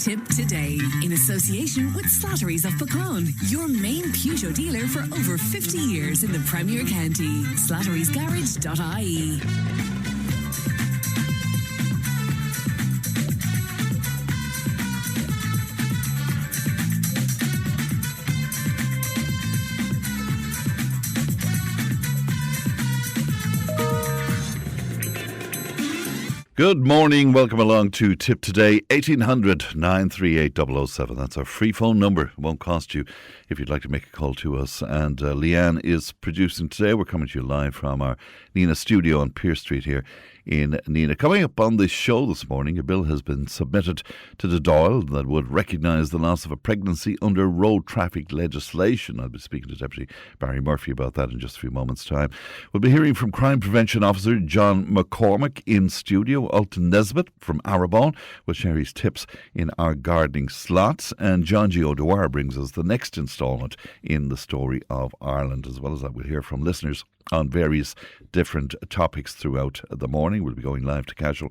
Tipp today, in association with Slattery's of Pecan, your main Peugeot dealer for over 50 years in the Premier County. Slattery'sGarage.ie. Good morning, welcome along to Tipp Today, 1800 938 007. That's our free phone number. It won't cost you if you'd like to make a call to us. And Leanne is producing today. We're coming to you live from our Nina studio on Pierce Street here in Nina. Coming up on this show this morning, a bill has been submitted to the Dáil that would recognise the loss of a pregnancy under road traffic legislation. I'll be speaking to Deputy Barry Murphy about that in just a few moments' time. We'll be hearing from Crime Prevention Officer John McCormack in studio. Ultan Nesbitt from Arrabawn will share his tips in our gardening slots. And John G. O'Dwyer brings us the next instalment in the story of Ireland. As well as that, we'll hear from listeners on various different topics throughout the morning. We'll be going live to Casual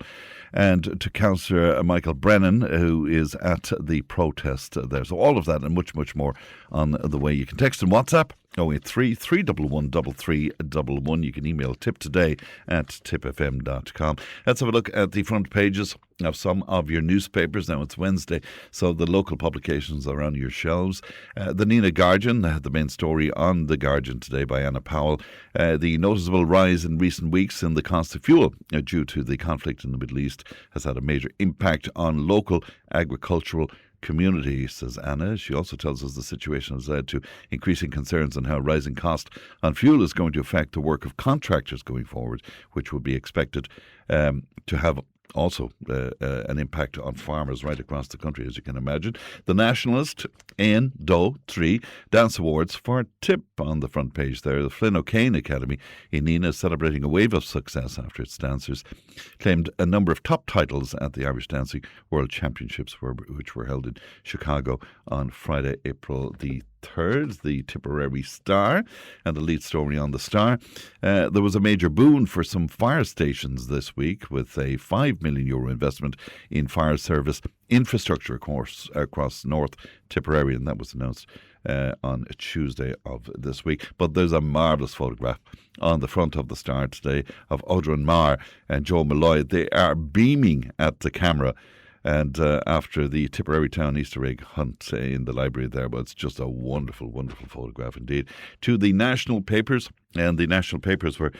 and to Councillor Michael Brennan, who is at the protest there. So all of that and much, much more on the way. You can text and WhatsApp 083 311 3311. You can email tiptoday@tippfm.com. Let's have a look at the front pages of some of your newspapers. Now it's Wednesday, so the local publications are on your shelves. The Nina Guardian, the main story on the Guardian today by Anna Powell. The noticeable rise in recent weeks in the cost of fuel due to the conflict in the Middle East has had a major impact on local agricultural community, says Anna. She also tells us the situation has led to increasing concerns on how rising cost on fuel is going to affect the work of contractors going forward, which would be expected to have also an impact on farmers right across the country, as you can imagine. The Nationalist, Aon Dó 3 Dance Awards for Tipp on the front page there. The Flynn O'Kane Academy in Nina is celebrating a wave of success after its dancers claimed a number of top titles at the Irish Dancing World Championships, which were held in Chicago on Friday, April the 3rd. The Tipperary Star and the lead story on the Star. There was a major boon for some fire stations this week with a €5 million investment in fire service infrastructure across North Tipperary, and that was announced on Tuesday of this week. But there's a marvellous photograph on the front of the Star today of Odran Marr and Joe Malloy. They are beaming at the camera. And after the Tipperary Town Easter egg hunt in the library there, but it's just a wonderful, wonderful photograph indeed. To the national papers, and the national papers were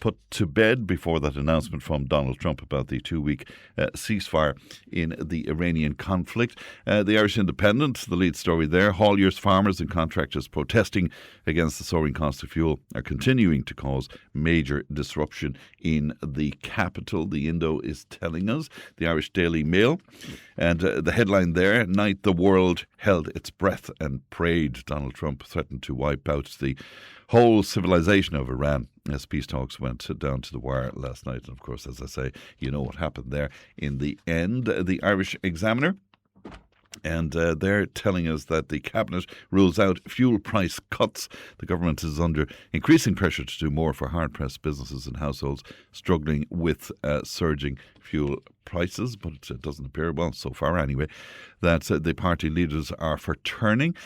put to bed before that announcement from Donald Trump about the 2-week ceasefire in the Iranian conflict. The Irish Independent, the lead story there, hauliers, farmers and contractors protesting against the soaring cost of fuel are continuing to cause major disruption in the capital, the Indo is telling us. The Irish Daily Mail, and the headline there, night the world held its breath and prayed. Donald Trump threatened to wipe out the whole civilization of Iran as peace talks went down to the wire last night. And of course, as I say, you know what happened there in the end. The Irish Examiner, and they're telling us that the Cabinet rules out fuel price cuts. The government is under increasing pressure to do more for hard-pressed businesses and households struggling with surging fuel prices, but it doesn't appear, well, so far anyway, that the party leaders are for turning.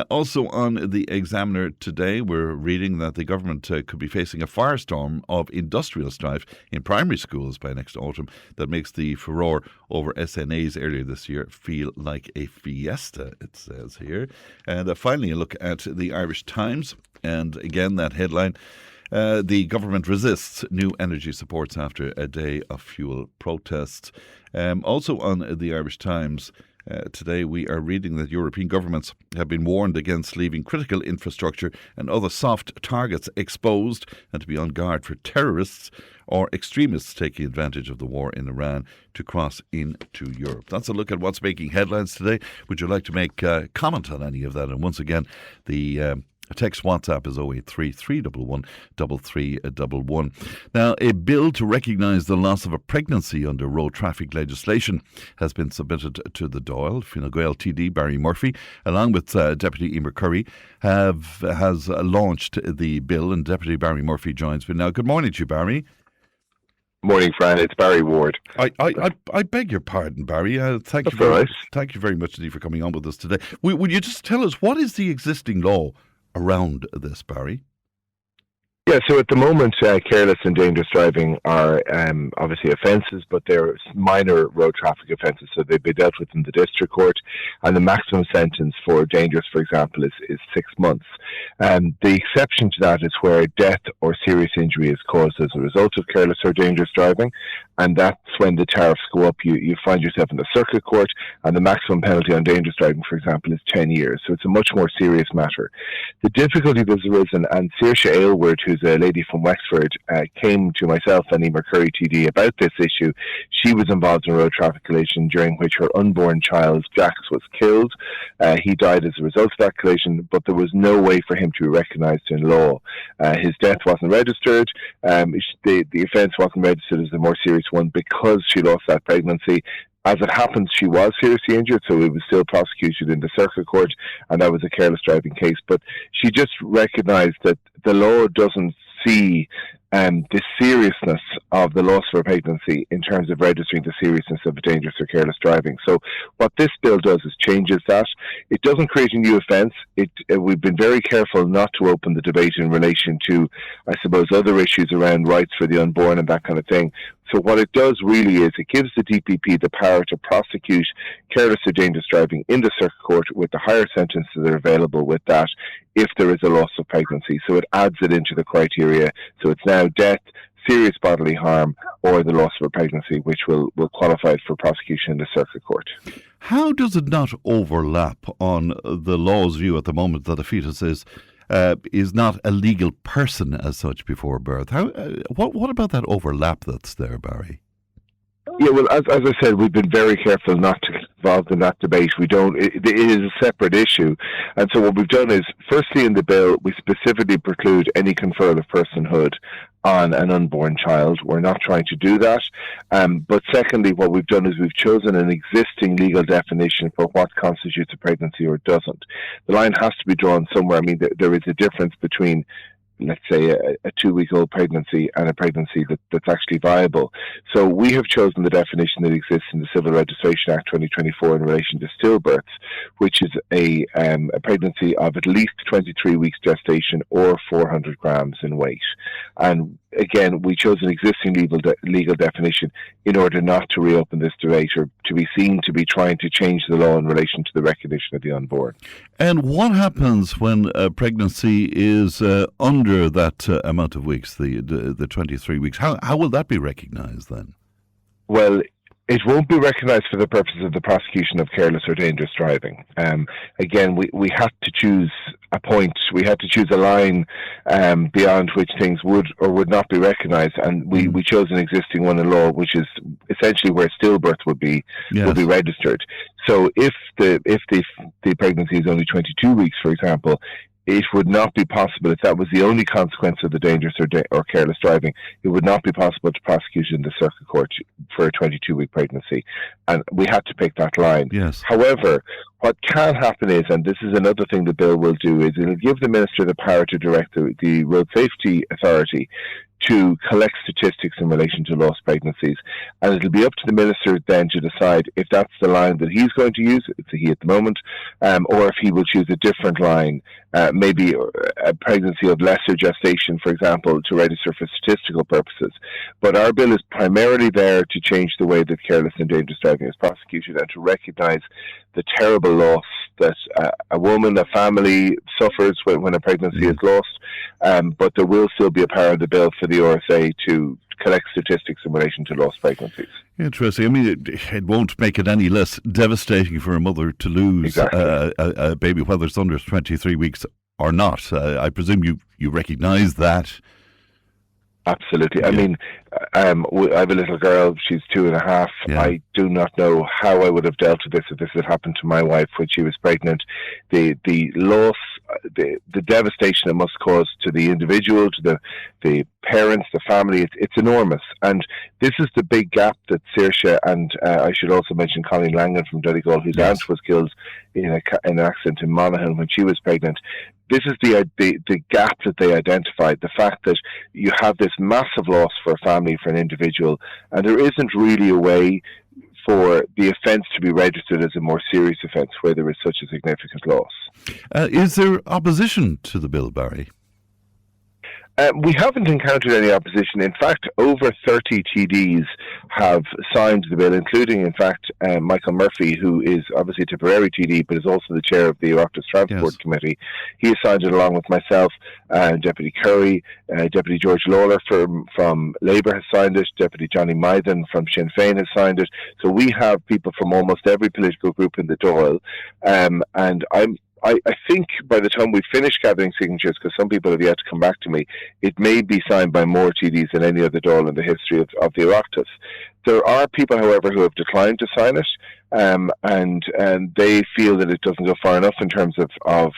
Also on the Examiner today, we're reading that the government could be facing a firestorm of industrial strife in primary schools by next autumn that makes the furore over SNAs earlier this year feel like a fiesta, it says here. And finally, a look at the Irish Times, and again, that headline, the government resists new energy supports after a day of fuel protests. Also on the Irish Times today, we are reading that European governments have been warned against leaving critical infrastructure and other soft targets exposed and to be on guard for terrorists or extremists taking advantage of the war in Iran to cross into Europe. That's a look at what's making headlines today. Would you like to make comment on any of that? And once again, the text WhatsApp is 083 311 3311. Now, a bill to recognise the loss of a pregnancy under road traffic legislation has been submitted to the Dáil. Fine Gael TD Barry Murphy, along with Deputy Emer Curry, has launched the bill, and Deputy Barry Murphy joins me now. Good morning to you, Barry. Morning, Fran. It's Barry Ward. I beg your pardon, Barry. Thank you very much indeed for coming on with us today. Would you just tell us what is the existing law around this, Barry? Yeah, so at the moment, careless and dangerous driving are obviously offences, but they're minor road traffic offences, so they'd be dealt with in the district court, and the maximum sentence for dangerous, for example, is 6 months. The exception to that is where death or serious injury is caused as a result of careless or dangerous driving, and that's when the tariffs go up. You find yourself in the circuit court, and the maximum penalty on dangerous driving, for example, is 10 years, so it's a much more serious matter. The difficulty that's arisen, and Saoirse Aylward, who's a lady from Wexford, came to myself and Emer Curry TD about this issue. She was involved in a road traffic collision during which her unborn child, Jax, was killed. He died as a result of that collision, but there was no way for him to be recognised in law. His death wasn't registered. The offence wasn't registered as a more serious one because she lost that pregnancy. As it happens, she was seriously injured, so it was still prosecuted in the circuit court, and that was a careless driving case. But she just recognised that the law doesn't see the seriousness of the loss of her pregnancy in terms of registering the seriousness of dangerous or careless driving. So what this bill does is changes that. It doesn't create a new offence. We've been very careful not to open the debate in relation to, I suppose, other issues around rights for the unborn and that kind of thing. So what it does really is it gives the DPP the power to prosecute careless or dangerous driving in the circuit court with the higher sentences that are available with that if there is a loss of pregnancy. So it adds it into the criteria. So it's now death, serious bodily harm, or the loss of a pregnancy, which will qualify for prosecution in the circuit court. How does it not overlap on the law's view at the moment that a fetus is not a legal person as such before birth? What about that overlap that's there, Barry? Yeah, well, as I said, we've been very careful not to get involved in that debate. It is a separate issue. And so what we've done is, firstly in the bill, we specifically preclude any conferral of personhood on an unborn child. We're not trying to do that. But secondly, what we've done is we've chosen an existing legal definition for what constitutes a pregnancy or doesn't. The line has to be drawn somewhere. I mean, there is a difference between, let's say, a 2-week-old pregnancy and a pregnancy that's actually viable. So we have chosen the definition that exists in the Civil Registration Act 2024 in relation to stillbirths, which is a pregnancy of at least 23 weeks gestation or 400 grams in weight. And again, we chose an existing legal definition in order not to reopen this debate or to be seen to be trying to change the law in relation to the recognition of the unborn. And what happens when a pregnancy is under that amount of weeks, the 23 weeks? How will that be recognised then? Well, it won't be recognised for the purposes of the prosecution of careless or dangerous driving. Again, we had to choose a point. We had to choose a line beyond which things would or would not be recognised, and we chose an existing one in law, which is essentially where stillbirth would be registered. So if the pregnancy is only 22 weeks, for example, it would not be possible, if that was the only consequence of the dangerous or careless driving, it would not be possible to prosecute in the circuit court for a 22-week pregnancy. And we had to pick that line. Yes. However, what can happen is, and this is another thing the bill will do, is it'll give the Minister the power to direct the Road Safety Authority to collect statistics in relation to lost pregnancies. And it'll be up to the Minister then to decide if that's the line that he's going to use, it's a he at the moment, or if he will choose a different line, maybe a pregnancy of lesser gestation, for example, to register for statistical purposes. But our bill is primarily there to change the way that careless and dangerous driving is prosecuted and to recognise the terrible loss that a woman, a family suffers when a pregnancy is lost. But there will still be a power in the bill for the RSA to collect statistics in relation to lost pregnancies. Interesting. I mean, it won't make it any less devastating for a mother to lose a baby, whether it's under 23 weeks or not. I presume you recognise that. Absolutely. I mean, I have a little girl. She's 2.5. Yeah. I do not know how I would have dealt with this if this had happened to my wife when she was pregnant. The loss the devastation it must cause to the individual, to the parents, the family, it's enormous. And this is the big gap that Saoirse, and I should also mention Colleen Langan from Donegal, whose aunt was killed in an accident in Monaghan when she was pregnant. This is the gap that they identified, the fact that you have this massive loss for a family, for an individual, and there isn't really a way for the offence to be registered as a more serious offence where there is such a significant loss. Is there opposition to the bill, Barry? We haven't encountered any opposition. In fact, over 30 TDs have signed the bill, including, in fact, Michael Murphy, who is obviously Tipperary TD, but is also the chair of the Oireachtas Transport Committee. He has signed it along with myself, Deputy Curry, Deputy George Lawler from Labour has signed it, Deputy Johnny Mythen from Sinn Féin has signed it. So we have people from almost every political group in the Dáil, and I think by the time we finish gathering signatures, because some people have yet to come back to me, it may be signed by more TDs than any other Dáil in the history of the Oireachtas. There are people, however, who have declined to sign it, and they feel that it doesn't go far enough in terms of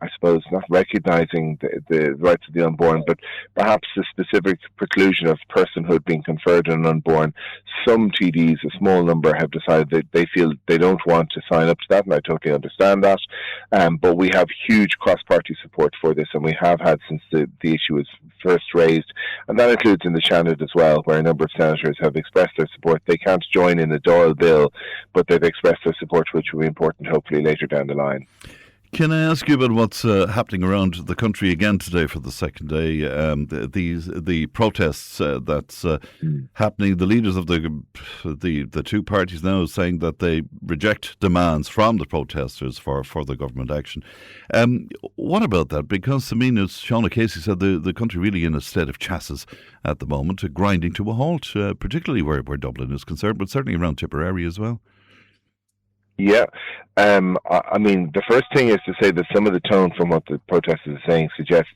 I suppose, not recognising the rights of the unborn, but perhaps the specific preclusion of personhood being conferred on an unborn. Some TDs, a small number, have decided that they feel they don't want to sign up to that, and I totally understand that. But we have huge cross-party support for this, and we have had since the issue was first raised. And that includes in the Seanad as well, where a number of senators have expressed their support. They can't join in the Dáil bill, but they've expressed their support, which will be important hopefully later down the line. Can I ask you about what's happening around the country again today for the second day? The protests that's happening. The leaders of the two parties now saying that they reject demands from the protesters for further government action. What about that? Because I mean, as Sean O'Casey said, the country really in a state of chassis at the moment, grinding to a halt, particularly where Dublin is concerned, but certainly around Tipperary as well. Yeah, I mean, the first thing is to say that some of the tone from what the protesters are saying suggests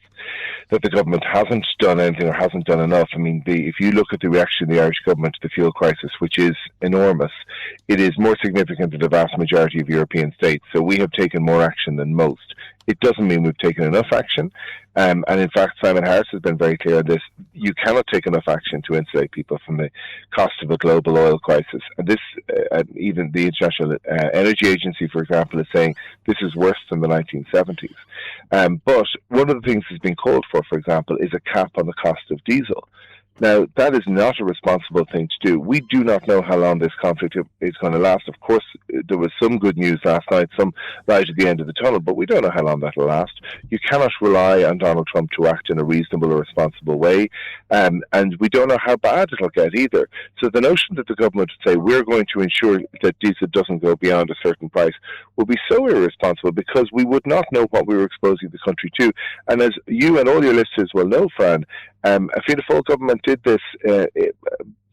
that the government hasn't done anything or hasn't done enough. I mean, if you look at the reaction of the Irish government to the fuel crisis, which is enormous, it is more significant than the vast majority of European states. So we have taken more action than most. It doesn't mean we've taken enough action. And in fact, Simon Harris has been very clear on this. You cannot take enough action to insulate people from the cost of a global oil crisis. And this, even the International Energy Agency, for example, is saying this is worse than the 1970s. But one of the things that's been called for example, is a cap on the cost of diesel. Now, that is not a responsible thing to do. We do not know how long this conflict is going to last. Of course, there was some good news last night, some light at the end of the tunnel, but we don't know how long that will last. You cannot rely on Donald Trump to act in a reasonable or responsible way, and we don't know how bad it'll get either. So the notion that the government would say, we're going to ensure that diesel doesn't go beyond a certain price would be so irresponsible, because we would not know what we were exposing the country to. And as you and all your listeners will know, Fran, a Fianna Fáil government did this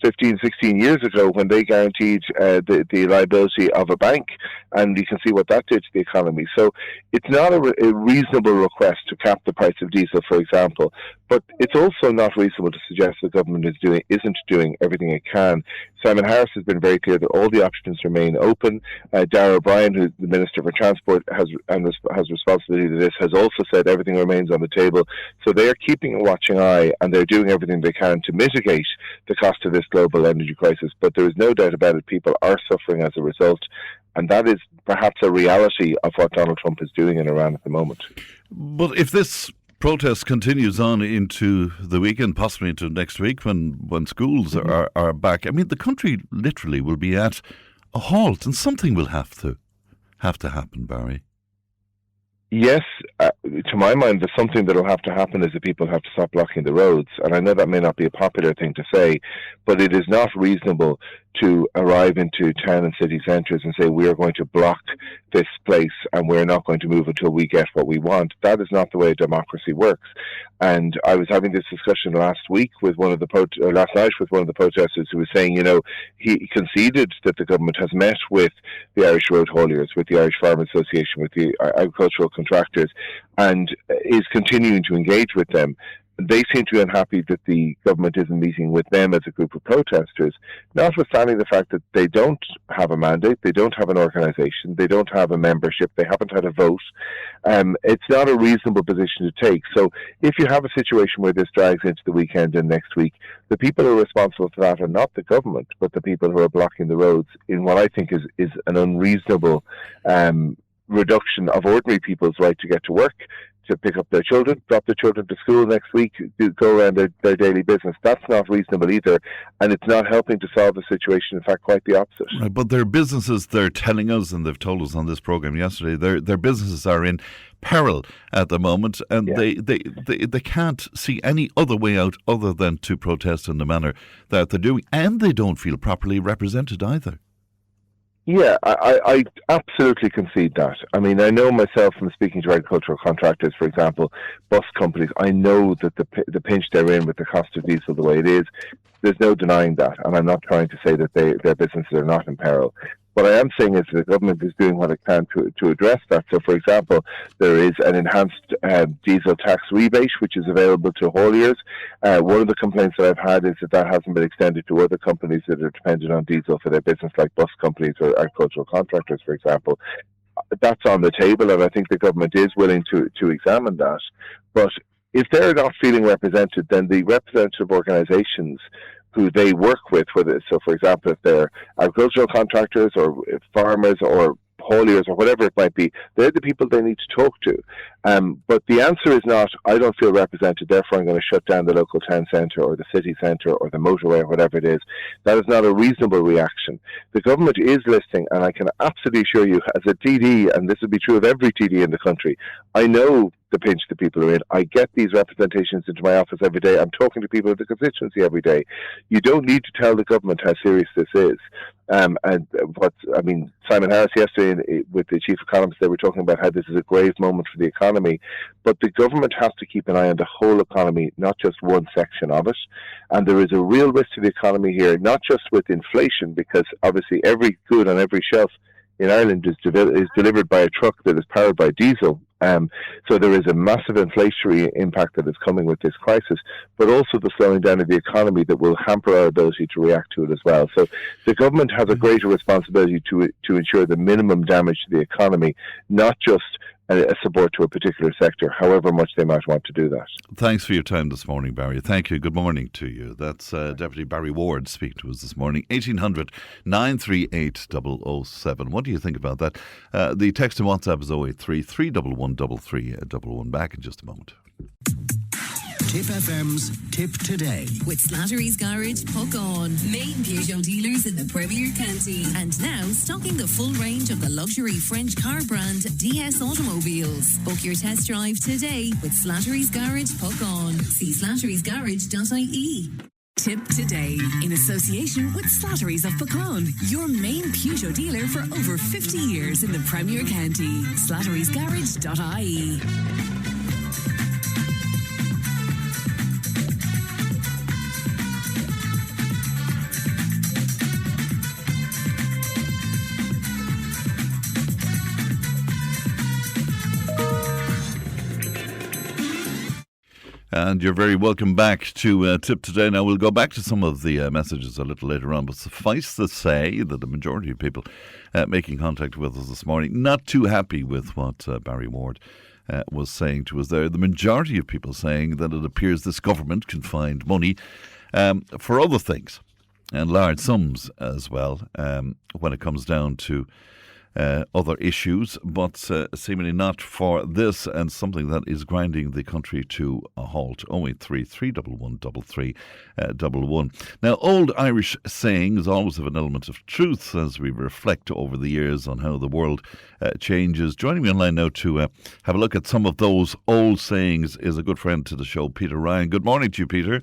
15, 16 years ago when they guaranteed the liability of a bank, and you can see what that did to the economy. So it's not a reasonable request to cap the price of diesel, for example, but it's also not reasonable to suggest the government isn't doing everything it can. Simon Harris has been very clear that all the options remain open. Darragh O'Brien, who's the Minister for Transport, has responsibility to this, has also said everything remains on the table. So they are keeping a watching eye, and they're doing everything they can to mitigate the cost of this global energy crisis. But there is no doubt about it, people are suffering as a result, and that is perhaps a reality of what Donald Trump is doing in Iran at the moment. But if this protest continues on into the weekend, possibly into next week when schools are back, I mean, the country literally will be at a halt, and something will have to happen, Barry. Yes, to my mind, there's something that will have to happen is that people have to stop blocking the roads. And I know that may not be a popular thing to say, but it is not reasonable to arrive into town and city centres and say we are going to block this place and we're not going to move until we get what we want. That is not the way democracy works. And I was having this discussion last night with one of the protesters who was saying, he conceded that the government has met with the Irish road hauliers, with the Irish Farm Association, with the agricultural contractors, and is continuing to engage with them. They seem to be unhappy that the government isn't meeting with them as a group of protesters, notwithstanding the fact that they don't have a mandate, they don't have an organisation, they don't have a membership, they haven't had a vote. It's not a reasonable position to take. So if you have a situation where this drags into the weekend and next week, the people who are responsible for that are not the government, but the people who are blocking the roads in what I think is an unreasonable reduction of ordinary people's right to get to work, to pick up their children, drop their children to school next week, go around their daily business. That's not reasonable either, and it's not helping to solve the situation. In fact, quite the opposite. Right, but their businesses, they're telling us, and they've told us on this programme yesterday, their businesses are in peril at the moment, and they can't see any other way out other than to protest in the manner that they're doing, and they don't feel properly represented either. Yeah, I absolutely concede that. I mean, I know myself from speaking to agricultural contractors, for example, bus companies, I know that the pinch they're in with the cost of diesel the way it is, there's no denying that. And I'm not trying to say that their businesses are not in peril. What I am saying is the government is doing what it can to address that. So, for example, there is an enhanced diesel tax rebate, which is available to hauliers. One of the complaints that I've had is that hasn't been extended to other companies that are dependent on diesel for their business, like bus companies or agricultural contractors, for example. That's on the table, and I think the government is willing to examine that. But if they're not feeling represented, then the representative organisations who they work with, so for example, if they're agricultural contractors or farmers or hauliers or whatever it might be, they're the people they need to talk to. But the answer is not, I don't feel represented, therefore I'm going to shut down the local town centre or the city centre or the motorway or whatever it is. That is not a reasonable reaction. The government is listening, and I can absolutely assure you, as a TD, and this would be true of every TD in the country, I know the pinch that people are in. I get these representations into my office every day. I'm talking to people in the constituency every day. You don't need to tell the government how serious this is. Simon Harris yesterday with the chief economist, they were talking about how this is a grave moment for the economy. But the government has to keep an eye on the whole economy, not just one section of it. And there is a real risk to the economy here, not just with inflation, because obviously every good on every shelf in Ireland is delivered by a truck that is powered by diesel. So there is a massive inflationary impact that is coming with this crisis, but also the slowing down of the economy that will hamper our ability to react to it as well. So the government has a greater responsibility to ensure the minimum damage to the economy, not just a support to a particular sector, however much they might want to do that. Thanks for your time this morning, Barry. Thank you. Good morning to you. That's Deputy Barry Ward speaking to us this morning. 1800 938 007. What do you think about that? The text and WhatsApp is 083 311 3311. Back in just a moment. Tipp FM's Tip Today. With Slattery's Garage, Puck On. Main Peugeot dealers in the Premier County. And now stocking the full range of the luxury French car brand DS Automobiles. Book your test drive today with Slattery's Garage, Puck On. See slatterysgarage.ie. Tip Today, in association with Slattery's of Puckon, your main Peugeot dealer for over 50 years in the Premier County. slatterysgarage.ie. And you're very welcome back to Tip Today. Now, we'll go back to some of the messages a little later on, but suffice to say that the majority of people making contact with us this morning, not too happy with what Barry Ward was saying to us there. The majority of people saying that it appears this government can find money for other things, and large sums as well, when it comes down to other issues, but seemingly not for this, and something that is grinding the country to a halt. 083 311 3311. Now, old Irish sayings always have an element of truth as we reflect over the years on how the world changes. Joining me online now to have a look at some of those old sayings is a good friend to the show, Peter Ryan. Good morning to you, Peter.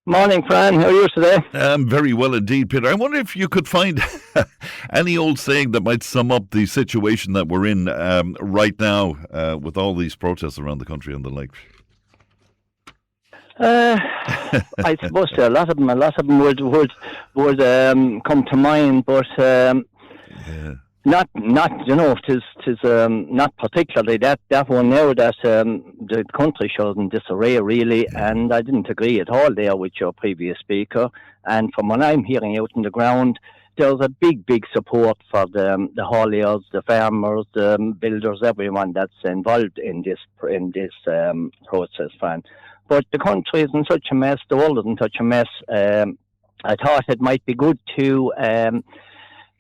Morning, Fran. How are you today? Very well indeed, Peter. I wonder if you could find any old saying that might sum up the situation that we're in right now with all these protests around the country and the like. I suppose there are a lot of them. A lot of them would come to mind, but not. You know, is not particularly that one now that the country shows in disarray, really, and I didn't agree at all there with your previous speaker. And from what I'm hearing out on the ground, there's a big support for the hauliers, the farmers, the builders, everyone that's involved in this process, Fran. But the country is in such a mess, the world is in such a mess. I thought it might be good to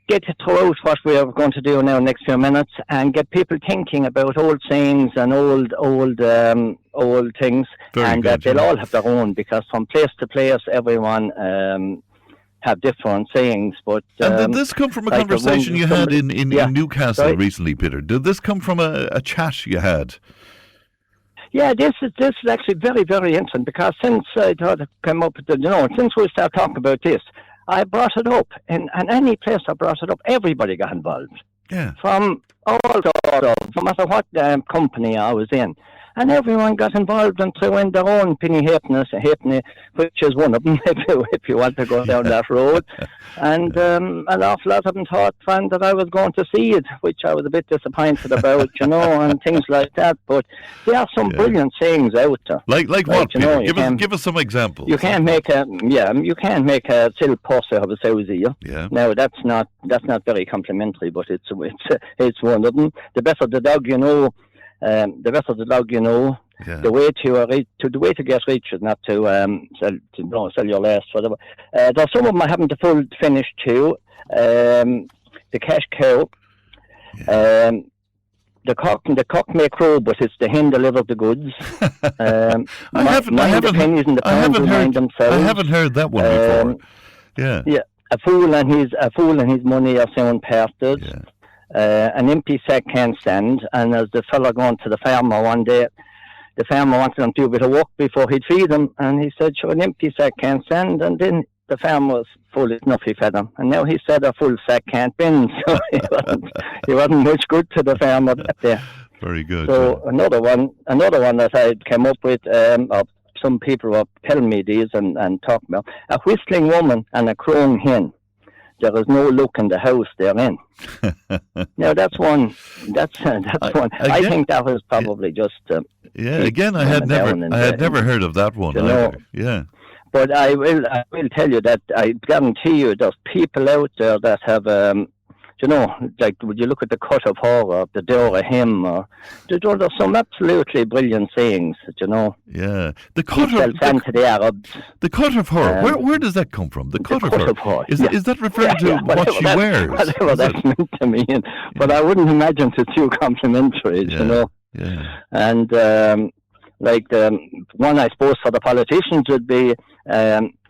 get throughout what we are going to do now in the next few minutes and get people thinking about old sayings and old things. Very and good, they'll all have their own, because from place to place, everyone have different sayings. But and did this come from a conversation you had in Newcastle recently, Peter? Did this come from a chat you had? Yeah, this is actually very, very interesting, because since I thought it came up, since we started talking about this, I brought it up, and any place I brought it up, everybody got involved. Yeah. From all sort of, no matter what company I was in. And everyone got involved and threw in their own penny halfpenny, which is one of them, if you want to go down that road. And an awful lot of them thought, Fran, that I was going to see it, which I was a bit disappointed about, and things like that. But there are some brilliant sayings out there. Like what? Give us some examples. You can't make a silk purse out of a sowsy. Yeah. Now that's not very complimentary, but it's one of them. The better the dog you know. The way to get rich is not to sell your last, whatever. There's some of them I haven't the full finish too. The cash cow. Yeah. The cock may crow, but it's the hen delivers the goods. I haven't heard that one before. Yeah. A fool and his money are soon parted. Yeah. An empty sack can't stand, and as the fella going to the farmer one day, the farmer wanted him to do a bit of work before he'd feed him, and he said, sure, an empty sack can't stand, and then the farmer was full enough, he fed him, and now he said a full sack can't bend, so he wasn't much good to the farmer there. Very good. So another one that I came up with, some people were telling me these and talking about, a whistling woman and a crowing hen. There is no look in the house they're in. Now that's one. That's one. I think that was probably just. Again, I had never heard of that one either. Yeah. But I will tell you that I guarantee you there's people out there that have like would you look at the cut of her or the door of him, or there's some absolutely brilliant sayings, Yeah, the cut of her. Where does that come from? The cut of her. Is that referring to what she wears? Whatever that's meant to mean, but I wouldn't imagine it's too complimentary, Yeah. And like the one I suppose for the politicians would be.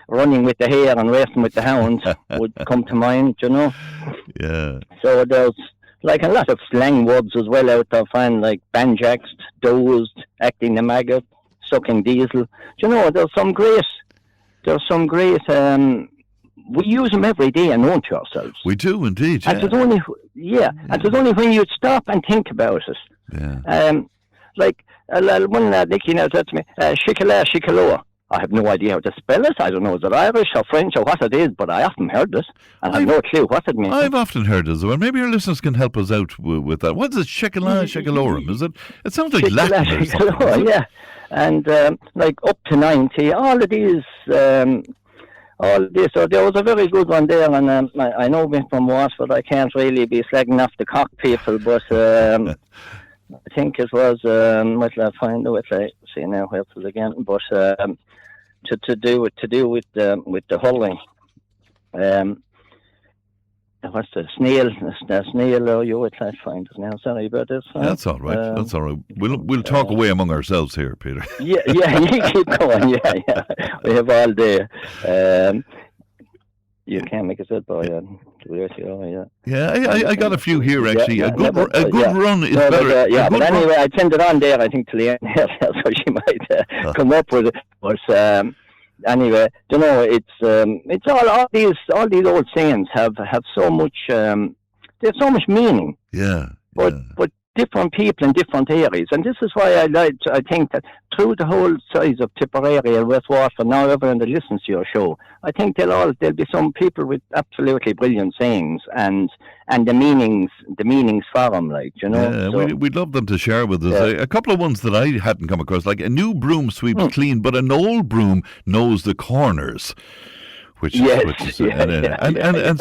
Running with the hare and racing with the hounds would come to mind, Yeah. So there's like a lot of slang words as well out there, like banjaxed, dozed, acting the maggot, sucking diesel. There's some great. We use them every day and known to ourselves. We do indeed. And there's only when you stop and think about it. Yeah. Like one lad, Nicky, now said to me, shikaloa. I have no idea how to spell it. I don't know, is it Irish or French or what it is, but I often heard it, and I have no clue what it means. I've often heard it as well. Maybe our listeners can help us out with that. What is it? Shekalorum, is it? It sounds like Latin or something. Yeah. And like up to 90, all of these, so there was a very good one there, and I know me from Watford, I can't really be slagging off the cock people, but I think it was, what will I find out? Let's see now where it is again, but to do with the hulling. What's the snail? The snail, or you would try to find it now. Sorry about this. That's all right. That's all right. We'll talk away among ourselves here, Peter. Yeah, you keep going. Yeah. We have all day. You can't make a good boy. I got a few here actually. A good run is better. But anyway, I send it on there. I think to Leanne, so she might come up with it. But anyway, it's all these old sayings have so much. They have so much meaning. Yeah. But different people in different areas. And this is why I think that through the whole size of Tipperary and West Waterford, now everyone that listens to your show, I think there'll be some people with absolutely brilliant sayings and the meanings for them, like, you know. Yeah, so, we'd love them to share with us. A couple of ones that I hadn't come across, like a new broom sweeps clean, but an old broom knows the corners. And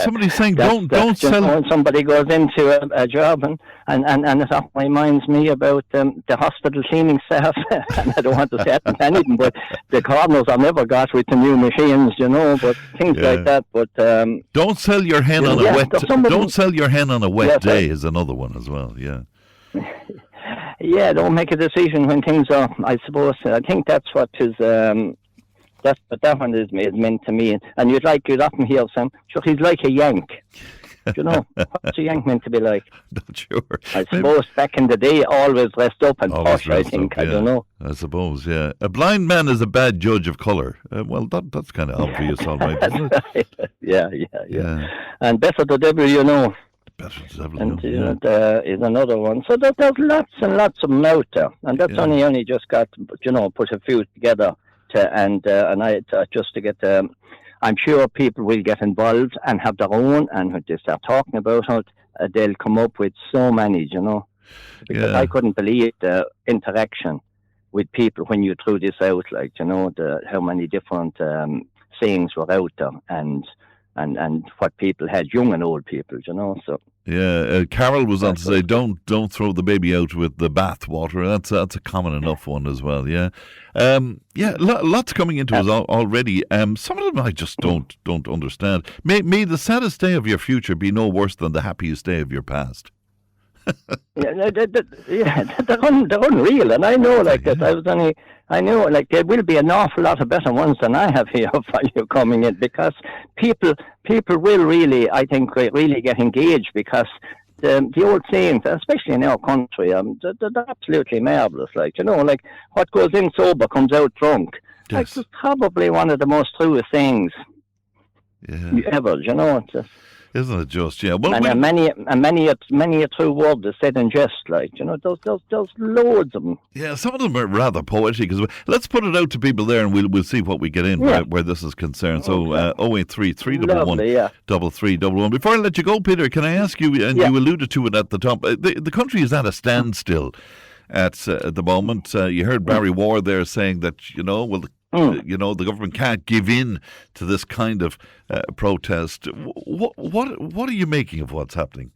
somebody's saying don't sell. When somebody goes into a job and it reminds me about the hospital cleaning staff, and I don't want to say it to anything, but the corners are never got with the new machines, you know, but things like that. But don't sell your hen on a wet. Don't sell your hen on a wet day is another one as well. Yeah. Yeah, don't make a decision when things are. I suppose I think that's what is. That's what that one is meant to me. And you'd often hear Sam, sure, he's like a Yank. Do you know, what's a Yank meant to be like? Not sure. I suppose back in the day, always dressed up and posh, I think. I don't know. I suppose, yeah. A blind man is a bad judge of colour. Well, that's kind of obvious, all right, isn't it? Yeah. And better the devil you know. Better the devil and, you know. There is another one. So there's lots and lots of them out there. And that's only just got, you know, put a few together. And I just to get, I'm sure people will get involved and have their own, and when they start talking about it, they'll come up with so many, you know. Because I couldn't believe the interaction with people when you threw this out, like, you know, how many different sayings were out there, and what people had, young and old people, you know. So Carol was on to say, don't throw the baby out with the bath water. That's a common enough one as well. Lots coming into us already. Some of them I just don't understand. May the saddest day of your future be no worse than the happiest day of your past. They're unreal, and I know that. I know like there will be an awful lot of better ones than I have here for you coming in, because people will really, I think, really get engaged, because the old sayings, especially in our country, they're absolutely marvellous. Like, you know, like what goes in sober comes out drunk. Yes. Like, it's probably one of the most truest things ever. You know, isn't it just? Yeah. Well, and many a true word is said in jest, like, you know, there's loads of them. Yeah, some of them are rather poetic as well. Let's put it out to people there, and we'll see what we get in where this is concerned. So 083 311 3311. Before I let you go, Peter, can I ask you? And you alluded to it at the top. The country is at a standstill at the moment. You heard Barry Ward there saying that, you know, you know, the government can't give in to this kind of protest. What are you making of what's happening?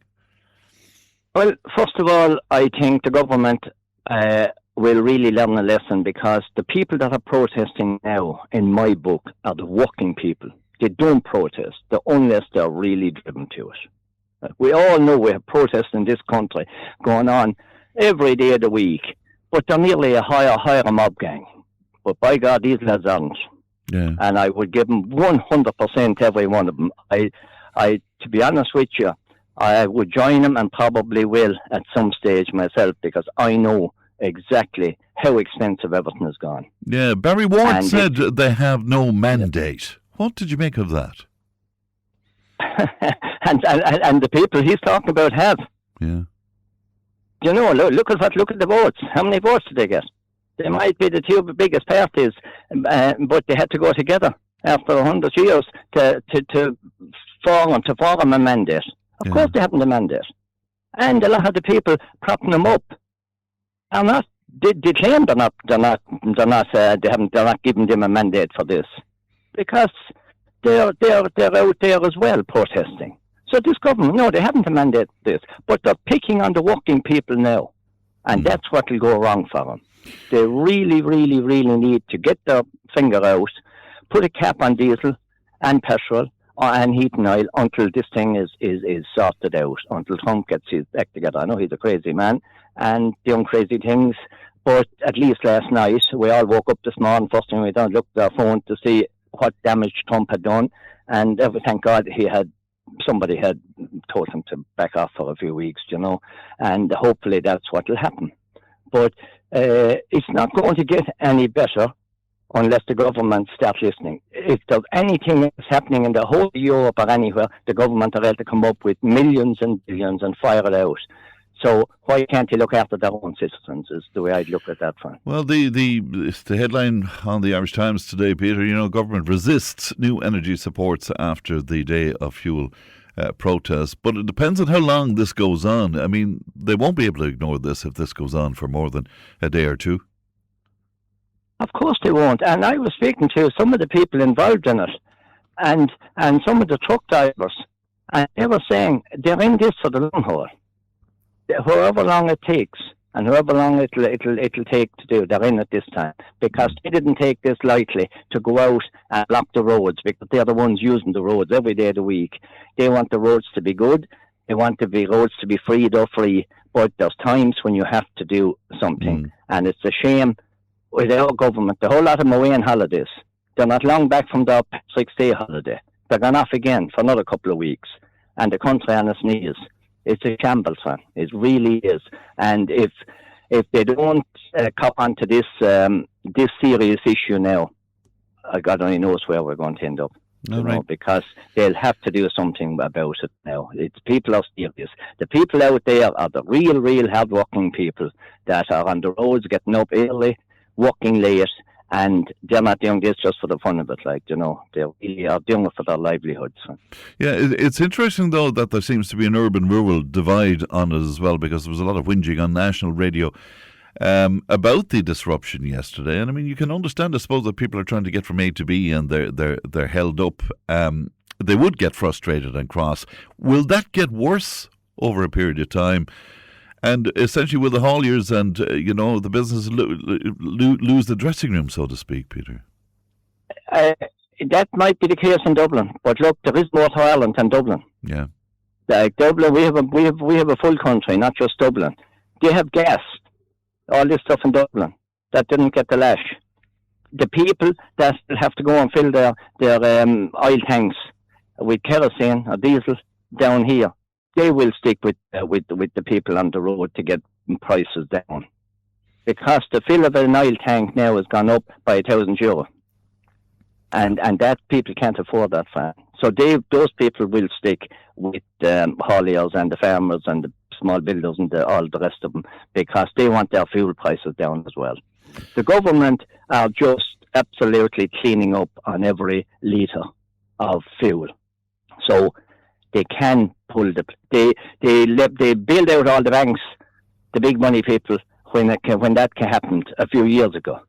Well, first of all, I think the government will really learn a lesson, because the people that are protesting now, in my book, are the working people. They don't protest unless they're really driven to it. We all know we have protests in this country going on every day of the week, but they're nearly a higher mob gang. But by God, these lads aren't. Yeah. And I would give them 100% every one of them. I, to be honest with you, I would join them, and probably will at some stage myself, because I know exactly how expensive everything has gone. Yeah, Barry Ward said they have no mandate. What did you make of that? and the people he's talking about have. Yeah. You know, look at the votes. How many votes did they get? They might be the two biggest parties, but they had to go together after 100 years to form a mandate. Of course, they haven't a mandate, and a lot of the people propping them up are not. They claim they're not giving them a mandate for this, because they're out there as well protesting. So this government, no, they haven't a mandate for this, but they're picking on the working people now, and that's what will go wrong for them. They really, really, really need to get their finger out, put a cap on diesel and petrol and heating oil until this thing is sorted out, until Trump gets his act together. I know he's a crazy man and doing crazy things, but at least last night we all woke up this morning, first thing we done, looked at our phone to see what damage Trump had done, and thank God somebody had told him to back off for a few weeks, you know, and hopefully that's what will happen. But it's not going to get any better unless the government starts listening. If there's anything that's happening in the whole of Europe or anywhere, the government are able to come up with millions and billions and fire it out. So why can't they look after their own citizens is the way I'd look at that one. Well, the headline on the Irish Times today, Peter, government resists new energy supports after the day of fuel protests. But it depends on how long this goes on. I mean, they won't be able to ignore this if this goes on for more than a day or two. Of course they won't. And I was speaking to some of the people involved in it and some of the truck drivers, and they were saying they're in this for the long haul. However long it takes and however long it'll take to do, they're in it this time, because they didn't take this lightly to go out and block the roads, because they're the ones using the roads every day of the week. They want the roads to be good. They want the roads to be free, but there's times when you have to do something. And it's a shame with our government. The whole lot of them are away on holidays. They're not long back from their 6-day holiday. They're gone off again for another couple of weeks. And the country on its knees. It's a shambles, man. It really is. And if they don't cop onto this serious issue now, God only knows where we're going to end up. Because they'll have to do something about it now. People are serious. The people out there are the real hard-working people that are on the roads, getting up early, working late, and they're not doing this just for the fun of it, they really are doing it for their livelihoods. Yeah, it's interesting, though, that there seems to be an urban-rural divide on it as well, because there was a lot of whinging on national radio about the disruption yesterday. And I mean, you can understand, I suppose, that people are trying to get from A to B and they're held up. They would get frustrated and cross. Will that get worse over a period of time? And essentially, will the hauliers and, the business lose the dressing room, so to speak, Peter? That might be the case in Dublin. But look, there is more to Ireland than Dublin. Yeah. Like Dublin, we have a full country, not just Dublin. They have gas, all this stuff in Dublin that didn't get the lash. The people that still have to go and fill their oil tanks with kerosene or diesel down here, they will stick with the people on the road to get prices down, because the fill of an oil tank now has gone up by €1,000, and that people can't afford that fan. So those people will stick with hauliers and the farmers and the small builders and all the rest of them, because they want their fuel prices down as well. The government are just absolutely cleaning up on every litre of fuel, so they can pull they bailed out all the banks, the big money people, when that happened a few years ago,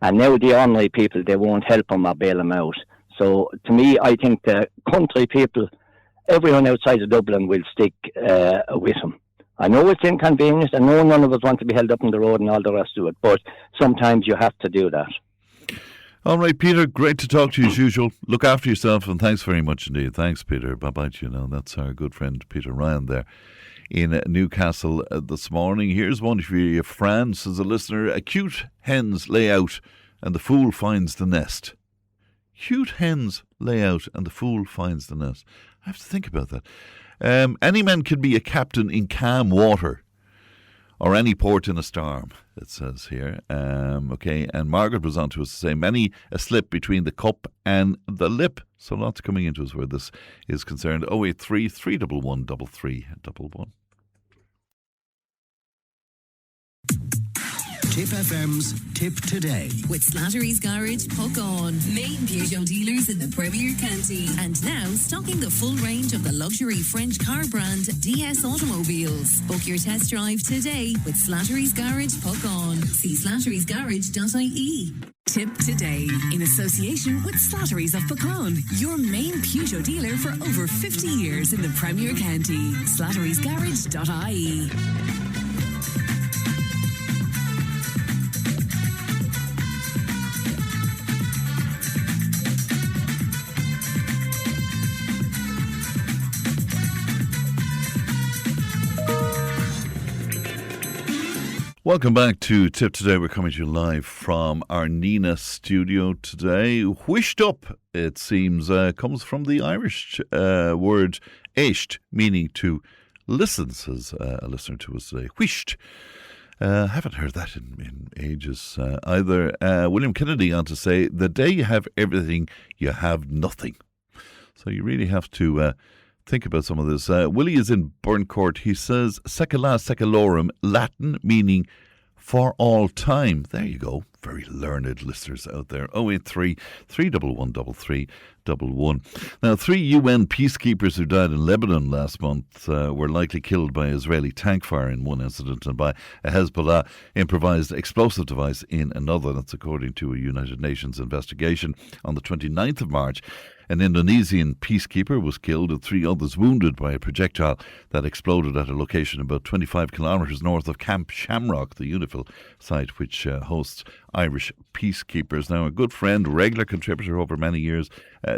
and now the ordinary people, they won't help them or bail them out. So to me, I think the country people, everyone outside of Dublin, will stick with them. I know it's inconvenient. I know none of us want to be held up on the road and all the rest of it, but sometimes you have to do that. All right, Peter, great to talk to you as usual. Look after yourself, and thanks very much indeed. Thanks, Peter. Bye-bye to you now. That's our good friend Peter Ryan there in Newcastle this morning. Here's one for you. Fran says, a listener, a cute hens lay out and the fool finds the nest. Cute hens lay out and the fool finds the nest. I have to think about that. Any man can be a captain in calm water, or any port in a storm, it says here. Okay, and Margaret was on to us to say, many a slip between the cup and the lip. So lots coming into us where this is concerned. 083 311 3311. Tipp FM's Tipp Today. With Slattery's Garage, Puck On. Main Peugeot dealers in the Premier County. And now stocking the full range of the luxury French car brand DS Automobiles. Book your test drive today with Slattery's Garage, Puck On. See slatterysgarage.ie. Tipp Today, in association with Slattery's of Puckon, your main Peugeot dealer for over 50 years in the Premier County. slatterysgarage.ie. Welcome back to Tipp Today. We're coming to you live from our Nina studio today. Whished up, it seems, comes from the Irish word éist, meaning to listen, says a listener to us today. Whished. Haven't heard that in ages either. William Kennedy on to say, the day you have everything, you have nothing. So you really have to think about some of this. Willie is in Burncourt. He says, secula secularum, Latin meaning for all time. There you go. Very learned listeners out there. 083 311 3311. Now, 3 UN peacekeepers who died in Lebanon last month were likely killed by Israeli tank fire in one incident and by a Hezbollah improvised explosive device in another. That's according to a United Nations investigation. On the 29th of March, an Indonesian peacekeeper was killed and 3 others wounded by a projectile that exploded at a location about 25 kilometres north of Camp Shamrock, the UNIFIL site which hosts Irish peacekeepers. Now, a good friend, regular contributor over many years,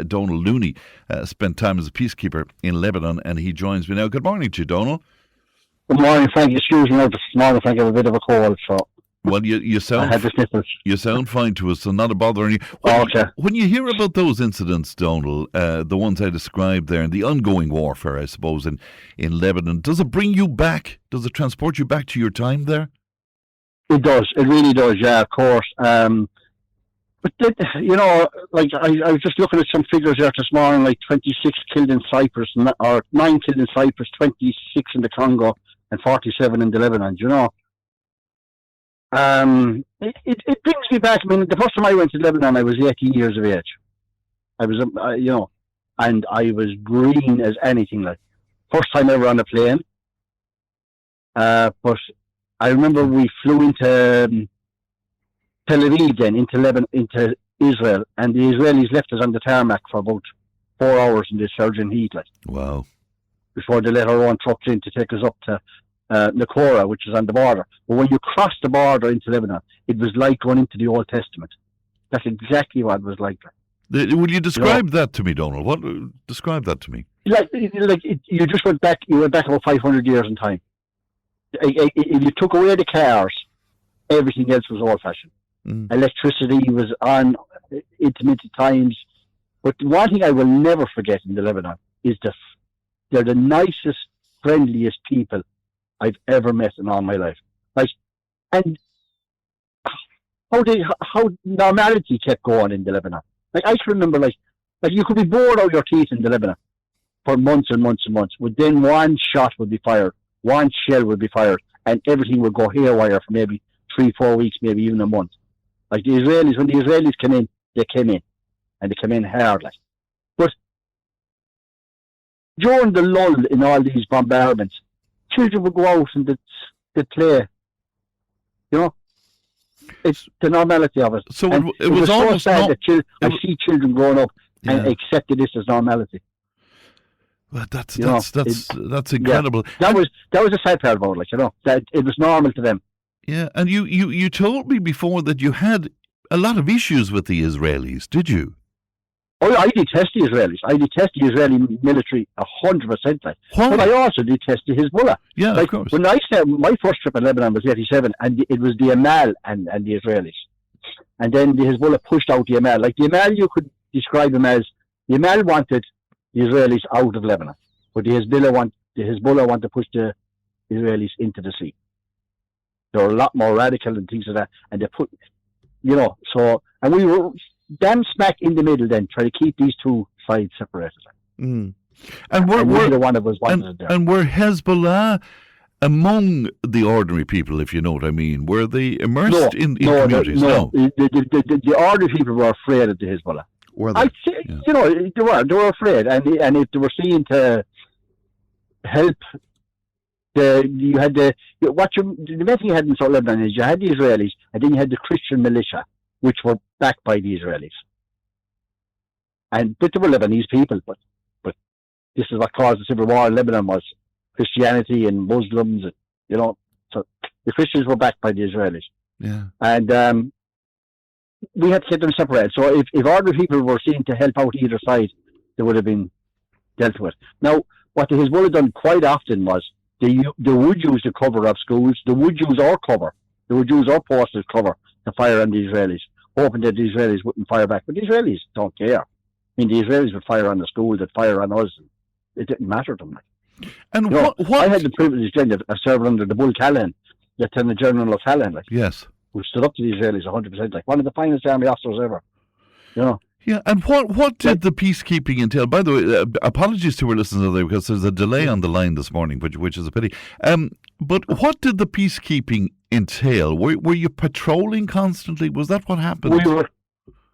Donal Looney, spent time as a peacekeeper in Lebanon, and he joins me now. Good morning to you, Donal. Good morning, Frank. Excuse me, this morning, Frank, I have a bit of a cold, so... Well, you sound fine to us, so not a bother. When you hear about those incidents, Donal, the ones I described there, and the ongoing warfare, I suppose, in Lebanon, does it bring you back? Does it transport you back to your time there? It does. It really does, yeah, of course. But, like, I was just looking at some figures there this morning, like 26 killed in Cyprus, or 9 killed in Cyprus, 26 in the Congo, and 47 in the Lebanon, you know. It brings me back. I mean, the first time I went to Lebanon, I was 18 years of age. I was, and I was green as anything. Like, first time ever on a plane. But I remember we flew into Tel Aviv, then into Israel, and the Israelis left us on the tarmac for about 4 hours in the surging heat. Like, wow! Before they let our own trucks in to take us up to Nakora, which is on the border. But when you cross the border into Lebanon, it was like going into the Old Testament. That's exactly what it was like. Will you describe that to me, Donal? Describe that to me. You just went back. You went back about 500 years in time. If you took away the cars, everything else was old-fashioned. Electricity was on intermittent times. But one thing I will never forget in the Lebanon is they're the nicest, friendliest people I've ever met in all my life. Like, and how normality kept going in the Lebanon. Like, I can remember, like you could be bored out of your teeth in the Lebanon for months and months and months. But then one shot would be fired, one shell would be fired, and everything would go haywire for maybe 3-4 weeks, maybe even a month. Like the Israelis, when the Israelis came in, they came in, and they came in hard. Like, but during the lull in all these bombardments, children would go out and they'd play. You know, it's the normality of it. So and it was almost so sad that I see children growing up and accepted this as normality. Well, that's incredible. Yeah, that was a sad part about it, like, you know, that it was normal to them. Yeah, and you told me before that you had a lot of issues with the Israelis, did you? Oh, I detest the Israelis. I detest the Israeli military 100%. Like. But I also detest the Hezbollah. Yeah, like, of course. When I said my first trip in Lebanon was 87, and it was the Amal and the Israelis. And then the Hezbollah pushed out the Amal. Like, the Amal, you could describe him as, the Amal wanted the Israelis out of Lebanon. But the Hezbollah wanted to push the Israelis into the sea. They were a lot more radical and things like that. And they put, and we were damn smack in the middle then, trying to keep these two sides separated. And neither one of us wanted it there. And were Hezbollah among the ordinary people, if you know what I mean? Were they immersed in communities? No. The ordinary people were afraid of the Hezbollah. Were they? I'd say, they were afraid. And if they were seen to help, the main thing you had in South Lebanon is you had the Israelis, and then you had the Christian militia, which were backed by the Israelis. But they were Lebanese people, but this is what caused the civil war in Lebanon, was Christianity and Muslims, so the Christians were backed by the Israelis. Yeah. And we had to get them separated. So if ordinary people were seen to help out either side, they would have been dealt with. Now, what the Hezbollah done quite often was they would use the cover of schools, they would use our cover, they would use our posters cover to fire on the Israelis, hoping that the Israelis wouldn't fire back. But the Israelis don't care. I mean, the Israelis would fire on the school, they'd fire on us. It didn't matter to them. And what? I had the privilege then of serving under the Bull Callan, Lieutenant General of Callan, yes, who stood up to the Israelis 100%, like one of the finest army officers ever. Yeah, and what did the peacekeeping entail? By the way, apologies to our listeners there because there's a delay on the line this morning, which is a pity. But what did the peacekeeping entail? Were you patrolling constantly? Was that what happened? We were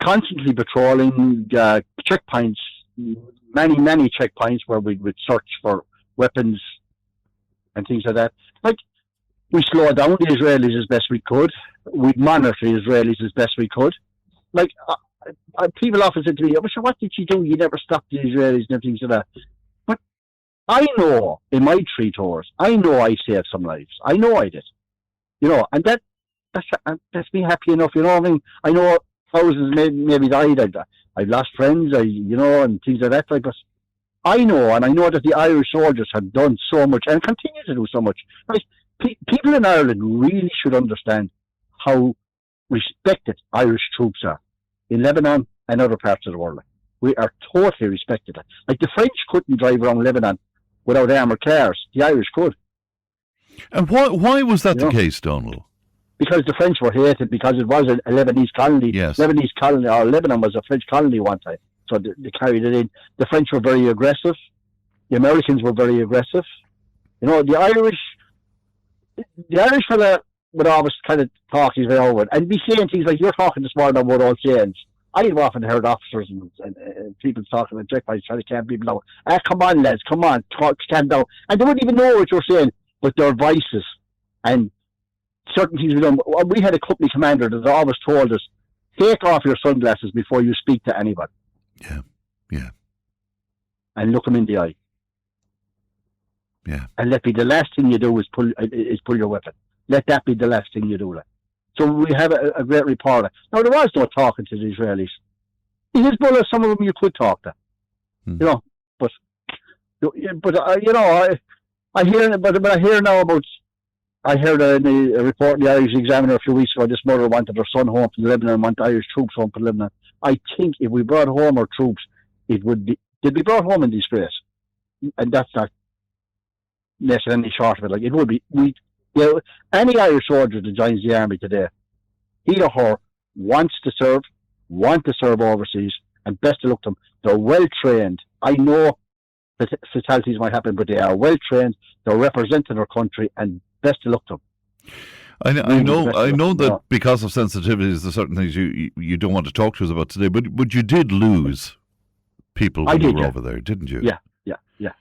constantly patrolling checkpoints, many checkpoints where we would search for weapons and things like that. Like, we slowed down the Israelis as best we could. We'd monitor the Israelis as best we could. Like, people often say to me, "So what did you do? You never stopped the Israelis and things like that." But I know in my 3 tours, I know I saved some lives. I know I did. And that's me happy enough. I know thousands maybe died. I've lost friends. And things like that. But I know, and I know that the Irish soldiers have done so much and continue to do so much. Right? People in Ireland really should understand how respected Irish troops are in Lebanon and other parts of the world. We are totally respected. Like, the French couldn't drive around Lebanon without armoured cars. The Irish could. And why was that the case, Donald? Because the French were hated, because it was a Lebanese colony. Yes. Lebanese colony, or Lebanon was a French colony one time. So they carried it in. The French were very aggressive. The Americans were very aggressive. The Irish fella would always kind of talk his way over and be saying things like, "You're talking this morning about all sayings." I've often heard officers and people talking at checkpoints trying to calm people down. Come on, lads, come on, stand down. And they wouldn't even know what you're saying, but their voices and certain things we done. We had a company commander that always told us, "Take off your sunglasses before you speak to anybody." Yeah. And look them in the eye. Yeah. And let be the last thing you do is pull your weapon. Let that be the last thing you do. So we have a great reporter. Now, there was no talking to the Israelis. In Hezbollah, some of them you could talk to. But I hear now about. I heard a report in the Irish Examiner a few weeks ago. This mother wanted her son home from Lebanon and wanted Irish troops home from Lebanon. I think if we brought home our troops, they'd be brought home in disgrace, and that's not making any short of it. Like, it would be. Any Irish soldier that joins the army today, he or her want to serve overseas, and best of luck to them. They're well trained. I know that fatalities might happen, but they are well trained. They're representing their country, and best of luck to them. I know that because of sensitivities, there's certain things you don't want to talk to us about today, but you did lose people when you were over there, didn't you? Yeah,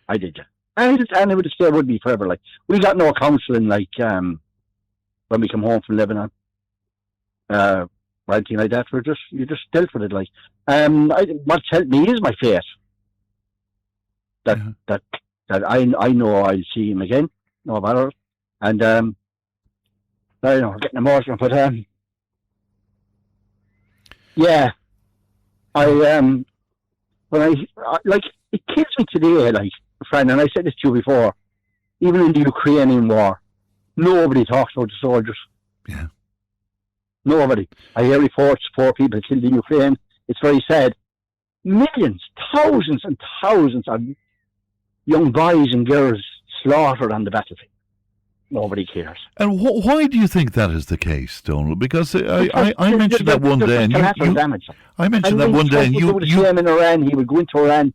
I did, yeah. And it still would be forever. Like, we got no counselling, like, when we come home from Lebanon, or anything like that. You just dealt with it, like. What's helped me is my faith. That I know I'll see him again, no matter. And I know, getting emotional, but yeah, like, it kills me today, like, friend, and I said this to you before, even in the Ukrainian war, nobody talks about the soldiers. Yeah. Nobody. I hear reports, 4 people killed in Ukraine. It's very sad. Millions, thousands and thousands of young boys and girls slaughtered on the battlefield. Nobody cares. And why do you think that is the case, Donald? Because I mentioned that one day, and I mentioned that one day, and you in Iran, he would go into Iran,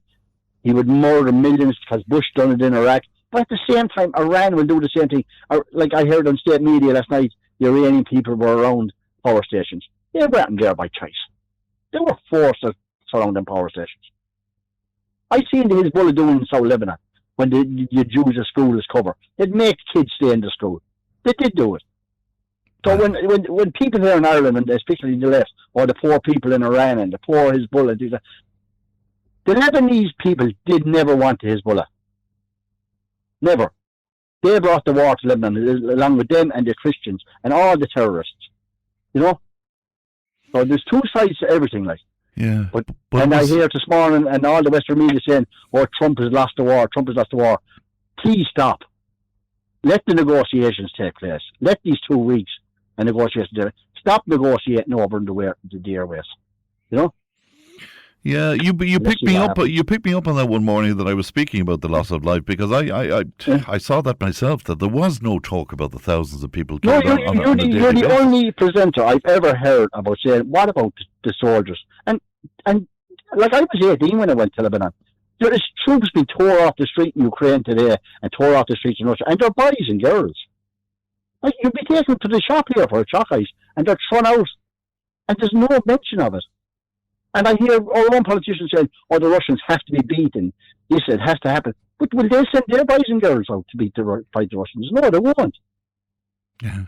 he would murder millions because Bush done it in Iraq. But at the same time, Iran will do the same thing. Like I heard on state media last night, the Iranian people were around power stations. They weren't there by choice. They were forced to surround them power stations. I seen the Hezbollah doing in South Lebanon when the Jews at school is covered. They'd make kids stay in the school. They did do it. So when people here in Ireland, and especially the left, or the poor people in Iran and the poor Hezbollah, the Lebanese people did never want the Hezbollah. Never. They brought the war to Lebanon along with them and the Christians and all the terrorists. So there's two sides to everything, like. Yeah. But I hear this morning and all the Western media saying, "Oh, Trump has lost the war. Trump has lost the war." Please stop. Let the negotiations take place. Let these 2 weeks and negotiations. Stop negotiating over the airways. Yeah, you picked me up. You picked me up on that one morning that I was speaking about the loss of life, because I saw that myself, that there was no talk about the thousands of people killed on a daily basis. You're the only presenter I've ever heard about saying, "What about the soldiers?" And like I was 18 when I went to Lebanon. There is troops being tore off the street in Ukraine today and tore off the streets in Russia, and they're boys and girls. Like, you'd be taken to the shop here for a chocolate, and they're thrown out, and there's no mention of it. And I hear our own politicians saying, "Oh, the Russians have to be beaten. This it has to happen." But will they send their boys and girls out to fight the Russians? No, they won't. Yeah.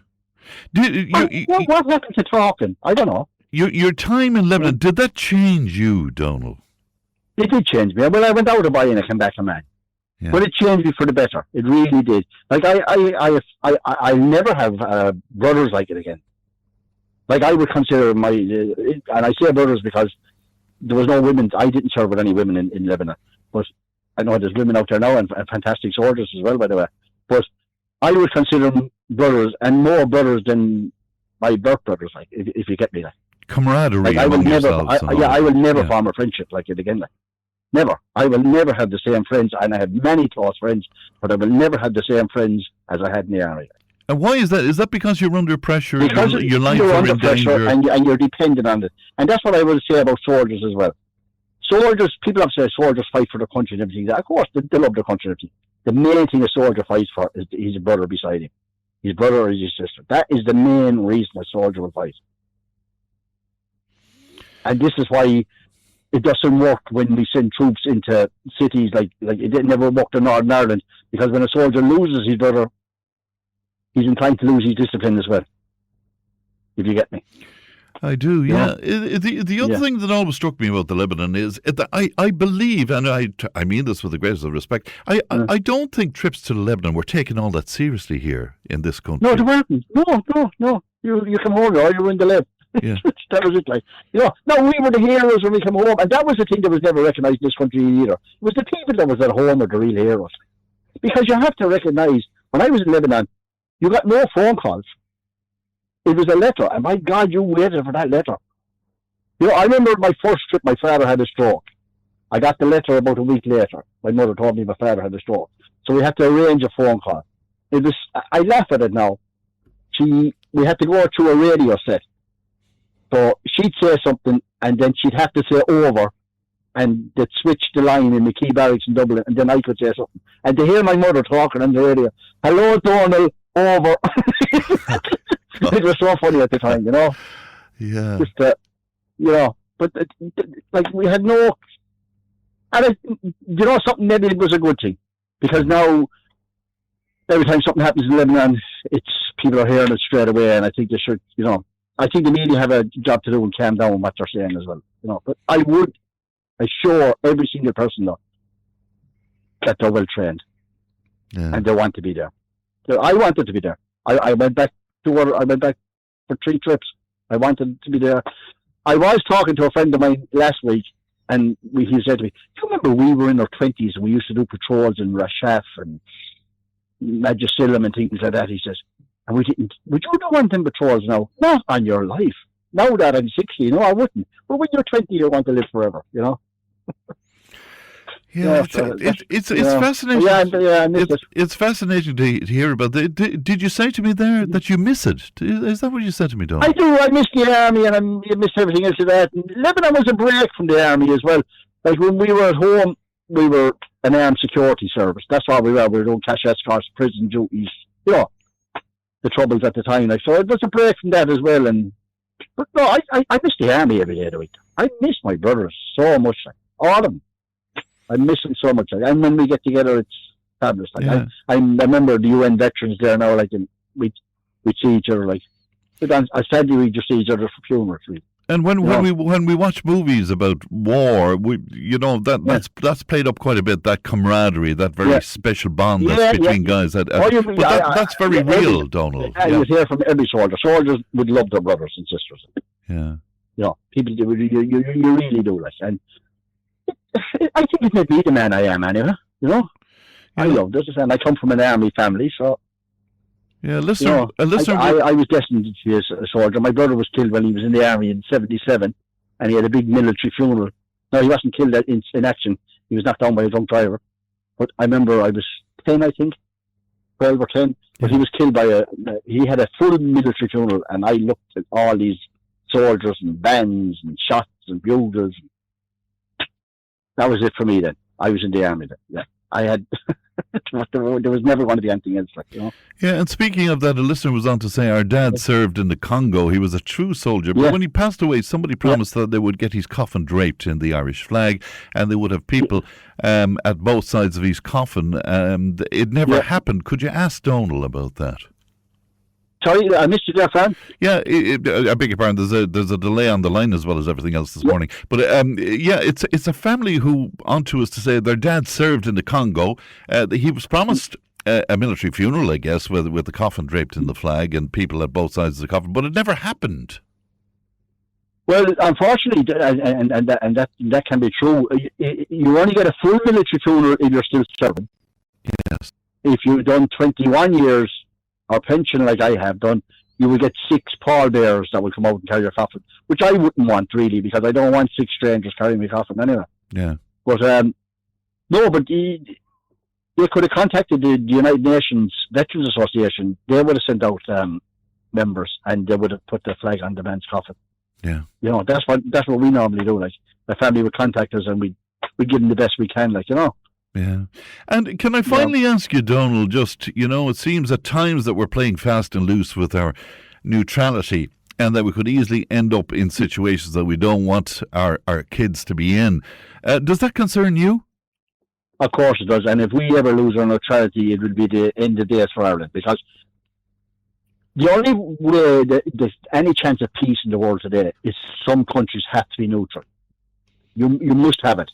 What happened to talking? I don't know. Your time in Lebanon, did that change you, Donald? It did change me. Well, I went out a boy and I came back a man. Yeah. But it changed me for the better. It really did. Like I'll never have brothers like it again. Like I would consider and I say brothers because there was no women. I didn't serve with any women in Lebanon. But I know there's women out there now and fantastic soldiers as well, by the way. But I would consider them brothers and more brothers than my birth brothers. Like if you get me, like camaraderie. Like I will never form a friendship like it again. Like. Never. I will never have the same friends, and I have many close friends, but I will never have the same friends as I had in the army. And why is that? Is that because you're under pressure? Because your life you're are under in pressure danger, and you're dependent on it. And that's what I will say about soldiers as well. Soldiers, people have said soldiers fight for the country and everything. Of course, they love the country and everything. The main thing a soldier fights for is his brother beside him. His brother or his sister. That is the main reason a soldier will fight. And this is why it doesn't work when we send troops into cities like it never worked in Northern Ireland, because when a soldier loses his brother, he's inclined to lose his discipline as well. If you get me. I do, yeah. The other thing that always struck me about the Lebanon is that I believe, and I mean this with the greatest of respect, I don't think trips to Lebanon were taken all that seriously here in this country. No, they weren't. No. You come home, or you were in the lab. Yeah. That was it, like, no, we were the heroes when we came home, and that was the thing that was never recognised in this country either. It was the people that was at home are the real heroes. Because you have to recognise, when I was in Lebanon, you got no phone calls. It was a letter, and my God, you waited for that letter. I remember my first trip, my father had a stroke. I got the letter about a week later. My mother told me my father had a stroke. So we had to arrange a phone call. I laugh at it now. We had to go through a radio set. So she'd say something, and then she'd have to say over, and they'd switch the line in the Key Barracks in Dublin, and then I could say something. And to hear my mother talking on the radio, "Hello, Donald, over." It was so funny at the time, Yeah. Just, but like we had no, and something, maybe it was a good thing, because now every time something happens in Lebanon, people are hearing it straight away, and I think they should, I think the media have a job to do and calm down what they're saying as well. But I assure every single person though that they're well trained, and they want to be there. So I wanted to be there. I went back for 3 trips. I wanted to be there. I was talking to a friend of mine last week, and he said to me, "Do you remember we were in our 20s and we used to do patrols in Rashaf and Magicillum and things like that?" He says. And we didn't. Would you do one of them patrols now? Not on your life. Now that I'm 60, I wouldn't. But when you're 20, you want to live forever, Yeah, it's fascinating. I miss it. It's fascinating to hear about. Did you say to me there that you miss it? Is that what you said to me, Don? I do. I miss the army, and I miss everything else of that. And Lebanon was a break from the army as well. Like when we were at home, we were an armed security service. That's what we were. We were doing cash escorts, prison duties. The troubles at the time. So it was a break from that as well. But no, I miss the army every day of the week. I miss my brothers so much. All of them. I miss them so much. And when we get together, it's fabulous. I remember the UN veterans there now. We see each other. Sadly, we just see each other for funerals. And when we watch movies about war, that's played up quite a bit. That camaraderie, that very special bond that's between guys. That's very real, Donald. You hear from every soldier. Soldiers would love their brothers and sisters. Yeah. People do. You really do. And I think it made me the man I am anyway. I love this, and I come from an army family, so. Yeah, listen. I was destined to be a soldier. My brother was killed when he was in the army in '77, and he had a big military funeral. No, he wasn't killed in action. He was knocked down by a drunk driver. But I remember I was 10, I think, 12 or 10. But he was killed by he had a full military funeral, and I looked at all these soldiers and bands and shots and bugles. That was it for me then. I was in the army then. Yeah, I had. There was never going to be anything else, like, you know. Yeah, and speaking of that, a listener was on to say our dad served in the Congo. He was a true soldier, but when he passed away, somebody promised that they would get his coffin draped in the Irish flag, and they would have people at both sides of his coffin. It never happened. Could you ask Donal about that? Sorry, I missed you there, Fran. Yeah, I beg your pardon. There's a delay on the line as well as everything else this morning. But it's a family who onto us to say their dad served in the Congo. He was promised a military funeral, I guess, with the coffin draped in the flag and people at both sides of the coffin, but it never happened. Well, unfortunately, and that can be true. You only get a full military funeral if you're still serving. Yes. If you've done 21 years or pension like I have done, you will get 6 pallbearers that will come out and carry your coffin, which I wouldn't want really, because I don't want 6 strangers carrying my coffin anyway. Yeah. But no, but they could have contacted the United Nations Veterans Association. They would have sent out members, and they would have put the flag on the man's coffin. Yeah. You know, that's what we normally do. Like, the family would contact us, and we give them the best we can. Like, you know. Yeah. And can I finally ask you, Donal, just, you know, it seems at times that we're playing fast and loose with our neutrality, and that we could easily end up in situations that we don't want our kids to be in. Does that concern you? Of course it does. And if we ever lose our neutrality, it will be the end of days for Ireland, because the only way that there's any chance of peace in the world today is some countries have to be neutral. You must have it.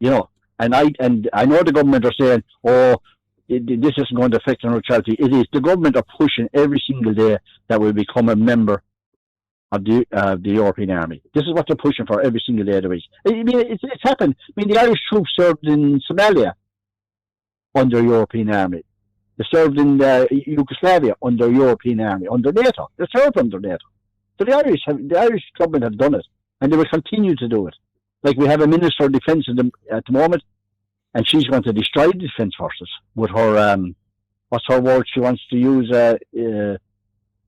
You know. And I know the government are saying, this isn't going to affect our neutrality. It is. The government are pushing every single day that we become a member of the European Army. This is what they're pushing for every single day of the week. I mean, it's happened. I mean, the Irish troops served in Somalia under European Army. They served in Yugoslavia under European Army, under NATO. They served under NATO. So the Irish government have done it, and they will continue to do it. Like, we have a Minister of Defence at the moment, and she's going to destroy the Defence Forces with her, what's her word she wants to use,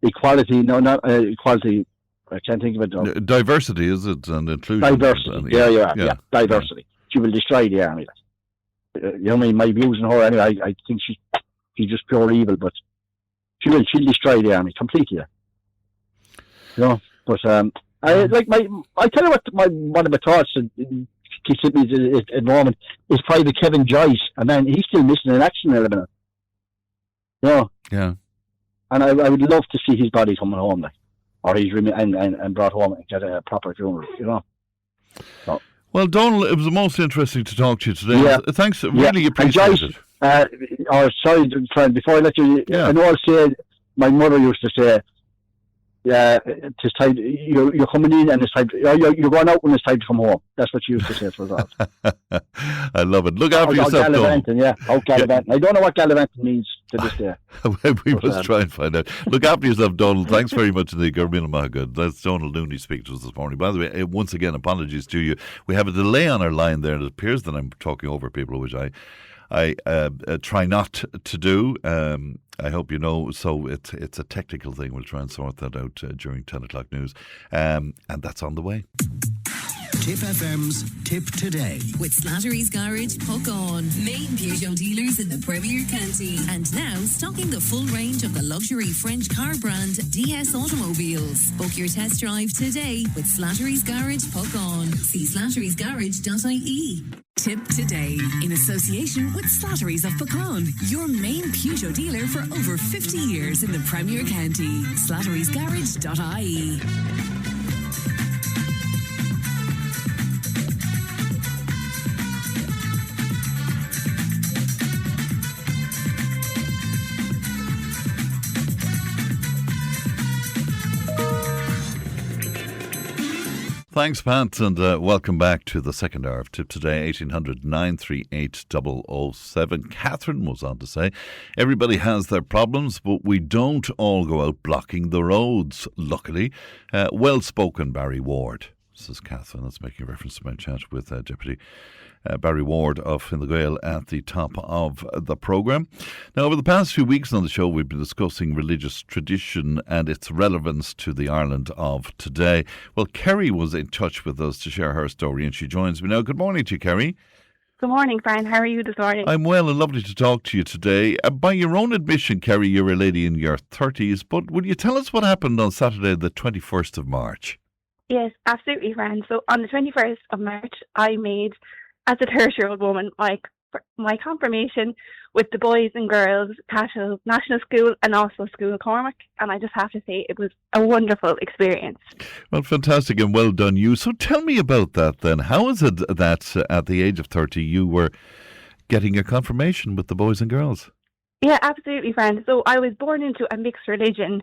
equality, no, not equality, I can't think of it. Diversity, is it? And inclusion. Diversity, yeah, diversity. She will destroy the army. You know, my views on her, anyway, I think she's just pure evil, but she'll destroy the army completely. You know, but, I tell you what, one of my thoughts that keeps hit me at the moment is Private Kevin Joyce, and then he's still missing an action element. You know? Yeah. And I would love to see his body coming home, like, or he's and brought home and get a proper funeral, you know. So. Well, Donal, it was most interesting to talk to you today. Yeah. Thanks, really appreciate it. Sorry, friend, before I let you, I know I'll say, my mother used to say, it's time. You're coming in, and it's time. You're going out when it's time to come home. That's what she used to say to us. I love it. Look after yourself, Donal. Gallivanting. I don't know what gallivanting means to this day. We must try and find out. Look after yourself, Donal. Thanks very much indeed. That's Donal Looney speaking to us this morning. By the way, once again, apologies to you. We have a delay on our line there. It appears that I'm talking over people, which I try not to do. I hope you know. So it's a technical thing. We'll try and sort that out during 10 o'clock news. And that's on the way. Tipp FM's Tip Today. With Slattery's Garage, Puck On. Main Peugeot dealers in the Premier County. And now stocking the full range of the luxury French car brand DS Automobiles. Book your test drive today with Slattery's Garage, Puck On. See slatterysgarage.ie. Tip Today, in association with Slattery's of Puckon, your main Peugeot dealer for over 50 years in the Premier County. slatterysgarage.ie. Thanks, Pat, and welcome back to the second hour of Tip Today, 1800 938 007. Catherine was on to say, everybody has their problems, but we don't all go out blocking the roads, luckily. Well spoken, Barry Ward, says Catherine. That's making reference to my chat with Deputy Barry Ward of Fine Gael at the top of the programme. Now, over the past few weeks on the show, we've been discussing religious tradition and its relevance to the Ireland of today. Well, Kerry was in touch with us to share her story, and she joins me now. Good morning to you, Kerry. Good morning, Fran. How are you this morning? I'm well and lovely to talk to you today. By your own admission, Kerry, you're a lady in your 30s, but will you tell us what happened on Saturday, the 21st of March? Yes, absolutely, Fran. So on the 21st of March, I made, as a 30-year-old woman, my confirmation with the boys and girls Cashel National School and also School Cormac, and I just have to say it was a wonderful experience. Well, fantastic and well done you. So tell me about that then. How is it that at the age of 30 you were getting your confirmation with the boys and girls? Yeah, absolutely, Fran. So I was born into a mixed religion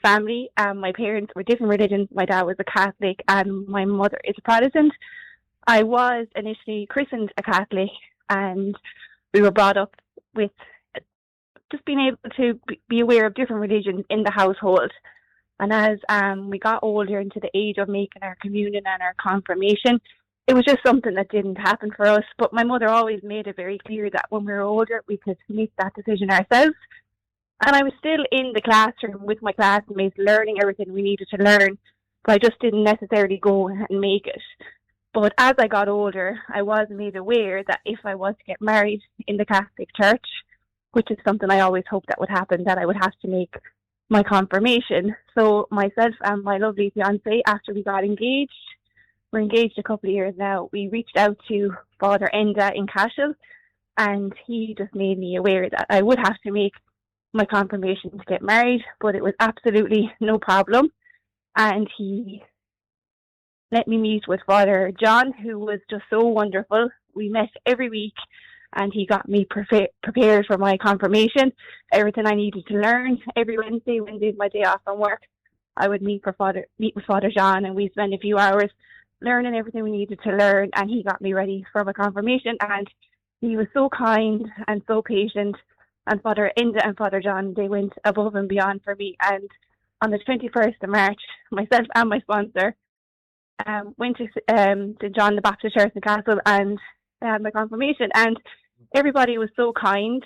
family. My parents were different religions. My dad was a Catholic and my mother is a Protestant. I was initially christened a Catholic, and we were brought up with just being able to be aware of different religions in the household. And as we got older, into the age of making our communion and our confirmation, it was just something that didn't happen for us. But my mother always made it very clear that when we were older, we could make that decision ourselves. And I was still in the classroom with my classmates, learning everything we needed to learn, but I just didn't necessarily go and make it. But as I got older, I was made aware that if I was to get married in the Catholic Church, which is something I always hoped that would happen, that I would have to make my confirmation. So myself and my lovely fiancé, after we got engaged, we're engaged a couple of years now, we reached out to Father Enda in Cashel, and he just made me aware that I would have to make my confirmation to get married, but it was absolutely no problem. And he let me meet with Father John, who was just so wonderful. We met every week and he got me prepared for my confirmation, everything I needed to learn. Every Wednesday is my day off from work, I would meet with Father John, and we spent a few hours learning everything we needed to learn, and he got me ready for my confirmation. And he was so kind and so patient, and Father Inda and Father John, they went above and beyond for me. And on the 21st of March, myself and my sponsor went to John the Baptist Church in Castle and had my confirmation, and everybody was so kind,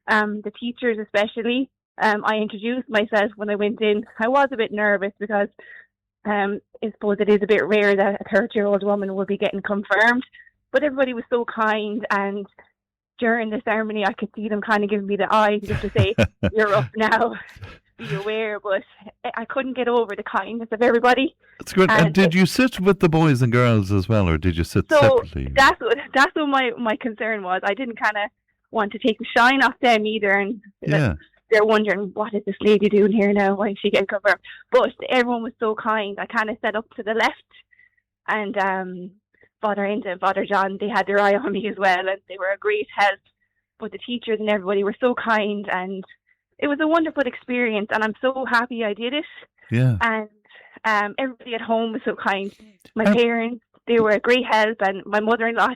the teachers especially. I introduced myself when I went in. I was a bit nervous because I suppose it is a bit rare that a 30-year-old woman will be getting confirmed, but everybody was so kind, and during the ceremony I could see them kind of giving me the eye just to say, you're up now, be aware. But I couldn't get over the kindness of everybody. That's good. And did you sit with the boys and girls as well, or did you sit separately? That's what my concern was. I didn't kind of want to take the shine off them either, and they're wondering, what is this lady doing here now? Why is she getting confirmed? But everyone was so kind. I kind of sat up to the left, and Father Inda and Father John, they had their eye on me as well, and they were a great help. But the teachers and everybody were so kind, and it was a wonderful experience, and I'm so happy I did it. Yeah. And everybody at home was so kind. My parents, they were a great help, and my mother-in-law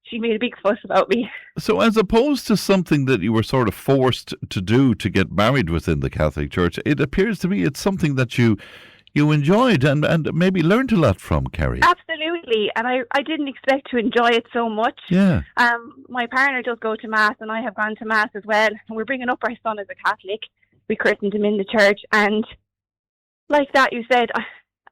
she made a big fuss about me. So as opposed to something that you were sort of forced to do to get married within the Catholic Church, it appears to me it's something that you enjoyed and maybe learned a lot from, Kerry. Absolutely, and I didn't expect to enjoy it so much. Yeah. My partner does go to Mass, and I have gone to Mass as well, and we're bringing up our son as a Catholic. We christened him in the church, and like that you said,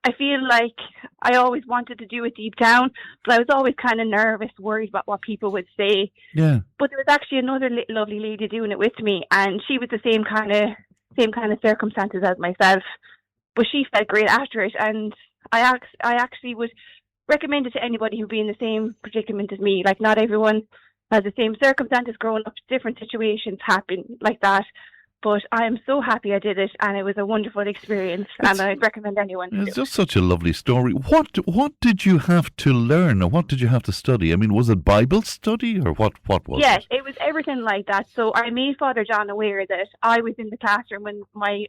I feel like I always wanted to do it deep down, but I was always kind of nervous, worried about what people would say. Yeah. But there was actually another lovely lady doing it with me, and she was the same kind of circumstances as myself, but she felt great after it. And I actually would recommend it to anybody who'd be in the same predicament as me. Like, not everyone has the same circumstances growing up. Different situations happen like that. But I am so happy I did it, and it was a wonderful experience, and I'd recommend anyone to do it. It's just such a lovely story. What did you have to learn, or what did you have to study? I mean, was it Bible study, or what was it? Yes, it was everything like that. So I made Father John aware that I was in the classroom when my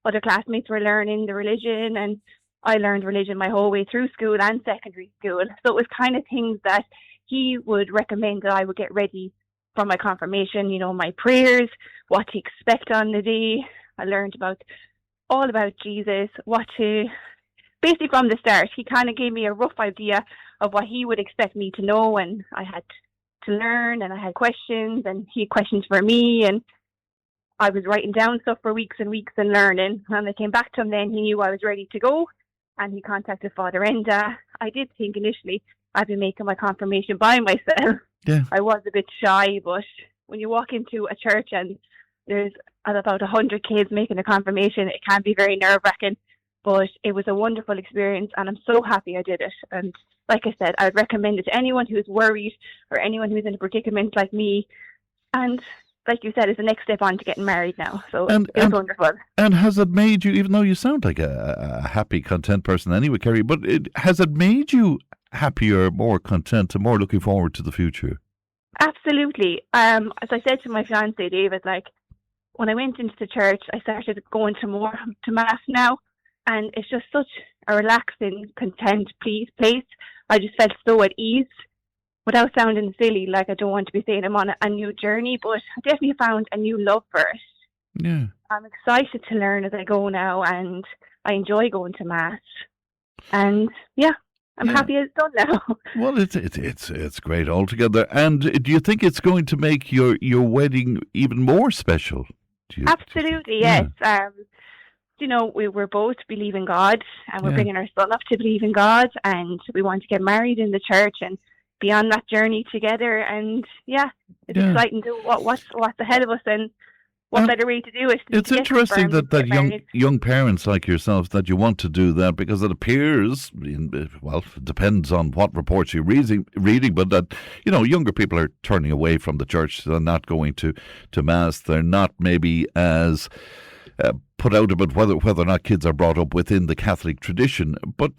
other classmates were learning the religion, and I learned religion my whole way through school and secondary school. So it was kind of things that he would recommend that I would get ready for my confirmation, my prayers, what to expect on the day. I learned all about Jesus, what to basically from the start, he kind of gave me a rough idea of what he would expect me to know, and I had to learn, and I had questions, and he had questions for me, and I was writing down stuff for weeks and weeks and learning. When I came back to him then, he knew I was ready to go, and he contacted Father Enda. I did think initially I'd be making my confirmation by myself. Yeah. I was a bit shy, but when you walk into a church and there's about 100 kids making a confirmation, it can be very nerve-wracking, but it was a wonderful experience, and I'm so happy I did it. And like I said, I would recommend it to anyone who's worried or anyone who's in a predicament like me. And like you said, it's the next step on to getting married now. So it was wonderful. And has it made you, even though you sound like a happy, content person anyway, Kerry, but has it made you happier, more content, and more looking forward to the future? Absolutely. As I said to my fiancé, David, like, when I went into the church, I started going to Mass now, and it's just such a relaxing, content place. I just felt so at ease. Without sounding silly, like I don't want to be saying I'm on a new journey, but I definitely found a new love for it. Yeah. I'm excited to learn as I go now, and I enjoy going to Mass. And yeah, I'm happy it's done now. Well, it's great altogether. And do you think it's going to make your wedding even more special? Absolutely, yes. You know, we're both believe in God, and we're bringing our son up to believe in God, and we want to get married in the church and be on that journey together. And it's exciting to what's ahead of us, and what better way to do it. It's interesting that young parents like yourselves, that you want to do that, because it appears, well, it depends on what reports you're reading, but that, you know, younger people are turning away from the church. They're not going to Mass. They're not maybe as put out about whether or not kids are brought up within the Catholic tradition. But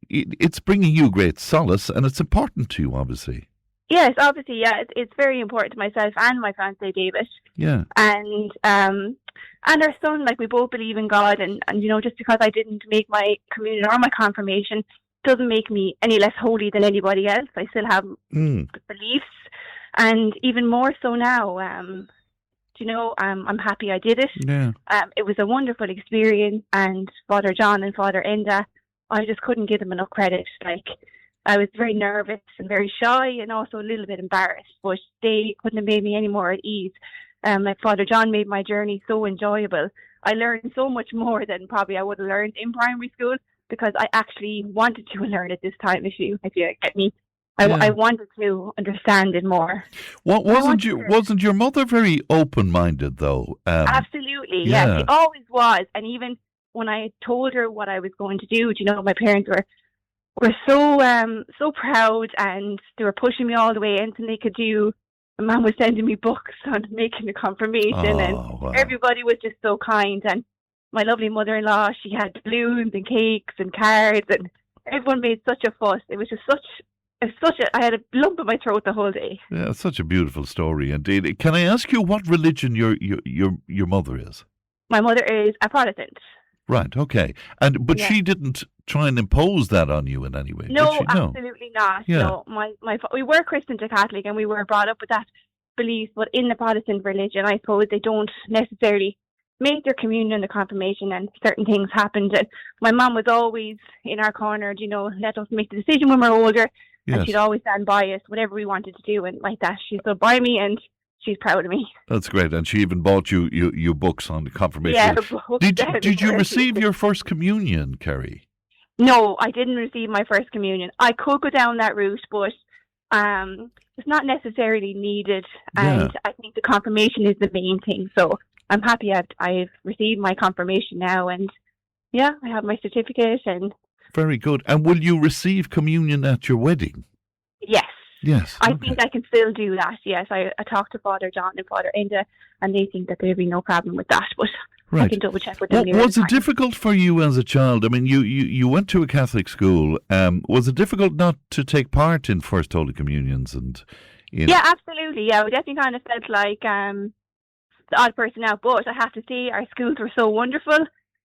it's bringing you great solace, and it's important to you, obviously. Yes, obviously, it's very important to myself and my fiancé David. Yeah. And our son, like, we both believe in God, and you know, just because I didn't make my communion or my confirmation doesn't make me any less holy than anybody else. I still have beliefs, and even more so now. You know, I'm happy I did it. Yeah. It was a wonderful experience, and Father John and Father Enda, I just couldn't give them enough credit. Like, I was very nervous and very shy, and also a little bit embarrassed, but they couldn't have made me any more at ease. Like, Father John made my journey so enjoyable. I learned so much more than probably I would have learned in primary school, because I actually wanted to learn it this time, if you get me. I wanted to understand it more. Wasn't your mother very open-minded, though? Absolutely, yeah. She always was. And even when I told her what I was going to do, you know, my parents were so proud, and they were pushing me all the way, anything they could do. My mum was sending me books on making a confirmation, everybody was just so kind. And my lovely mother-in-law, she had balloons and cakes and cards, and everyone made such a fuss. It was just I had a lump in my throat the whole day. Yeah, it's such a beautiful story indeed. Can I ask you what religion your mother is? My mother is a Protestant. Right, okay. But she didn't try and impose that on you in any way, No, did she? Absolutely not. Yeah. No, we were Christian to Catholic, and we were brought up with that belief, but in the Protestant religion, I suppose they don't necessarily make their communion and the confirmation, and certain things happened. And my mum was always in our corner, you know, let us make the decision when we're older. Yes. And she'd always stand by us, whatever we wanted to do, and like that. She stood by me, and she's proud of me. That's great. And she even bought you books on the confirmation. Yeah, books. Did you receive your first communion, Kerry? No, I didn't receive my first communion. I could go down that route, but it's not necessarily needed. And I think the confirmation is the main thing. So I'm happy I've received my confirmation now, and I have my certificate. And very good. And will you receive communion at your wedding? Yes. Yes. I think I can still do that, yes. I talked to Father John and Father Enda, and they think that there'll be no problem with that, but I can double check with them. Was it difficult for you as a child? I mean, you went to a Catholic school. Was it difficult not to take part in First Holy Communions? Yeah, absolutely. Yeah, we definitely kind of felt like the odd person out, but I have to say our schools were so wonderful.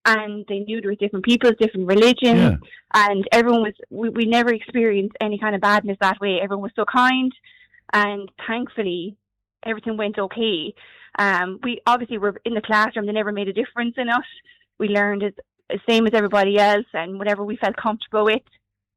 And they knew there were different people, different religions, and everyone was, we never experienced any kind of badness that way. Everyone was so kind, and thankfully, everything went okay. We obviously were in the classroom, they never made a difference in us. We learned as same as everybody else, and whatever we felt comfortable with.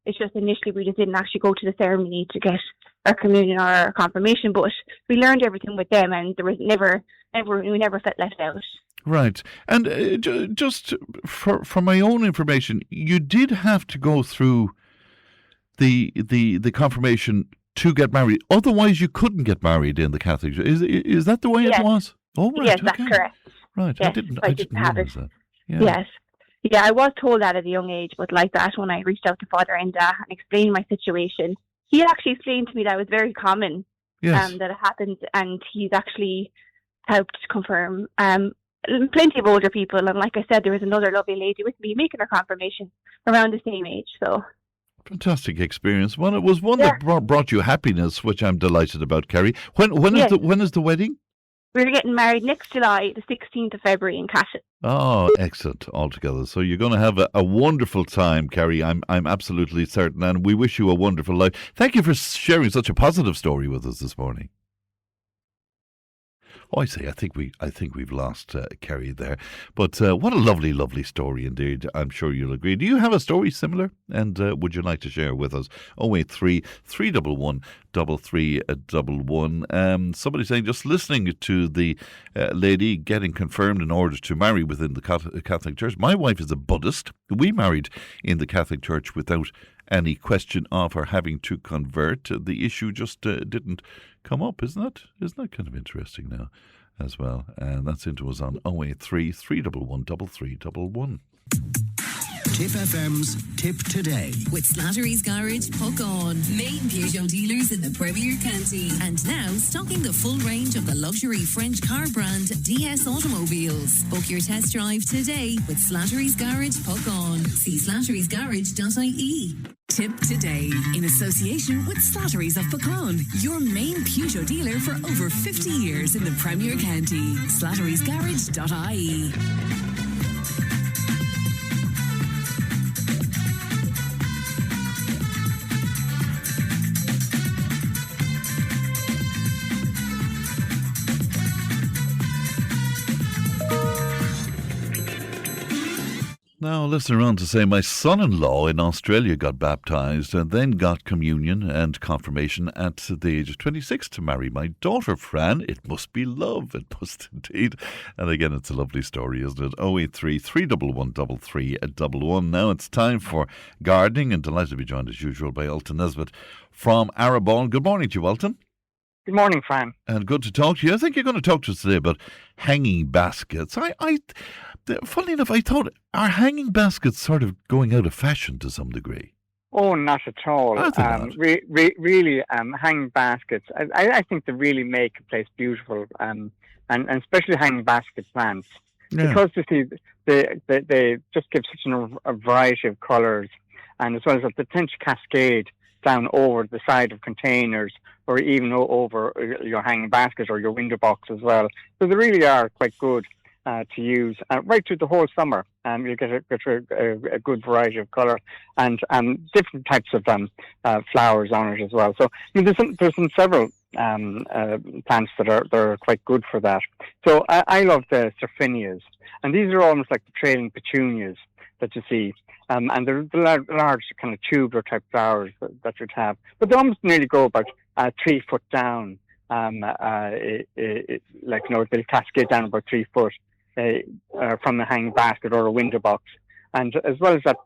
It's just initially we just didn't actually go to the ceremony to get our communion or our confirmation, but we learned everything with them, and there was we never felt left out. Right. And just for my own information, you did have to go through the confirmation to get married. Otherwise, you couldn't get married in the Catholic Church. Is that the way it was? Oh, right. Yes, okay. that's correct. Right. Yes, I didn't realize that. Yeah. Yes. Yeah, I was told that at a young age, but like that, when I reached out to Father Enda and explained my situation, he actually explained to me that it was very common that it happened, and he's actually helped confirm plenty of older people. And like I said, there was another lovely lady with me making her confirmation around the same age. So fantastic experience. Well, it was one that brought you happiness, which I'm delighted about, Kerry. When is the wedding? We're getting married next July, the 16th of February in Cashin. Oh, excellent altogether. So you're going to have a wonderful time, Kerry. I'm absolutely certain, and we wish you a wonderful life. Thank you for sharing such a positive story with us this morning. Oh, I think we've lost Kerry there. But what a lovely, lovely story indeed. I'm sure you'll agree. Do you have a story similar? And would you like to share with us? 083 311 3311. Somebody saying, just listening to the lady getting confirmed in order to marry within the Catholic Church. My wife is a Buddhist. We married in the Catholic Church without any question of her having to convert. The issue just didn't come up, isn't that kind of interesting now as well? And that's into us on 083 311 3311. Tipp FM's Tip Today. With Slattery's Garage, Puck On. Main Peugeot dealers in the Premier County. And now stocking the full range of the luxury French car brand DS Automobiles. Book your test drive today with Slattery's Garage, Puck On. See slatterysgarage.ie. Tip Today, in association with Slattery's of Puckon, your main Peugeot dealer for over 50 years in the Premier County. slatterysgarage.ie. Now, listen on to say my son-in-law in Australia got baptised and then got communion and confirmation at the age of 26 to marry my daughter, Fran. It must be love. It must indeed. And again, it's a lovely story, isn't it? 083 311 3311. Now it's time for gardening, and delighted to be joined as usual by Ultan Nesbitt from Arrabawn. Good morning to you, Ultan. Good morning, Fran. And good to talk to you. I think you're going to talk to us today about hanging baskets. Funnily enough, I thought, are hanging baskets sort of going out of fashion to some degree? Oh, not at all. Really, hanging baskets, I think they really make a place beautiful, and especially hanging basket plants. Yeah. Because you see, they just give such a variety of colours, and as well as that, they tend to cascade down over the side of containers or even over your hanging basket or your window box as well. So they really are quite good to use right through the whole summer. You get a good variety of colour and different types of flowers on it as well. So there's some several plants that are quite good for that. So I love the Serphinias, and these are almost like the trailing petunias that you see. And they're the large kind of tubular type flowers that you'd have. But they almost nearly go about 3 foot down. They'll cascade down about 3 foot from the hanging basket or a window box. And as well as that,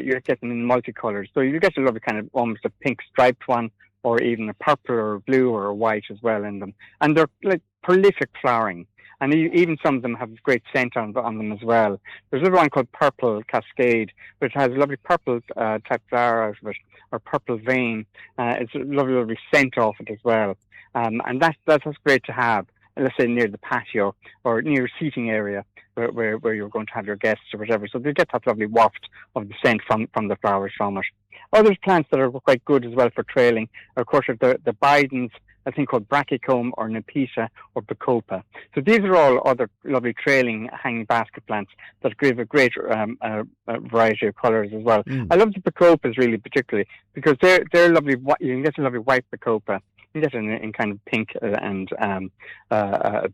you get them in multicolours. So you get a lovely kind of almost a pink striped one, or even a purple or a blue or a white as well in them. And they're like prolific flowering. And even some of them have great scent on them as well. There's another one called Purple Cascade, which has a lovely purple type flower out of it, or purple vein. It's a lovely scent off it as well. And that's great to have, let's say, near the patio or near a seating area where you're going to have your guests or whatever. So they get that lovely waft of the scent from the flowers from it. Other plants that are quite good as well for trailing are, of course, the Bidens, a thing called Brachycomb or Nepeta or Bacopa. So these are all other lovely trailing hanging basket plants that give a great variety of colours as well. I love the Bacopas really particularly because they're lovely. You can get a lovely white Bacopa. You can get it in kind of pink and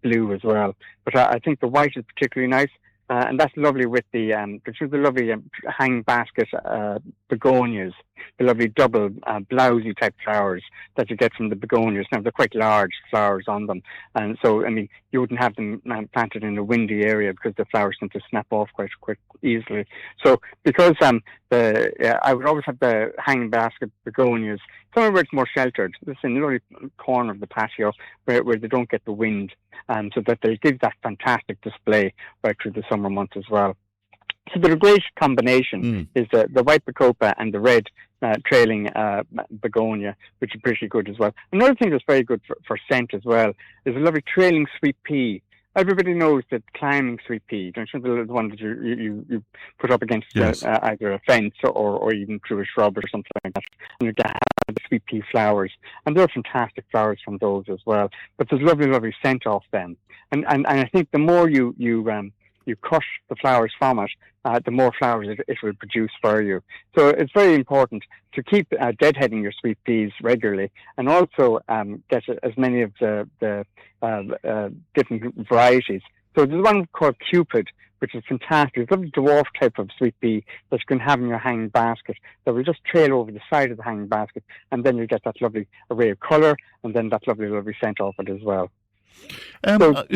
blue as well. But I think the white is particularly nice. and that's lovely with the lovely hang basket begonias, the lovely double blousy type flowers that you get from the begonias. Now they're quite large flowers on them, and so I mean you wouldn't have them planted in a windy area because the flowers tend to snap off quite easily. So because I would always have the hanging basket begonias somewhere where it's more sheltered. This is in the lovely corner of the patio where they don't get the wind, so that they give that fantastic display right through the summer months as well. So the great combination is the white bacopa and the red trailing begonia, which is pretty good as well. Another thing that's very good for scent as well is a lovely trailing sweet pea. Everybody knows that climbing sweet pea, don't you know, the one that you put up against either a fence or even through a shrub or something like that. And you get the sweet pea flowers. And there are fantastic flowers from those as well. But there's lovely, lovely scent off them. And I think the more you crush the flowers from it, the more flowers it will produce for you. So it's very important to keep deadheading your sweet peas regularly, and also get as many of the different varieties. So there's one called Cupid, which is fantastic. It's a lovely dwarf type of sweet pea that you can have in your hanging basket that will just trail over the side of the hanging basket, and then you get that lovely array of colour, and then that lovely, lovely scent off it as well.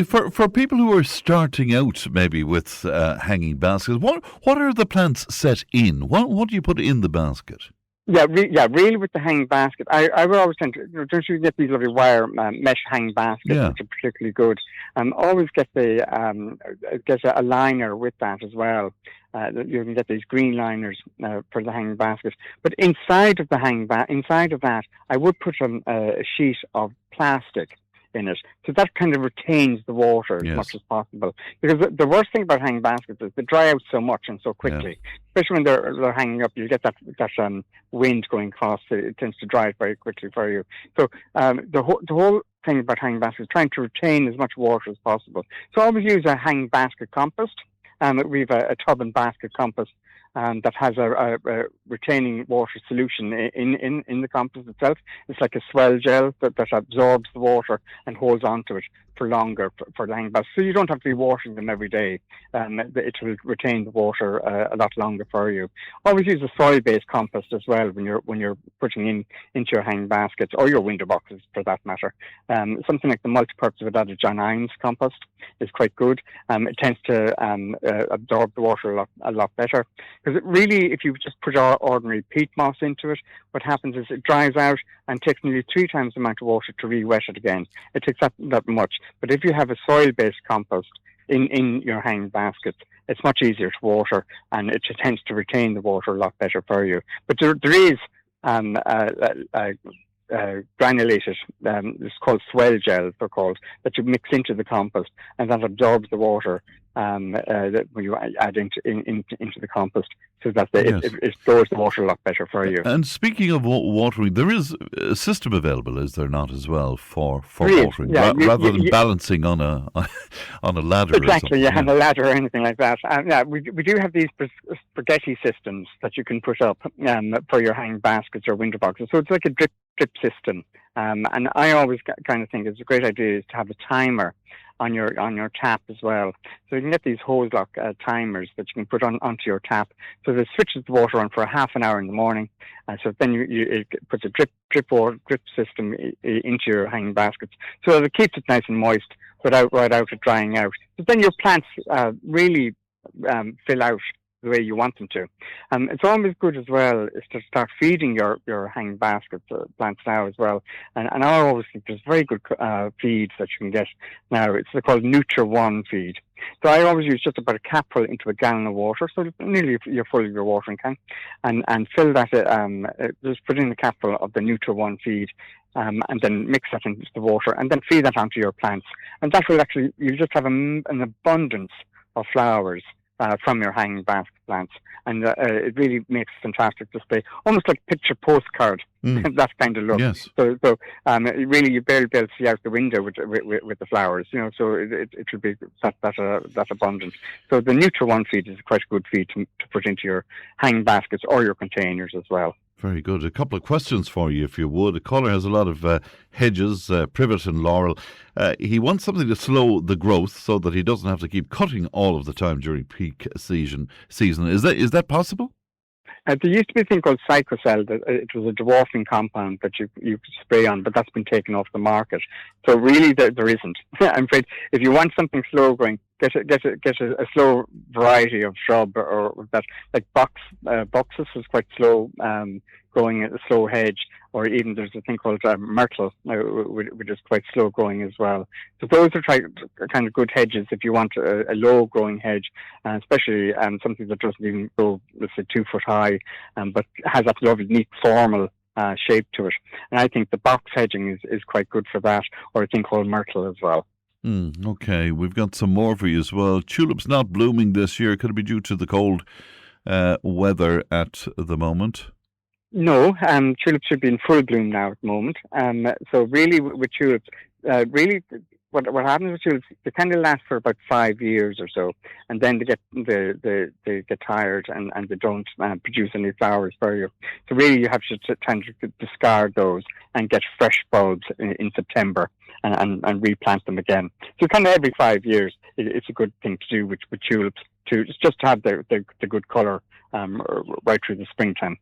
For people who are starting out maybe with hanging baskets, what are the plants set in? What do you put in the basket? Really with the hanging basket, I would always tend to, don't you get these lovely wire mesh hanging baskets, which are particularly good. Always get a liner with that as well. You can get these green liners for the hanging basket. But inside of that, I would put a sheet of plastic in it, so that kind of retains the water as much as possible. Because the worst thing about hanging baskets is they dry out so much and so quickly. Especially when they're hanging up, you get that wind going across. It tends to dry it very quickly for you. So the whole thing about hanging baskets is trying to retain as much water as possible. So I always use a hanging basket compost. We have a tub and basket compost that has a retaining water solution in the compost itself. It's like a swell gel that absorbs the water and holds onto it for longer for the hanging baskets. So you don't have to be watering them every day. It will retain the water a lot longer for you. Always use a soil-based compost as well when you're putting into your hanging baskets or your window boxes for that matter. Something like the multi-purpose without a John Ives compost is quite good. It tends to absorb the water a lot better. Because really, if you just put ordinary peat moss into it, what happens is it dries out and takes nearly 3 times the amount of water to re-wet it again. It takes that much. But if you have a soil-based compost in your hanging baskets, it's much easier to water, and it tends to retain the water a lot better for you. But there is granulated, it's called swell gel, they're called, that you mix into the compost, and that absorbs the water when you add into the compost, so that it stores the water a lot better for you. And speaking of watering, there is a system available, is there not, as well, for watering, rather than balancing on a ladder? Exactly, on a ladder or anything like that. We do have these spaghetti systems that you can put up for your hanging baskets or window boxes. So it's like a drip system. And I always kind of think it's a great idea is to have a timer on your tap as well. So you can get these hose lock timers that you can put onto your tap. So it switches the water on for a half an hour in the morning. So then it puts a drip system into your hanging baskets, so that it keeps it nice and moist without it drying out. So then your plants really fill out the way you want them to. It's always good as well is to start feeding your hanging baskets plants now as well. And I always think there's very good feeds that you can get now. They're called Nutri-One feed. So I always use just about a capful into a gallon of water, so nearly you're full of your watering can, and fill that. Just put in a capful of the Nutri-One feed. And then mix that into the water, and then feed that onto your plants. And that will actually, you just have an abundance of flowers from your hanging basket plants, and it really makes a fantastic display, almost like picture postcard. That kind of look. Yes. So really, you barely be able to see out the window with the flowers, So it should be that abundant. So the Nutri-One feed is quite a good feed to put into your hanging baskets or your containers as well. Very good. A couple of questions for you, if you would. A caller has a lot of hedges, privet and laurel. He wants something to slow the growth so that he doesn't have to keep cutting all of the time during peak season. Is that possible? There used to be a thing called Cycocel. It was a dwarfing compound that you could spray on, but that's been taken off the market. So really, there isn't. I'm afraid if you want something slow growing, get a slow variety of shrub or that, like boxus is quite slow growing, a slow hedge, or even there's a thing called myrtle, which is quite slow growing as well. So those are kind of good hedges if you want a low growing hedge, especially something that doesn't even go, let's say, 2 foot high, but has that lovely, neat, formal shape to it. And I think the box hedging is quite good for that, or a thing called myrtle as well. Okay, we've got some more for you as well. Tulips not blooming this year. Could it be due to the cold weather at the moment? No, tulips should be in full bloom now at the moment. So really, with tulips, what happens with tulips, they kind of last for about 5 years or so, and then they get tired and they don't produce any flowers for you. So really, you have to tend to discard those and get fresh bulbs in September and replant them again. So kind of every 5 years, it's a good thing to do with tulips just to have the good colour right through the springtime.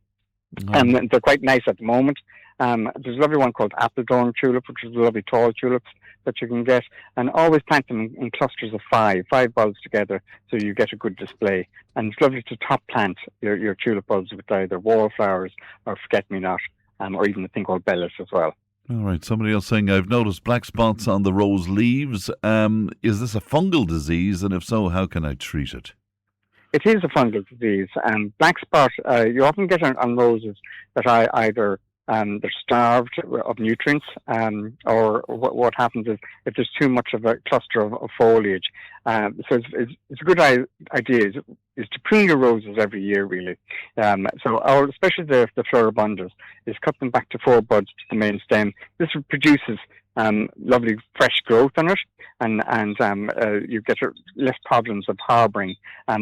And they're quite nice at the moment. There's a lovely one called Appledorn tulip, which is a lovely tall tulips that you can get, and always plant them in clusters of five bulbs together, so you get a good display. And it's lovely to top plant your tulip bulbs with either wallflowers or forget-me-not, or even a thing called bellis as well. All right. Somebody else saying, I've noticed black spots on the rose leaves. Is this a fungal disease? And if so, how can I treat it? It is a fungal disease. Black spot, you often get on roses that either they're starved of nutrients, or what happens is if there's too much of a cluster of foliage. So it's a good idea is to prune your roses every year, really. Especially the floribundas, is cut them back to 4 buds to the main stem. This produces lovely fresh growth on it, and you get less problems of harbouring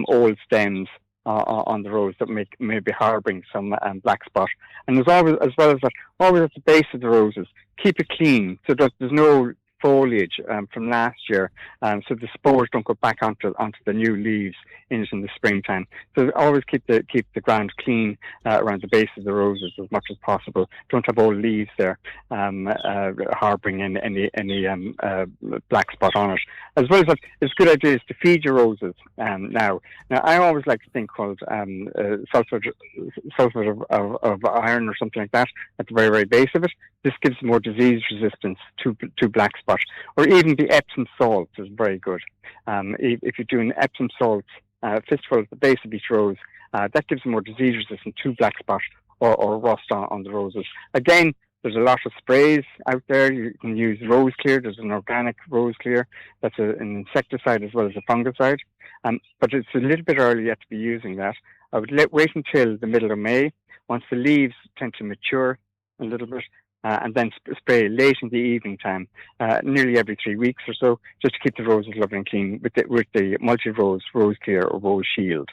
old stems on the rose that may be harbouring some black spot. And there's always, as well as that, always at the base of the roses, keep it clean so that there's no foliage from last year, so the spores don't go back onto the new leaves in the springtime. So always keep the ground clean around the base of the roses as much as possible. Don't have old leaves there harbouring any black spot on it. As well as that, it's a good idea to feed your roses now. I always like to think called sulfate of iron or something like that at the very, very base of it. This gives more disease resistance to black spot. Or even the Epsom salt is very good. If you're doing Epsom salts, fistful at the base of each rose, that gives more disease resistance to black spot or rust on the roses. Again, there's a lot of sprays out there. You can use Rose Clear. There's an organic Rose Clear that's an insecticide as well as a fungicide. But it's a little bit early yet to be using that. I would wait until the middle of May, once the leaves tend to mature a little bit, and then spray late in the evening time, nearly every 3 weeks or so, just to keep the roses lovely and clean with the multi-rose, Rose Clear or Rose Shield.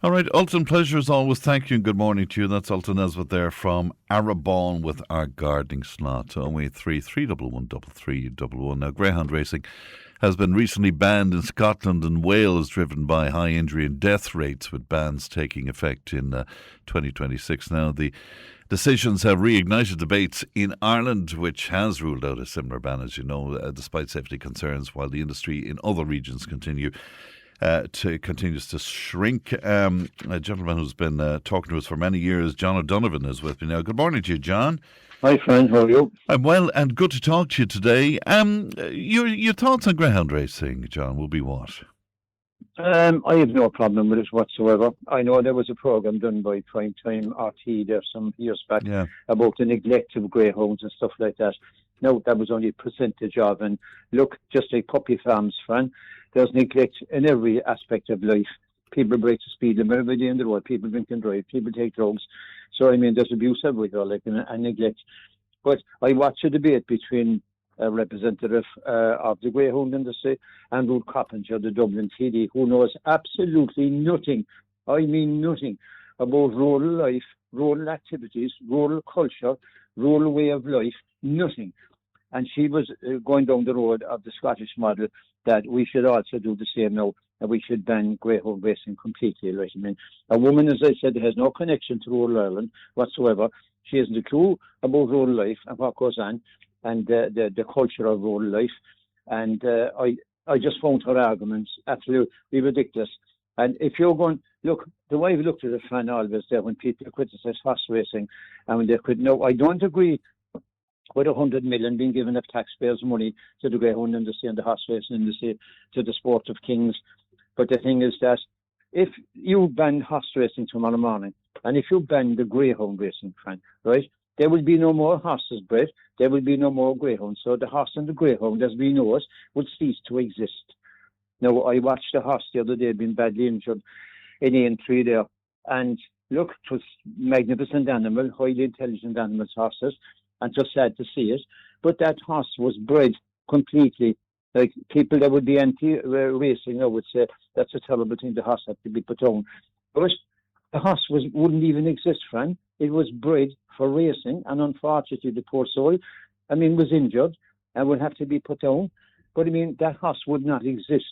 All right, Ultan, pleasure as always. Thank you and good morning to you. That's Ultan Nesbitt there from Arrabawn with our gardening slot. 083 311 3311. Now, greyhound racing has been recently banned in Scotland and Wales, driven by high injury and death rates, with bans taking effect in 2026. Now, the decisions have reignited debates in Ireland, which has ruled out a similar ban, as you know, despite safety concerns, while the industry in other regions continues to shrink. A gentleman who's been talking to us for many years, John O'Donovan, is with me now. Good morning to you, John. Hi, friend. How are you? I'm well, and good to talk to you today. Your thoughts on greyhound racing, John, will be what? I have no problem with it whatsoever. I know there was a programme done by Primetime RT there some years back about the neglect of greyhounds and stuff like that. No, that was only a percentage of. And look, just like puppy farms, Fran, there's neglect in every aspect of life. People break the speed limit every day in the road. People drink and drive. People take drugs. So, I mean, there's abuse everywhere, and neglect. But I watched a debate between a representative of the greyhound industry and Ruth Coppinger, the Dublin TD, who knows absolutely nothing, I mean nothing, about rural life rural activities, rural culture, rural way of life, nothing. And she was going down the road of the Scottish model that we should also do the same now, that we should ban greyhound racing completely. Right? I mean, a woman, as I said, has no connection to rural Ireland whatsoever. She hasn't a clue about rural life and what goes on and the culture of rural life. And I just found her arguments absolutely ridiculous. And if you're going, look, the way I've looked at it, Fran, always there when people criticise horse racing, and when they could, no, I don't agree with 100 million being given of taxpayers' money to the greyhound industry and the horse racing industry, to the sport of kings. But the thing is that if you ban horse racing tomorrow morning, and if you ban the greyhound racing, Fran, right, there will be no more horses bred, there will be no more greyhounds. So the horse and the greyhound, as we know it, would cease to exist. Now, I watched a horse the other day being badly injured in A3 there, and look, it was magnificent animal, highly intelligent animals, horses, and just sad to see it. But that horse was bred completely. Like people that would be anti-racing, I would say that's a terrible thing. The horse had to be put down. But the horse wouldn't even exist, Fran. It was bred for racing, and unfortunately, the poor soul, I mean, was injured and would have to be put down. But I mean, that horse would not exist.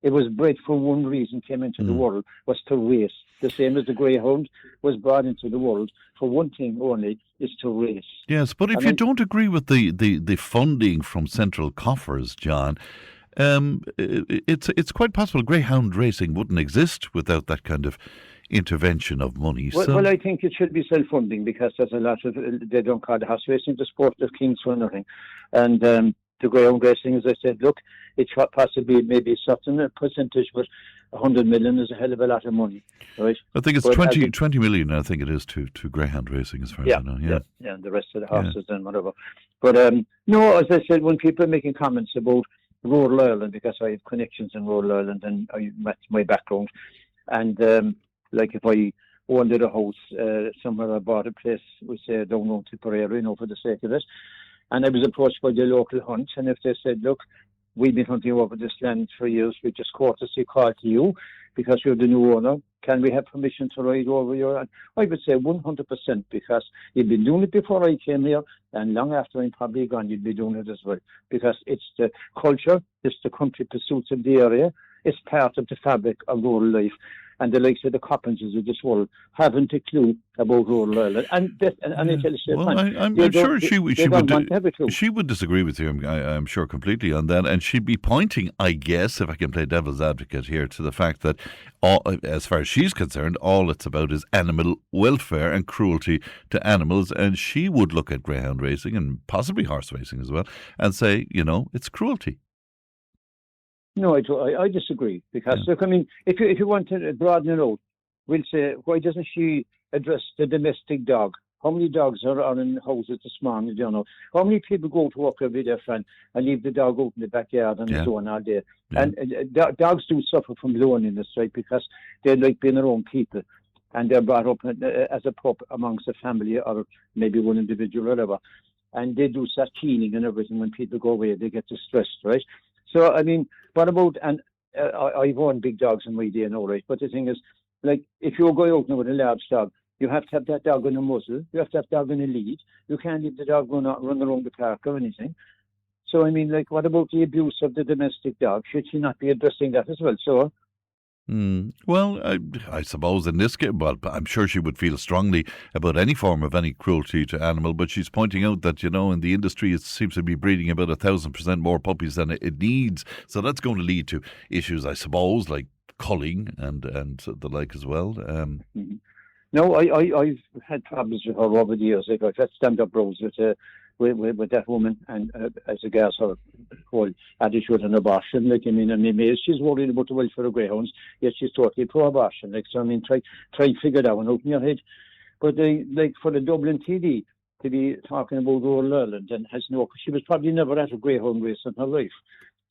It was bred for one reason, came into the world, was to race. The same as the greyhound was brought into the world for one thing only, is to race. Yes, but if you don't agree with the funding from central coffers, John, it's quite possible greyhound racing wouldn't exist without that kind of intervention of money. Well, I think it should be self-funding, because there's a lot of, they don't call the horse racing the sport of kings for nothing. And the greyhound racing, as I said, look, it possibly maybe a certain percentage, but 100 million is a hell of a lot of money, right? I think it's 20 million, I think it is, to greyhound racing, as far as I know. Yeah, and the rest of the horses and whatever. But no, as I said, when people are making comments about rural Ireland, because I have connections in rural Ireland and that's my background, and like if I owned a house somewhere, I bought a place, we say down on Tipperary, for the sake of it, and I was approached by the local hunt, and if they said, look, we've been hunting over this land for years, we just courtesy call to you because you're the new owner. Can we have permission to ride over your land? I would say 100%, because you've been doing it before I came here, and long after I'm probably gone, you'd be doing it as well. Because it's the culture, it's the country pursuits of the area, it's part of the fabric of rural life. And the likes of the Coppinses of this world haven't a clue about rural Ireland. And I tell you, well, I'm sure she would disagree with you. I'm sure completely on that, and she'd be pointing, I guess, if I can play devil's advocate here, to the fact that, as far as she's concerned, all it's about is animal welfare and cruelty to animals, and she would look at greyhound racing and possibly horse racing as well and say, it's cruelty. No, I disagree, because look, I mean, if you want to broaden it out, we'll say, why doesn't she address the domestic dog? How many dogs are in houses this morning? How many people go to work every day, friend, and leave the dog out in the backyard and so on all day? Yeah. And dogs do suffer from loneliness, right? Because they like being their own people, and they're brought up as a pup amongst a family or maybe one individual or whatever, and they do such cleaning and everything. When people go away, they get distressed, right? So, I mean, what about, and I've owned big dogs in my day now, right? But the thing is, like, if you're going out now with a large dog, you have to have that dog on a muzzle, you have to have that dog on a lead, you can't leave the dog run around the park or anything. So, I mean, like, what about the abuse of the domestic dog? Should she not be addressing that as well? So, well, I suppose in this case, well, I'm sure she would feel strongly about any form of any cruelty to animal, but she's pointing out that, in the industry it seems to be breeding about 1,000% more puppies than it needs. So that's going to lead to issues, I suppose, like culling and the like as well. No, I've had problems with her over the years. Like, I've had stand-up rows with that woman, and as regards her whole attitude on abortion, like, I mean, she's worried about the welfare of greyhounds, yet she's totally pro-abortion. Like, so, I mean, try to figure that one out in your head. But like, for the Dublin TD to be talking about rural Ireland, and she was probably never at a greyhound race in her life.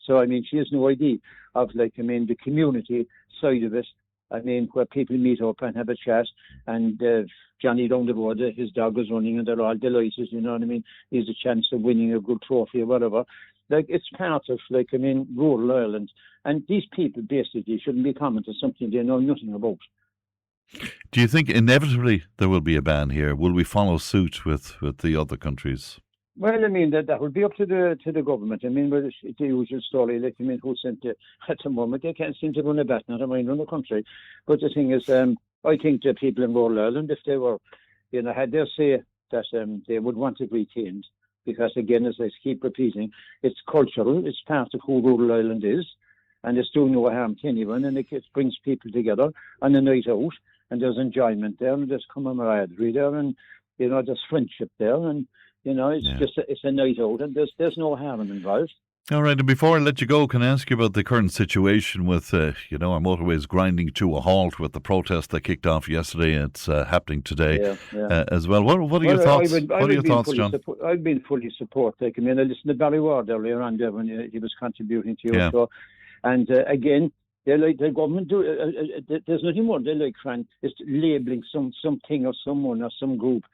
So, I mean, she has no idea of, like, I mean, the community side of it. I mean, where people meet up and have a chat, and Johnny down the road, his dog is running, and they're all delighted, you know what I mean? He has a chance of winning a good trophy or whatever. Like, it's part of, like, I mean, rural Ireland. And these people basically shouldn't be commenting something they know nothing about. Do you think inevitably there will be a ban here? Will we follow suit with the other countries? Well, I mean, that would be up to the government. I mean, but it's the usual story. Like, I mean, who sent it at the moment? They can't seem to run a bat, not mind run the country. But the thing is, I think the people in rural Ireland, if they were, had their say, that they would want it retained. Because, again, as I keep repeating, it's cultural. It's part of who rural Ireland is. And it's doing no harm to anyone. And it brings people together on a night out. And there's enjoyment there. And there's camaraderie there. And, there's friendship there. And, it's a night out. And there's no harm involved. All right, and before I let you go, can I ask you about the current situation with, our motorways grinding to a halt with the protest that kicked off yesterday? It's happening today as well. What are your thoughts? What are your thoughts, John? I've been fully supportive. I mean, I listened to Barry Ward earlier on there when he was contributing to your show. And again, they like the government there's nothing more they like, Fran, is labelling something or someone or some group.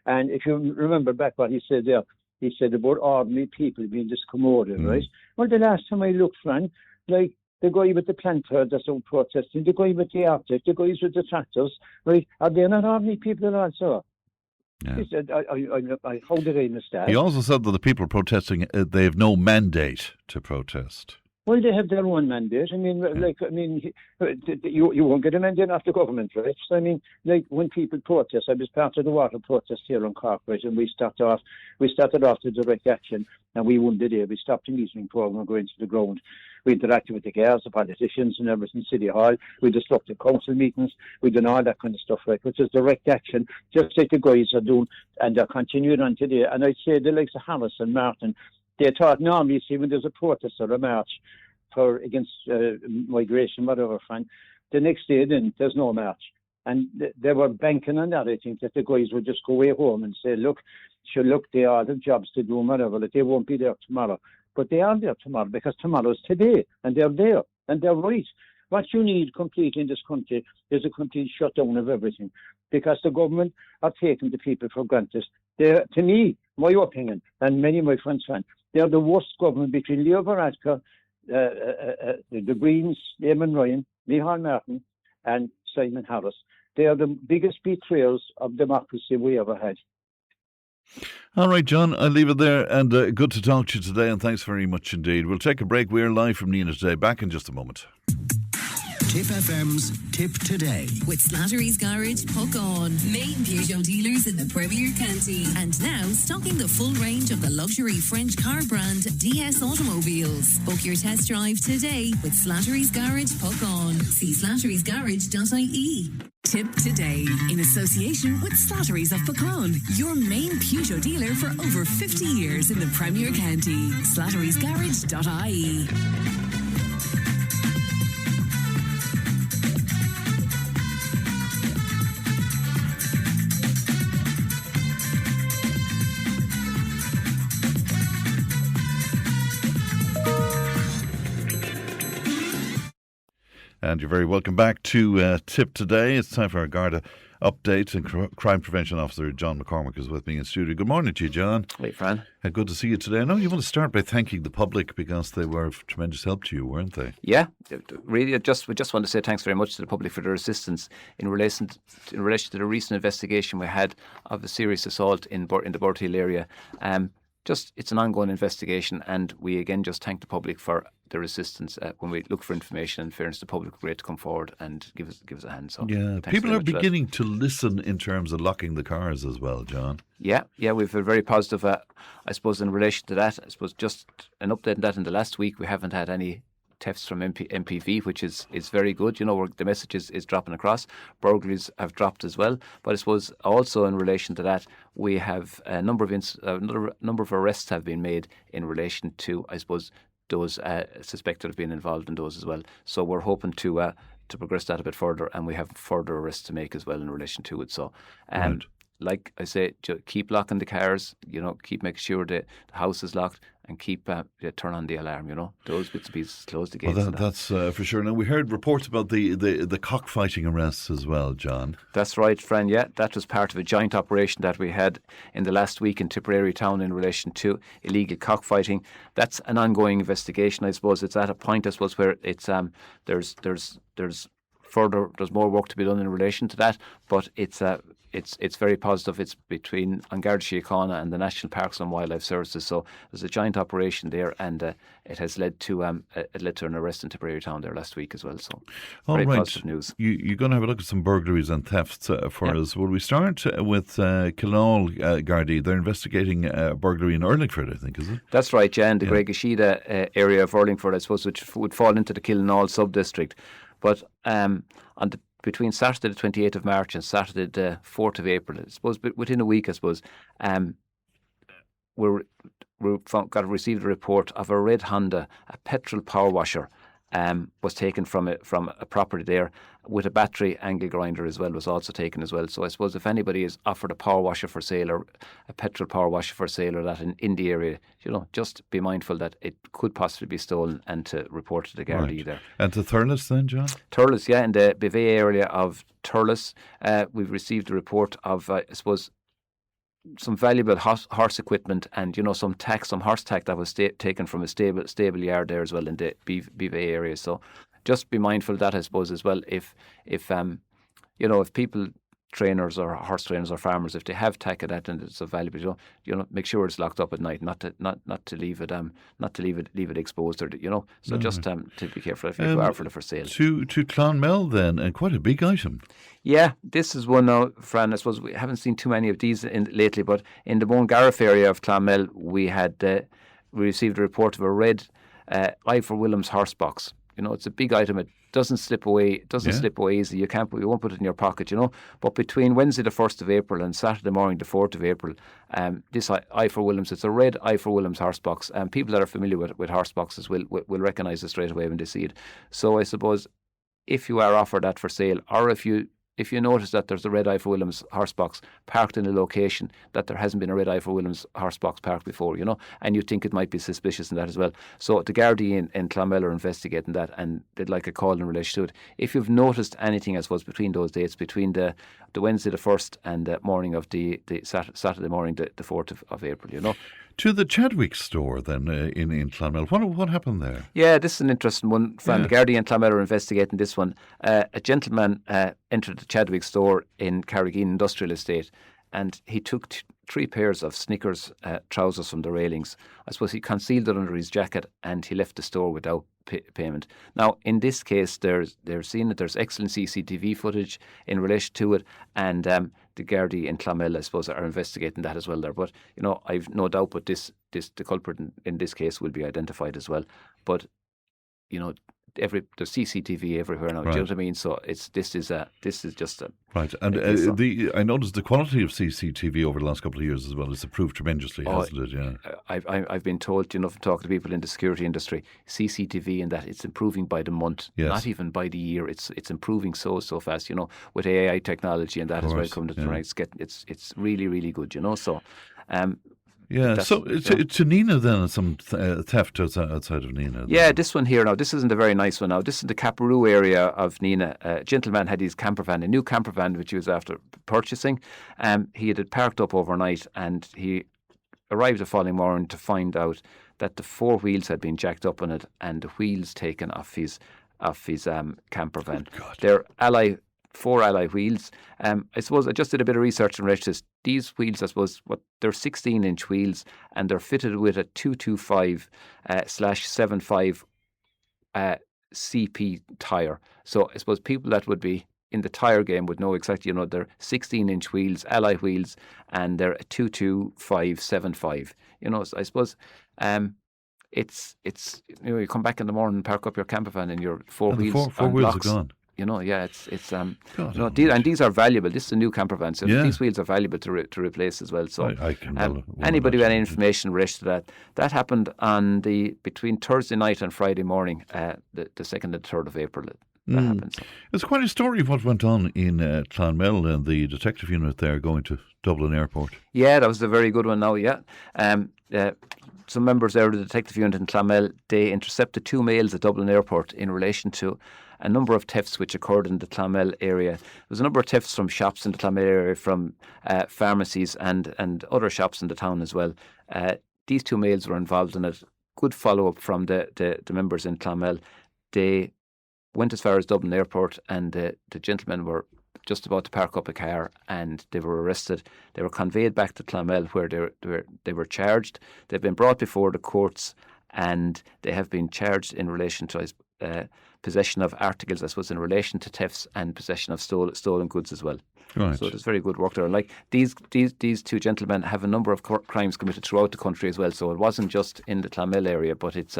And if you remember back what he said there, he said about ordinary people being discommoded, right? Well, the last time I looked, Fran, like the guy with the planter that's out protesting, the guy with the architect, the guys with the tractors, right? Are they not ordinary people also? Yeah. He said, how did I miss that? He also said that the people protesting, they have no mandate to protest. Well, they have their own mandate. I mean, you won't get a mandate off the government, right? So, I mean, like when people protest, I was part of the water protest here on Cork, right? And we started off the direct action, and we won the day. We stopped the metering program going to the ground. We interacted with the girls, the politicians, and everything, City Hall. We disrupted council meetings. We done all that kind of stuff, right? Which is direct action, just like the guys are doing, and they're continuing on today. And I'd say the likes of Harris and Martin. They thought normally, see, when there's a protest or a march against migration, whatever, Frank, the next day then there's no march. And they were banking on that. I think that the guys would just go away home and say, look, they all have jobs to do and whatever, that they won't be there tomorrow. But they are there tomorrow because tomorrow's today and they're there and they're right. What you need completely in this country is a complete shutdown of everything because the government are taking the people for granted. They're, to me, my opinion, and many of my friends find, they're the worst government between Leo Varadkar, the Greens, Eamon Ryan, Micheál Martin, and Simon Harris. They are the biggest betrayals of democracy we ever had. All right, John, I'll leave it there. And good to talk to you today, and thanks very much indeed. We'll take a break. We're live from Nina today. Back in just a moment. Tipp FM's Tipp Today. With Slattery's Garage, Puck On. Main Peugeot dealers in the Premier County. And now stocking the full range of the luxury French car brand DS Automobiles. Book your test drive today with Slattery's Garage, Puck On. See slatterysgarage.ie. Tipp Today, in association with Slattery's of Puckon, your main Peugeot dealer for over 50 years in the Premier County. slatterysgarage.ie. And you're very welcome back to Tipp Today. It's time for our Garda update, and Crime Prevention Officer John McCormack is with me in studio. Good morning to you, John. Hey, Fran. Good to see you today. I know you want to start by thanking the public because they were of tremendous help to you, weren't they? Yeah, really. We just want to say thanks very much to the public for their assistance in relation to the recent investigation we had of a serious assault in the Burthill area. It's an ongoing investigation, and we again just thank the public for their assistance when we look for information. And fairness, the public were great to come forward and give us a hand. So yeah, people are beginning to listen in terms of locking the cars as well, John. Yeah, we've been very positive. I suppose in relation to that, I suppose just an update on that. In the last week, we haven't had any thefts from MPV, which is very good. You know, where the message is dropping across. Burglaries have dropped as well. But I suppose also in relation to that, we have a number of arrests have been made in relation to, I suppose, those suspected of being involved in those as well. So we're hoping to progress that a bit further, and we have further arrests to make as well in relation to it. So, right. Like I say, keep locking the cars. You know, keep making sure the house is locked, and keep turn on the alarm. You know, those bits and pieces, close the gates. Well, that's for sure. Now we heard reports about the cockfighting arrests as well, John. That's right, Fran. Yeah, that was part of a joint operation that we had in the last week in Tipperary town in relation to illegal cockfighting. That's an ongoing investigation. I suppose it's at a point, I suppose, where it's there's there's more work to be done in relation to that, but it's very positive. It's between An Garda Síochána and the National Parks and Wildlife Services. So there's a joint operation there, and it has led to an arrest in Tipperary town there last week as well. So very positive news. You're going to have a look at some burglaries and thefts for us. Will we start with Kilnall Gardaí? They're investigating burglary in Urlingford, I think, is it? That's right, yeah, in the Gregashida area of Urlingford, I suppose, which would fall into the Kilnall sub-district. But between Saturday the 28th of March and Saturday the 4th of April, I suppose, within a week, I suppose, received a report of a red Honda, a petrol power washer, was taken from a property there, with a battery angle grinder as well was also taken as well. So I suppose if anybody is offered a power washer for sale or a petrol power washer for sale or that in the area, just be mindful that it could possibly be stolen and to report to the Gardaí there. And to Thurles then, John? Thurles, yeah, in the Bivet area of Thurles, we've received a report of, I suppose, some valuable horse equipment and some horse tack that was taken from a stable yard there as well in the Bivet area. So just be mindful of that, I suppose, as well. If people, trainers or horse trainers or farmers, if they have tack of that and it's valuable, make sure it's locked up at night, not to leave it exposed, or So just to be careful if you are for sale. To Clonmel then, and quite a big item. Yeah, this is one now, Fran. I suppose we haven't seen too many of these lately, but in the Mongariff area of Clonmel, we received a report of a red Ivor Williams horse box. It's a big item. It doesn't slip away. It doesn't slip away easily. You won't put it in your pocket. But between Wednesday the 1st of April and Saturday morning the 4th of April, this Ivor Williams, it's a red Ivor Williams horse box. And people that are familiar with horse boxes will recognise it straight away when they see it. So I suppose if you are offered that for sale, or if you notice that there's a red Ivor Williams horse box parked in a location that there hasn't been a red Ivor Williams horse box parked before, and you think it might be suspicious in that as well. So the Gardaí in Clonmel are investigating that, and they'd like a call in relation to it. If you've noticed anything, I suppose, between those dates, between the Wednesday the 1st and the morning of the Saturday morning the 4th of April, To the Chadwick store then in Clonmel. What happened there? Yeah, this is an interesting one. The Gardaí in Clonmel are investigating this one. A gentleman entered the Chadwick store in Carrigeen Industrial Estate, and he took 3 pairs of Snickers trousers from the railings. I suppose he concealed it under his jacket and he left the store without payment. Now, in this case, they're seeing that there's excellent CCTV footage in relation to it, and the Gardaí in Clonmel, I suppose, are investigating that as well there. But, I've no doubt but the culprit in this case will be identified as well. But, there's CCTV everywhere now. Right. Do you know what I mean? So this is just a right. And I noticed the quality of CCTV over the last couple of years as well has improved tremendously, hasn't it? Yeah. I've been told, from talking to people in the security industry, CCTV and that it's improving by the month, not even by the year. It's improving so fast. With AI technology and that as well coming to right. It's really, really good. So. To Nina then, some theft outside of Nina. Yeah, this one here now, this isn't a very nice one now. This is the Caparoo area of Nina. A gentleman had his camper van, a new camper van, which he was after purchasing. He had it parked up overnight, and he arrived the following morning to find out that the 4 wheels had been jacked up on it and the wheels taken off his camper van. They're 4 alloy wheels. I suppose I just did a bit of research in relation to this. These wheels, I suppose, they're 16-inch wheels, and they're fitted with a 225/75 CP tyre. So I suppose people that would be in the tyre game would know exactly, they're 16-inch wheels, alloy wheels, and they're a 225/75. So I suppose it's you come back in the morning and park up your camper van and your 4 wheels four wheels are gone. These are valuable. This is a new camper van, so these wheels are valuable to replace as well. So anybody with any information in relation to that happened on between Thursday night and Friday morning, the 2nd and 3rd of April. That happens. It's quite a story of what went on in Clonmel and the detective unit there going to Dublin Airport. Yeah, that was a very good one now, some members there of the detective unit in Clonmel, they intercepted 2 males at Dublin Airport in relation to a number of thefts which occurred in the Clonmel area. There was a number of thefts from shops in the Clonmel area, from pharmacies and other shops in the town as well. These 2 males were involved in it. Good follow-up from the members in Clonmel. They went as far as Dublin Airport, and the gentlemen were just about to park up a car, and they were arrested. They were conveyed back to Clonmel, where they were charged. They've been brought before the courts, and they have been charged in relation to possession of articles, I suppose, in relation to thefts and possession of stolen goods as well. Right. So there's very good work there. Like these two gentlemen have a number of crimes committed throughout the country as well. So it wasn't just in the Clonmel area, but it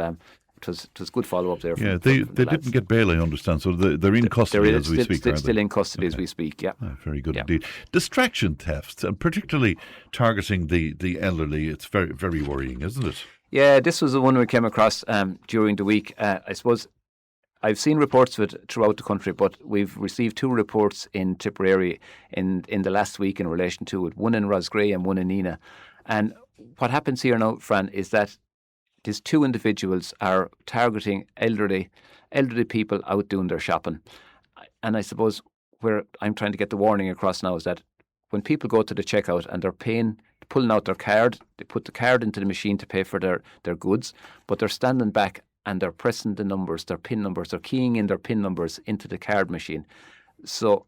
was good follow up there. Yeah, they didn't get bail, I understand. So they're in custody as we speak. Still in custody as we speak. Yeah. Very good indeed. Distraction thefts, and particularly targeting the elderly. It's very, very worrying, isn't it? Yeah, this was the one we came across during the week. I suppose I've seen reports of it throughout the country, but we've received 2 reports in Tipperary in the last week in relation to it, one in Roscrea and one in Nina. And what happens here now, Fran, is that these 2 individuals are targeting elderly people out doing their shopping. And I suppose where I'm trying to get the warning across now is that when people go to the checkout and they're pulling out their card, they put the card into the machine to pay for their goods, but they're standing back and they're pressing the numbers, their PIN numbers, they're keying in their PIN numbers into the card machine. So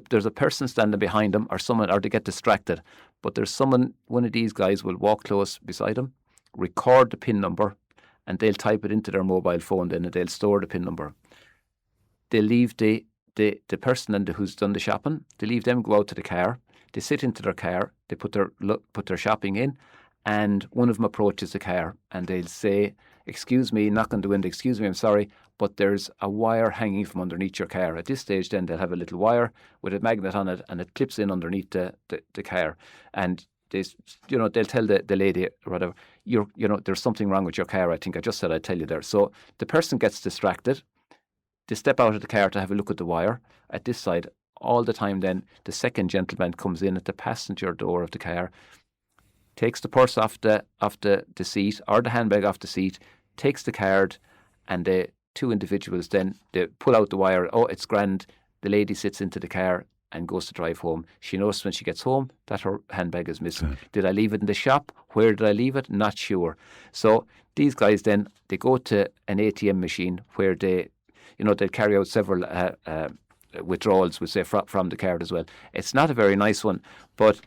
there's a person standing behind them or they get distracted, but there's one of these guys will walk close beside them, record the PIN number, and they'll type it into their mobile phone then, and they'll store the PIN number. They leave the person who's done the shopping, they leave them go out to the car, they sit into their car, they put their shopping in, and one of them approaches the car and they'll say, "Excuse me," knock on the window, "Excuse me, I'm sorry, but there's a wire hanging from underneath your car." At this stage then they'll have a little wire with a magnet on it, and it clips in underneath the car, and they'll tell the lady or whatever, "There's something wrong with your car. I think I just said I'd tell you there." So the person gets distracted. They step out of the car to have a look at the wire. At this side, all the time then, the second gentleman comes in at the passenger door of the car, takes the purse off the seat or the handbag off the seat, takes the card, and the 2 individuals then, they pull out the wire. "Oh, it's grand." The lady sits into the car and goes to drive home. She knows when she gets home that her handbag is missing. Right. Did I leave it in the shop? Where did I leave it? Not sure. So these guys then, they go to an ATM machine where they carry out several withdrawals, we say, from the card as well. It's not a very nice one, but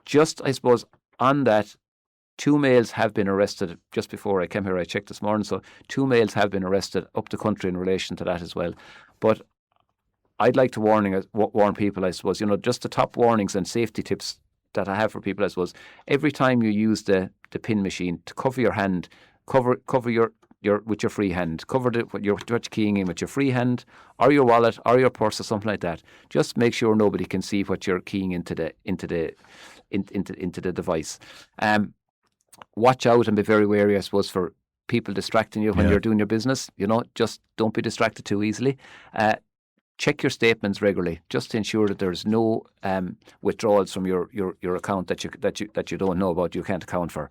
just, I suppose, on that, 2 males have been arrested. Just before I came here, I checked this morning, so 2 males have been arrested up the country in relation to that as well. But I'd like to warn people, I suppose, just the top warnings and safety tips that I have for people, I suppose. Every time you use the PIN machine, to cover your hand, cover your with your free hand, cover what you're keying in with your free hand, or your wallet, or your purse, or something like that. Just make sure nobody can see what you're keying into the device. Watch out and be very wary, I suppose, for people distracting you when you're doing your business. Just don't be distracted too easily. Check your statements regularly, just to ensure that there's no withdrawals from your account that you don't know about, you can't account for,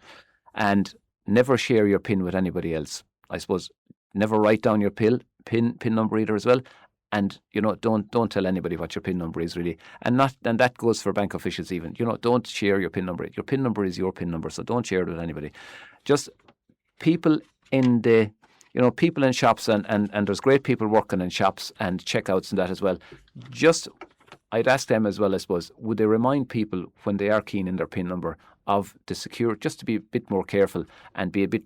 and never share your PIN with anybody else. I suppose never write down your PIN number either as well, and don't tell anybody what your PIN number is really, and that goes for bank officials even. Don't share your PIN number. Your PIN number is your PIN number, so don't share it with anybody. Just people in people in shops, and there's great people working in shops and checkouts and that as well. Just, I'd ask them as well, I suppose, would they remind people when they are keying in their PIN number of the secure, just to be a bit more careful and be a bit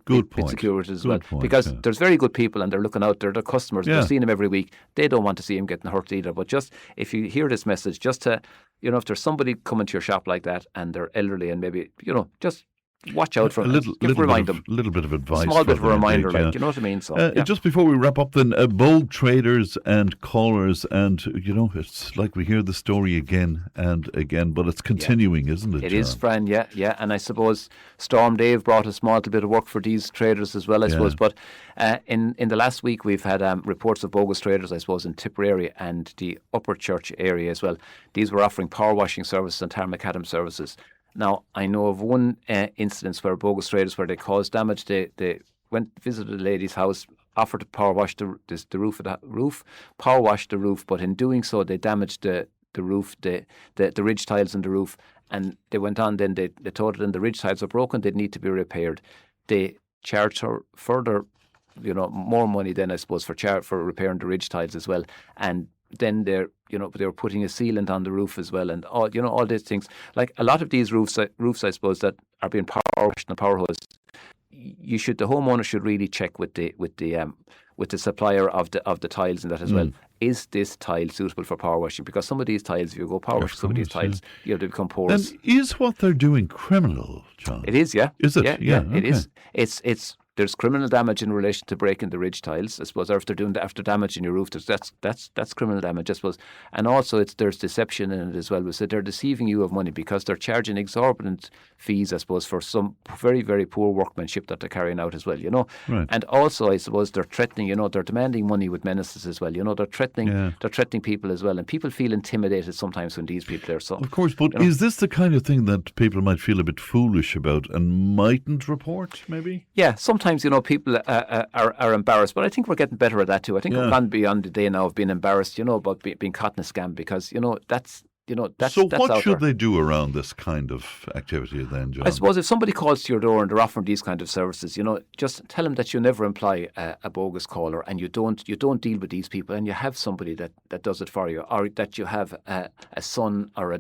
secure with it as well. Because there's very good people and they're looking out there, they're customers, they're seeing them every week. They don't want to see them getting hurt either. But just, if you hear this message, just to, if there's somebody coming to your shop like that and they're elderly and maybe, just watch out for them. Remind them. A little bit of advice. Small bit of a reminder, do you know what I mean? So, just before we wrap up then, bold traders and callers, and it's like we hear the story again and again, but it's continuing, isn't it? It is, Fran, yeah. And I suppose Storm Dave brought a small bit of work for these traders as well, I suppose. But in the last week, we've had reports of bogus traders, I suppose, in Tipperary and the Upper Church area as well. These were offering power washing services and tar macadam services. Now, I know of one instance where bogus traders, where they caused damage. They went, visited a lady's house, offered to power wash the roof, power washed the roof, but in doing so, they damaged the roof, the ridge tiles in the roof, and they went on. Then they told her then the ridge tiles were broken; they'd need to be repaired. They charged her further more money then, I suppose, for repairing the ridge tiles as well. And then they were putting a sealant on the roof as well, and all these things. Like a lot of these roofs, I suppose, that are being power washed and power hosed, the homeowner should really check with the supplier of the tiles and that as well. Is this tile suitable for power washing? Because some of these tiles, if you go power wash some of these tiles, they become porous. And is what they're doing criminal, John? It is, yeah. Is it? Yeah, it is. There's criminal damage in relation to breaking the ridge tiles, I suppose, or if they're doing after damaging your roof, that's criminal damage, I suppose. And also there's deception in it as well. So they're deceiving you of money because they're charging exorbitant fees, I suppose, for some very, very poor workmanship that they're carrying out as well, Right. And also, I suppose, they're threatening, they're demanding money with menaces as well, they're threatening people as well, and people feel intimidated sometimes when these people are so. Of course, but is this the kind of thing that people might feel a bit foolish about and mightn't report, maybe? Yeah, sometimes, people are embarrassed, but I think we're getting better at that too. I think we've gone beyond the day now of being embarrassed, about being caught in a scam, because, that's so what should they do around this kind of activity then, John? I suppose if somebody calls to your door and they're offering these kind of services, just tell them that you never employ a bogus caller, and you don't deal with these people, and you have somebody that does it for you, or that you have a son or a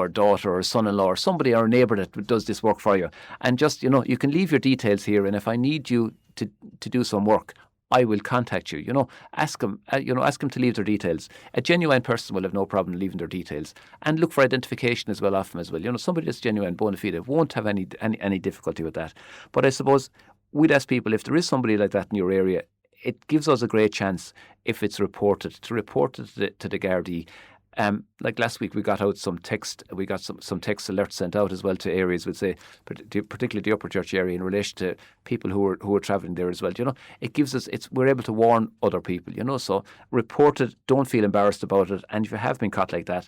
daughter or a son-in-law or somebody or a neighbour that does this work for you, and just you can leave your details here, and if I need you to do some work, I will contact you. Ask them to leave their details. A genuine person will have no problem leaving their details, and look for identification as well off them as well. Somebody that's genuine, bona fide, won't have any difficulty with that. But I suppose we'd ask people, if there is somebody like that in your area, it gives us a great chance, if it's reported, to report it to the Gardaí. Like last week, we got out some text. We got some text alerts sent out as well to areas, would say, particularly the Upper Church area, in relation to people who are travelling there as well. It gives us. We're able to warn other people. So report it. Don't feel embarrassed about it. And if you have been caught like that,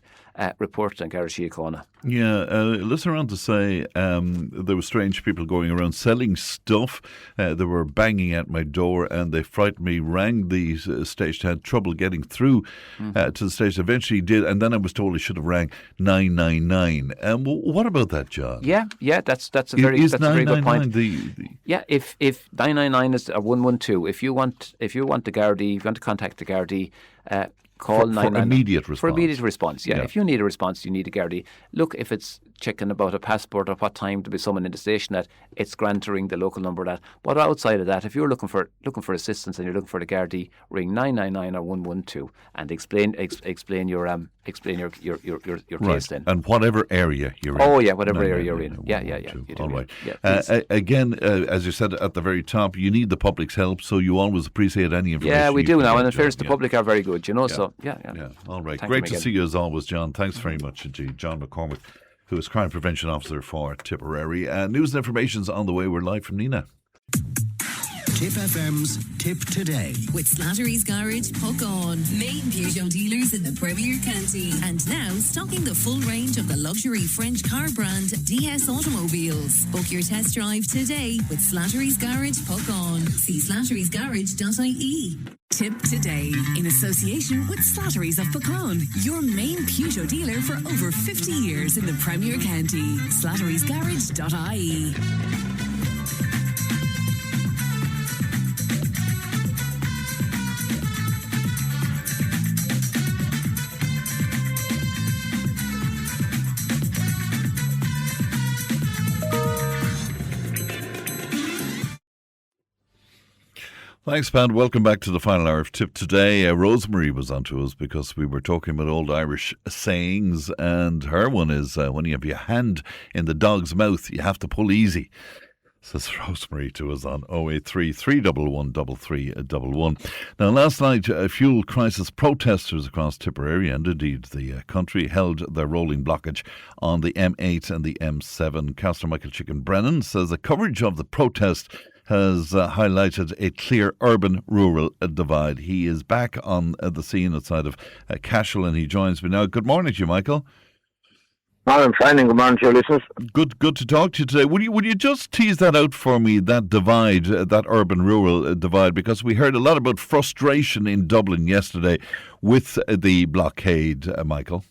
report it on Garda Síochána. Yeah, listen around to say there were strange people going around selling stuff. They were banging at my door, and they frightened me. Rang the station, had trouble getting through to the station. Eventually did, and then I was told I should have rang 999. What about that, John? Yeah, that's a very good point. Yeah, if 999 is a 112, if you want the Gardaí, if you want to contact the Gardaí, call 999 for immediate response. For immediate response, yeah. Yeah. If you need a response, you need a Gardaí. Look, if it's checking about a passport or what time to be someone in the station at, it's grand to ring the local number that. But outside of that, if you're looking for assistance and you're looking for the Gardaí, ring 999 or 112 and explain your case then. And whatever area you're in. Oh yeah, whatever area you're in. Yeah. All right. Yeah, again, as you said at the very top, you need the public's help, so you always appreciate any information. Yeah, we do now, and in fairness, the yeah. public are very good, So yeah. All right. Thank Great you to again. see you as always, John. Thanks very much indeed. John McCormack, who is Crime Prevention Officer for Tipperary. News and information's on the way. We're live from Nina. Tipp FM's Tip Today. With Slattery's Garage, Puck On. Main Peugeot dealers in the Premier County. And now stocking the full range of the luxury French car brand DS Automobiles. Book your test drive today with Slattery's Garage, Puck On. See slatterysgarage.ie. Tip Today, in association with Slattery's of Puckon, your main Peugeot dealer for over 50 years in the Premier County. slatterysgarage.ie. Thanks, Pat. Welcome back to the final hour of Tip Today. Rosemary was on to us because we were talking about old Irish sayings, and her one is when you have your hand in the dog's mouth, you have to pull easy. Says Rosemary to us on 083 311 3311. Now, last night, fuel crisis protesters across Tipperary and indeed the country held their rolling blockage on the M8 and the M7. Councillor Michael Chicken-Brennan says the coverage of the protest has highlighted a clear urban-rural divide. He is back on the scene outside of Cashel, and he joins me now. Good morning to you, Michael. I'm fine, and good morning to your listeners. Good to talk to you today. Would you just tease that out for me, that divide, that urban-rural divide? Because we heard a lot about frustration in Dublin yesterday with the blockade, Michael.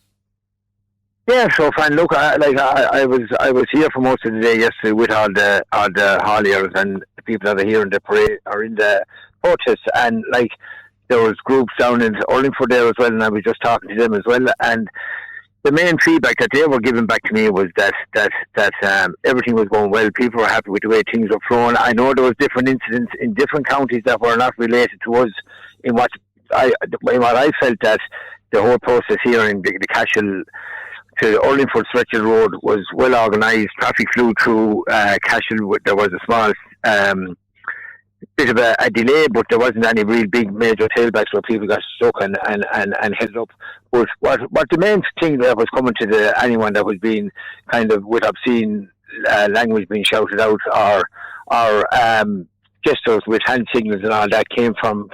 Yeah, so fine. Look, I was here for most of the day yesterday with all the hauliers and the people that are here in the parade or in the protests, and like there was groups down in Urlingford there as well, and I was just talking to them as well, and the main feedback that they were giving back to me was that everything was going well. People were happy with the way things were flowing. I know there was different incidents in different counties that were not related to us. In what I felt, that the whole process here in the Cashel to Urlingford Stretchel Road was well organised. Traffic flew through Cashel. There was a small bit of a delay, but there wasn't any real big major tailbacks where people got stuck and headed up. But what the main thing that was coming to anyone that was being kind of with obscene language being shouted out, or gestures with hand signals and all that, came from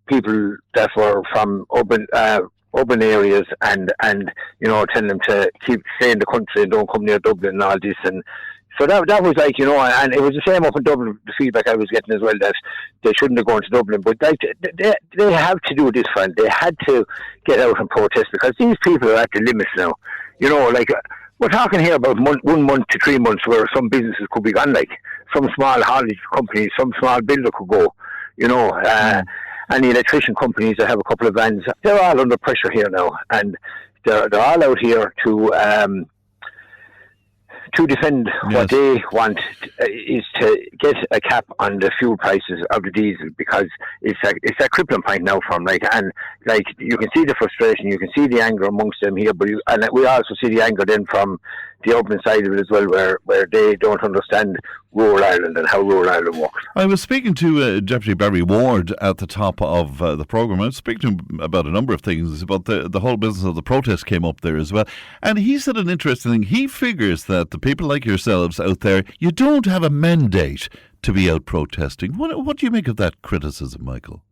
people that were from urban areas, and telling them to stay in the country and don't come near Dublin and all this. And so that was like, and it was the same up in Dublin, the feedback I was getting as well, that they shouldn't have gone to Dublin. But like, they have to do this, friend. They had to get out and protest, because these people are at the limits now. Like, we're talking here about 1 month to 3 months where some businesses could be gone, like some small haulage companies, some small builder could go, and the electrician companies that have a couple of vans, they're all under pressure here now, and they're all out here to defend what they want, is to get a cap on the fuel prices of the diesel, because it's a crippling point now for them. And you can see the frustration, you can see the anger amongst them here, and we also see the anger then from the urban side of it as well, where they don't understand rural Ireland and how rural Ireland works. I was speaking to Deputy Barry Ward at the top of the programme. I was speaking to him about a number of things, about the whole business of the protest came up there as well. And he said an interesting thing. He figures that the people like yourselves out there, you don't have a mandate to be out protesting. What do you make of that criticism, Michael?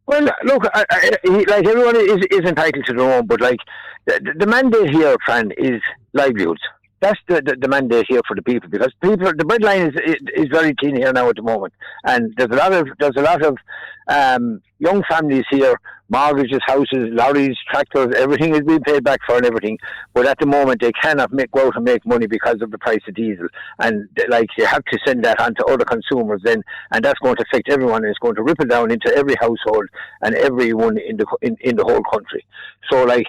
Well, look, like everyone is entitled to their own, but like the mandate here, Fran, is livelihoods. That's the mandate here for the people, because the breadline is very thin here now at the moment, and there's a lot of young families here, mortgages, houses, lorries, tractors, everything is being paid back for and everything. But at the moment, they cannot go out and make money because of the price of diesel, and like you have to send that on to other consumers then, and that's going to affect everyone, and it's going to ripple down into every household and everyone in the whole country. So like,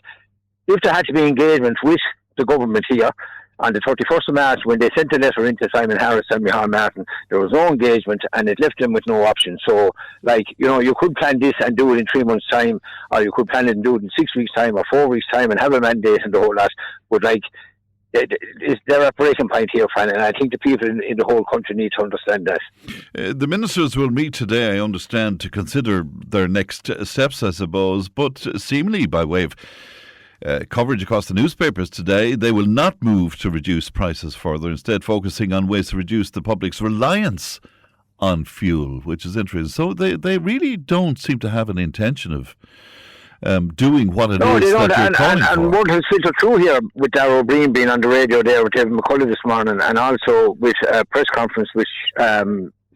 if there had to be engagement with the government here on the 31st of March, when they sent a letter into Simon Harris and Micheál Martin, there was no engagement, and it left them with no option. So, like, you could plan this and do it in 3 months' time, or you could plan it and do it in 6 weeks' time or 4 weeks' time and have a mandate and the whole lot. But, like, they're at a breaking point here, Fran, and I think the people in the whole country need to understand that. The ministers will meet today, I understand, to consider their next steps, I suppose, but seemingly by way of coverage across the newspapers today, they will not move to reduce prices further, instead focusing on ways to reduce the public's reliance on fuel, which is interesting. So they really don't seem to have an intention of doing what it is that you're calling for. And what has filtered through here with Darragh O'Brien being on the radio there with David McCullough this morning, and also with a press conference with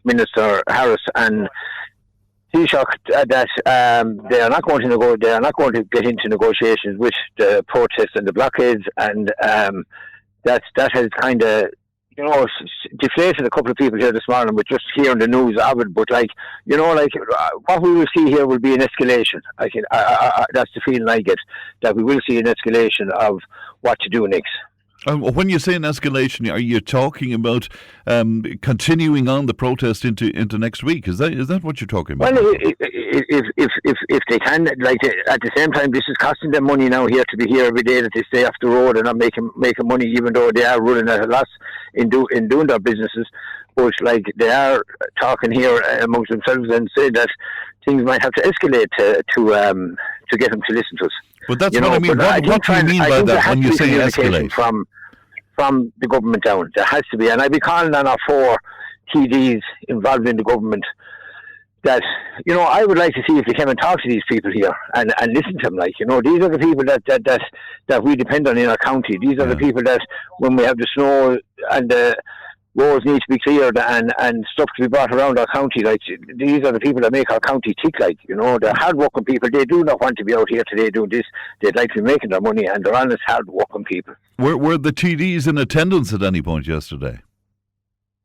Minister Harris and Taoiseach, that they are not going to get into negotiations with the protests and the blockades, and that has kind of deflated a couple of people here this morning with just hearing the news of it. But what we will see here will be an escalation. That's the feeling I get, that we will see an escalation of what to do next. When you say an escalation, are you talking about continuing on the protest into next week? Is that what you're talking about? Well, if they can, like, at the same time, this is costing them money now here to be here every day, that they stay off the road and not making money, even though they are running at a loss in doing their businesses. But like, they are talking here amongst themselves and say that things might have to escalate to get them to listen to us. But that's what I mean. What do you mean by that when you say escalate? From the government down. There has to be. And I'd be calling on our 4 TDs involved in the government that, I would like to see if they came and talk to these people here and listen to them. Like, these are the people that we depend on in our county. These are the people that, when we have the snow and the roads need to be cleared and stuff to be brought around our county, like, these are the people that make our county tick, like, they're hard-working people. They do not want to be out here today doing this. They'd like to be making their money, and they're honest, hard-working people. Were the TDs in attendance at any point yesterday?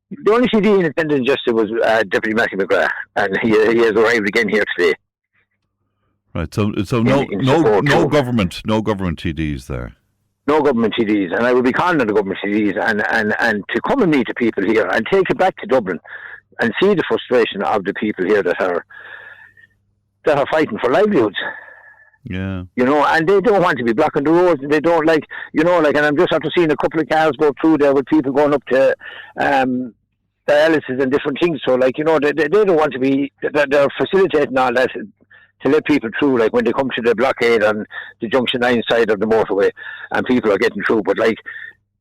The only CD in attendance yesterday was Deputy Matthew McGrath, and he has arrived again here today. Right, so no government TDs there. No government TDs, and I will be calling on the government TDs and to come and meet the people here and take it back to Dublin and see the frustration of the people here that are fighting for livelihoods. Yeah. And they don't want to be blocking the roads, and they don't and I'm just after seeing a couple of cars go through there with people going up to dialysis and different things. So, they don't want to be, they're facilitating all that to let people through, when they come to the blockade on the Junction 9 side of the motorway and people are getting through. But,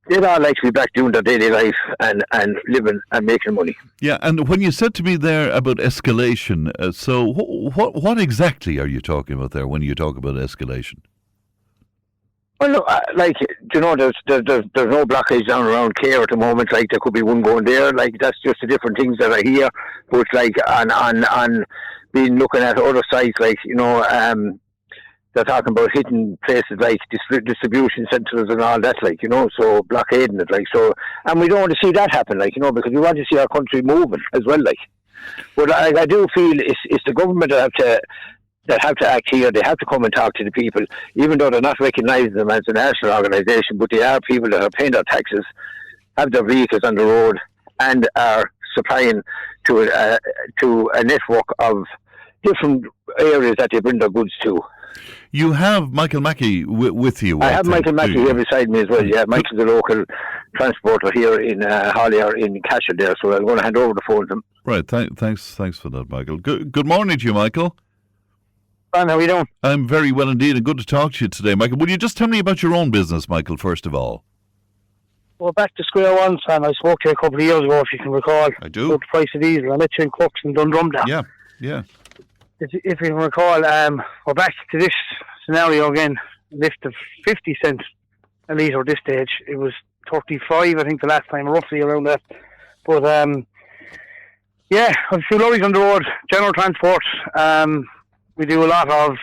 they'd all like to be back doing their daily life and living and making money. Yeah, and when you said to me there about escalation, so what exactly are you talking about there when you talk about escalation? Well, look, there's no blockage down around Care at the moment. There could be one going there. That's just the different things that I hear. But on being looking at other sites, they're talking about hitting places like distribution centres and all that, so blockading it, and we don't want to see that happen, because we want to see our country moving as well, But I do feel it's the government that have to act here. They have to come and talk to the people, even though they're not recognising them as a national organisation, but they are people that are paying their taxes, have their vehicles on the road, and are supplying to a network of different areas that they bring their goods to. You have Michael Mackey with you. I have Michael Mackey here beside me as well. Yeah, Michael's the local transporter here in Hollier in Cashel there, so I'm going to hand over the phone to him. Right, thanks for that, Michael. Good morning to you, Michael. Fran, how are you doing? I'm very well indeed, and good to talk to you today, Michael. Will you just tell me about your own business, Michael, first of all? Well, back to square one, Fran. I spoke to you a couple of years ago, if you can recall. I do. About the price of diesel. I met you in Crooks and Dundrum there. Yeah. If you can recall, we're back to this scenario again. Lift of 50 cents a litre at this stage. It was 35, I think, the last time, roughly around that. But, I've a few lorries on the road, general transport. We do a lot of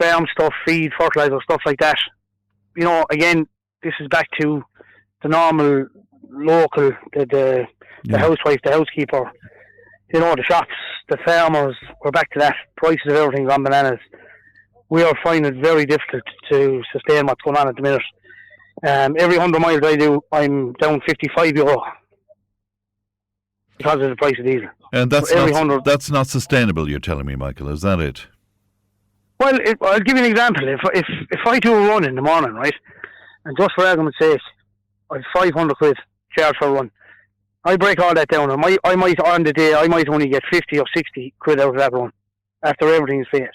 farm stuff, feed, fertiliser, stuff like that. Again, this is back to the normal, local, the housewife, the housekeeper, the shops, the farmers. We're back to that. Prices of everything gone bananas. We are finding it very difficult to sustain what's going on at the minute. Every 100 miles I do, I'm down €55 because of the price of diesel. And that's not sustainable, you're telling me, Michael, is that it? Well, I'll give you an example. If I do a run in the morning, right, and just for argument's sake, I have 500 quid charge for a run, I break all that down. I might on the day, I might only get 50 or 60 quid out of that run after everything is paid.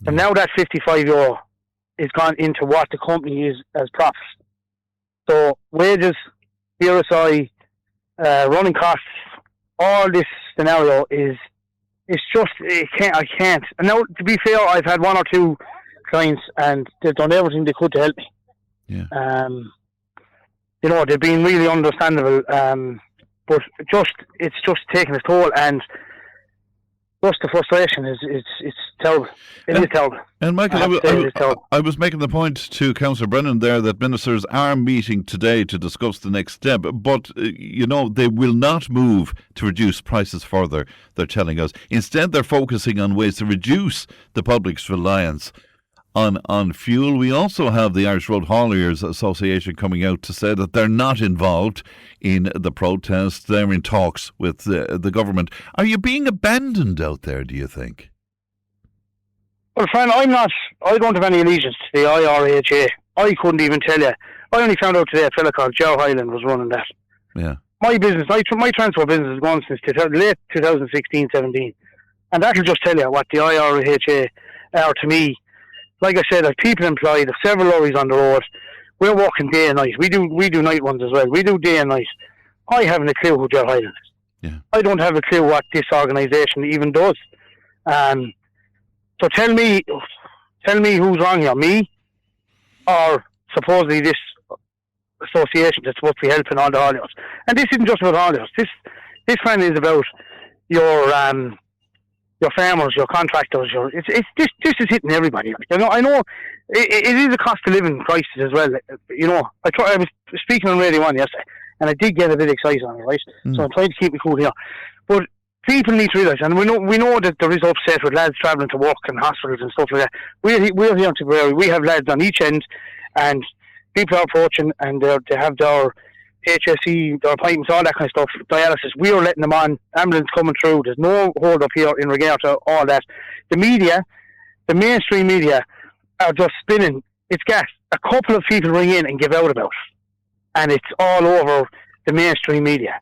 And now that €55 is gone into what the company is as profits. So wages, BRSI, running costs, all this scenario it's just, I can't. And now, to be fair, I've had one or two clients and they've done everything they could to help me. Yeah. They've been really understandable, but it's just taking its toll, and just the frustration is terrible. It is terrible. And Michael, I was making the point to Councillor Brennan there that ministers are meeting today to discuss the next step, but they will not move to reduce prices further, they're telling us. Instead, they're focusing on ways to reduce the public's reliance on fuel. We also have the Irish Road Hauliers Association coming out to say that they're not involved in the protest. They're in talks with the government. Are you being abandoned out there, do you think? Well, friend, I don't have any allegiance to the IRHA. I couldn't even tell you. I only found out today a fella called Joe Hyland was running that. Yeah. My business, my transport business has gone since late 2016-17. And that'll just tell you what the IRHA are to me. Like I said, I've people employed, I've several lorries on the road. We're working day and night. We do night ones as well. We do day and night. I haven't a clue who Joe Hyland is. Yeah. I don't have a clue what this organisation even does. So tell me who's wrong here, me or supposedly this association that's supposed to be helping all the hauliers. And this isn't just about hauliers. This friend is about your farmers, your contractors. This is hitting everybody. I know it is a cost of living crisis as well. I was speaking on Radio 1 yesterday, and I did get a bit excited on it, right? So I'm trying to keep me cool here. But people need to realise, and we know that there is upset with lads travelling to work and hospitals and stuff like that. We're here in Tipperary. We have lads on each end, and people are approaching, and they have their HSE, their appointments, all that kind of stuff, dialysis. We are letting them on, ambulance coming through. There's no hold up here in regard to all that. The media, the mainstream media, are just spinning. It's gas. A couple of people ring in and give out about it, and it's all over the mainstream media.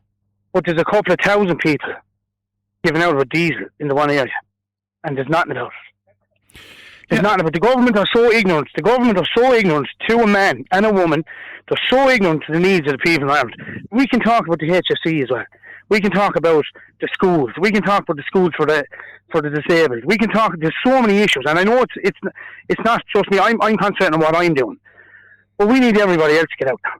But there's a couple of thousand people giving out about diesel in the one area, and there's nothing about it. There's nothing about it. The government are so ignorant. The government are so ignorant to a man and a woman. They're so ignorant to the needs of the people in Ireland. We can talk about the HSE as well. We can talk about the schools. We can talk about the schools for the disabled. We can talk. There's so many issues, and I know it's not just me. I'm concentrating on what I'm doing, but we need everybody else to get out now.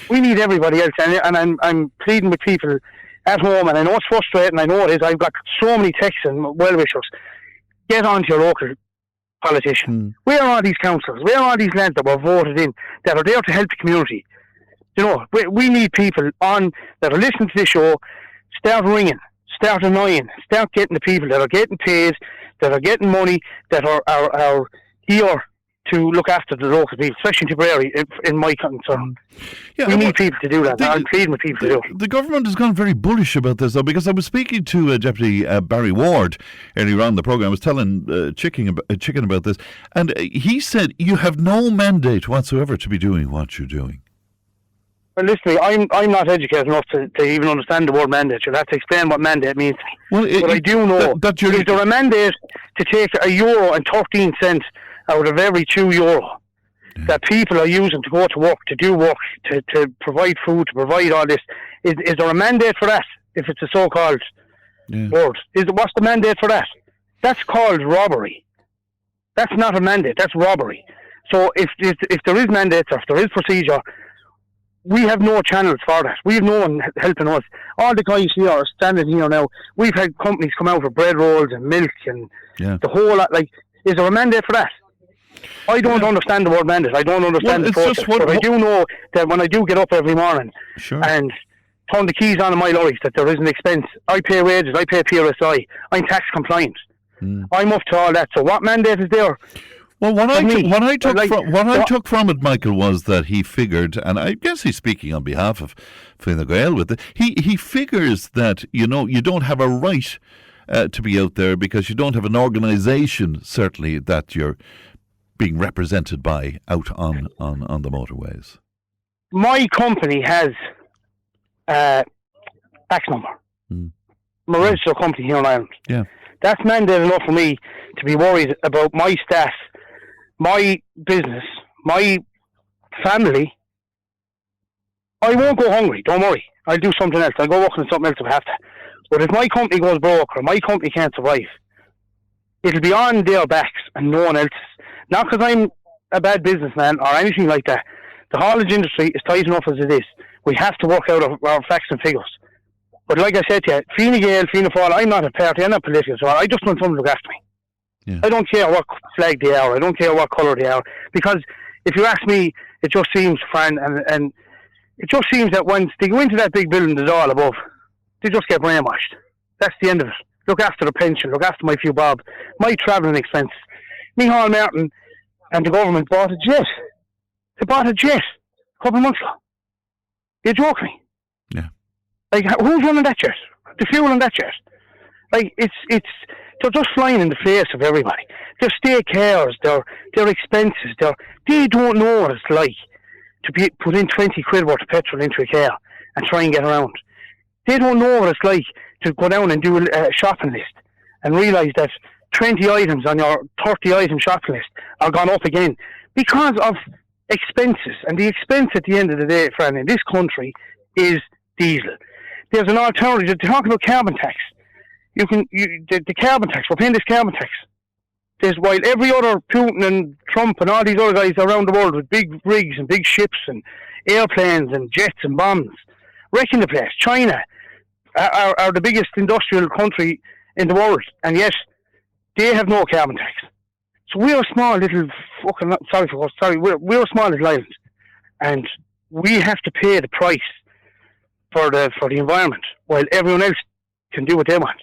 We need everybody else, and I'm pleading with people at home, and I know it's frustrating. I know it is. I've got so many texts and well wishers. Get on to your local politician. Where are these councillors? Where are these lads that were voted in that are there to help the community? You know, we need people on that are listening to this show. Start ringing, start annoying, start getting the people that are getting paid, that are getting money, that are here to look after the local people, especially in Tipperary, in my concern. We need people to do that. I'm pleading with people to do it. The government has gone very bullish about this, though, because I was speaking to Deputy Barry Ward earlier on in the programme. I was telling Chicken about this, and he said you have no mandate whatsoever to be doing what you're doing. Well, listen, I'm not educated enough to even understand the word mandate. You'll have to explain what mandate means to me. Well, but I do know that is there a mandate to take €1.13 out of every €2 that people are using to go to work, to do work, to provide food, to provide all this. Is there a mandate for that, if it's a so-called word? What's the mandate for that? That's called robbery. That's not a mandate, that's robbery. So if there is mandates, or if there is procedure, we have no channels for that. We have no one helping us. All the guys here are standing here now. We've had companies come out for bread rolls and milk and the whole lot. Like, is there a mandate for that? I don't understand the word mandate. I don't understand the process. But I do know that when I do get up every morning and turn the keys on in my lorries, that there is an expense. I pay wages. I pay PRSI. I'm tax compliant. I'm up to all that. So what mandate is there? Well, what I took from it, Michael, was that he figured, and I guess he's speaking on behalf of Fine Gael with it, he figures that, you don't have a right to be out there because you don't have an organisation, certainly, that you're being represented by out on the motorways. My company has a tax number. I'm a registered company here in Ireland. Yeah. That's mandated enough for me to be worried about my staff, my business, my family. I won't go hungry, don't worry. I'll do something else. I'll go working on something else if I have to. But if my company goes broke or my company can't survive, it'll be on their backs and no one else's. Not because I'm a bad businessman or anything like that. The haulage industry is tight enough as it is. We have to work out our facts and figures. But like I said to you, Fine Gael, Fianna Fáil, I'm not a party, I'm not political, so I just want someone to look after me. Yeah. I don't care what flag they are, I don't care what colour they are, because if you ask me, it just seems fine, and it just seems that once they go into that big building, the Dáil above, they just get brainwashed. That's the end of it. Look after the pension, look after my few bob, my travelling expenses. Micheál Martin and the government bought a jet. They bought a jet a couple of months ago. You're joking me. Yeah. Like, who's running that jet? The fuel on that jet? Like, they're just flying in the face of everybody. Their state cares, their expenses, they don't know what it's like to put in 20 quid worth of petrol into a car and try and get around. They don't know what it's like to go down and do a shopping list and realise that 20 items on your 30 item shopping list are gone up again because of expenses. And the expense at the end of the day, friend, in this country is diesel. There's an alternative. To talk about carbon tax. The carbon tax, we're paying this carbon tax. While every other Putin and Trump and all these other guys around the world with big rigs and big ships and airplanes and jets and bombs wrecking the place. China are the biggest industrial country in the world, and yet they have no carbon tax. So we're a small little we're a small little island, and we have to pay the price for the environment, while everyone else can do what they want.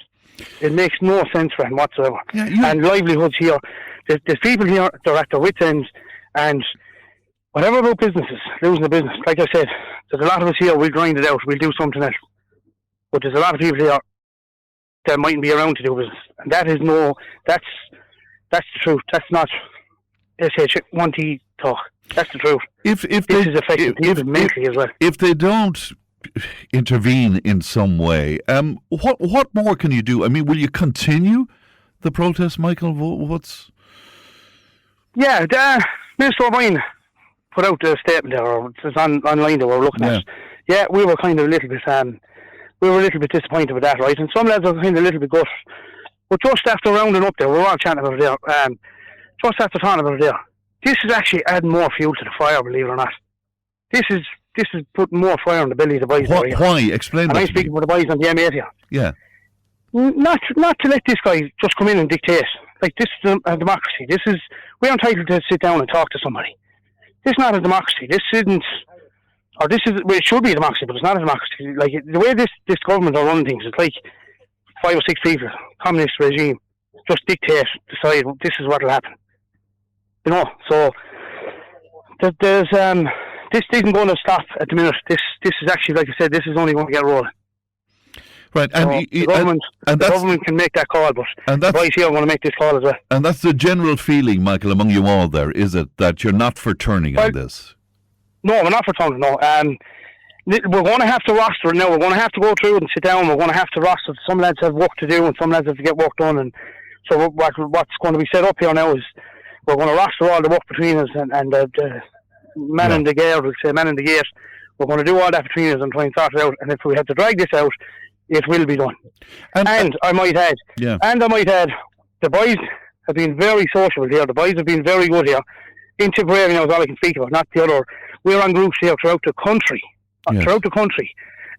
It makes no sense for him whatsoever. And livelihoods here, there's people here, they're at their wits' ends, and whatever about businesses, losing the business, like I said, there's a lot of us here, we'll grind it out, we'll do something else. But there's a lot of people here that mightn't be around to do business. And that's the truth. That's not SH1T talk. That's the truth. If this is affecting people mentally as well. If they don't intervene in some way, what more can you do? I mean, will you continue the protest, Michael? What's... Yeah, Minister O'Brien put out a statement there, or it's online that we're looking at. Yeah, we were kind of a little bit disappointed with that, right? And some lads were kind of a little bit gutted. But just after rounding up there, we're all chatting about it there, just after talking about it there, this is actually adding more fuel to the fire, believe it or not. This is putting more fire on the belly of the boys. Why? Explain that. And I'm speaking with the boys on the M8 here. Yeah. Not to let this guy just come in and dictate. Like, this is a democracy. We're entitled to sit down and talk to somebody. This is not a democracy. It should be a democracy, but it's not a democracy. Like, the way this government are running things, it's like 5 or 6 people, communist regime, just dictate, decide this is what will happen. You know, so there's this isn't going to stop at the minute. This is actually, like I said, this is only going to get rolling. Right, and so the government can make that call, but the boys here want to make this call as well. And that's the general feeling, Michael, among you all there, is it, that you're not for turning on this? No, we're not for turning, no. We're going to have to roster it now. We're going to have to go through it and sit down. We're going to have to roster it. Some lads have work to do and some lads have to get work done. And so what's going to be set up here now is we're going to roster all the work between us and the man in the gate, we're going to do all that between us and try and sort it out. And if we have to drag this out, it will be done. And I might add, the boys have been very sociable here. The boys have been very good here. In Tipperary now is all I can speak about, not the other. We're on groups here throughout the country.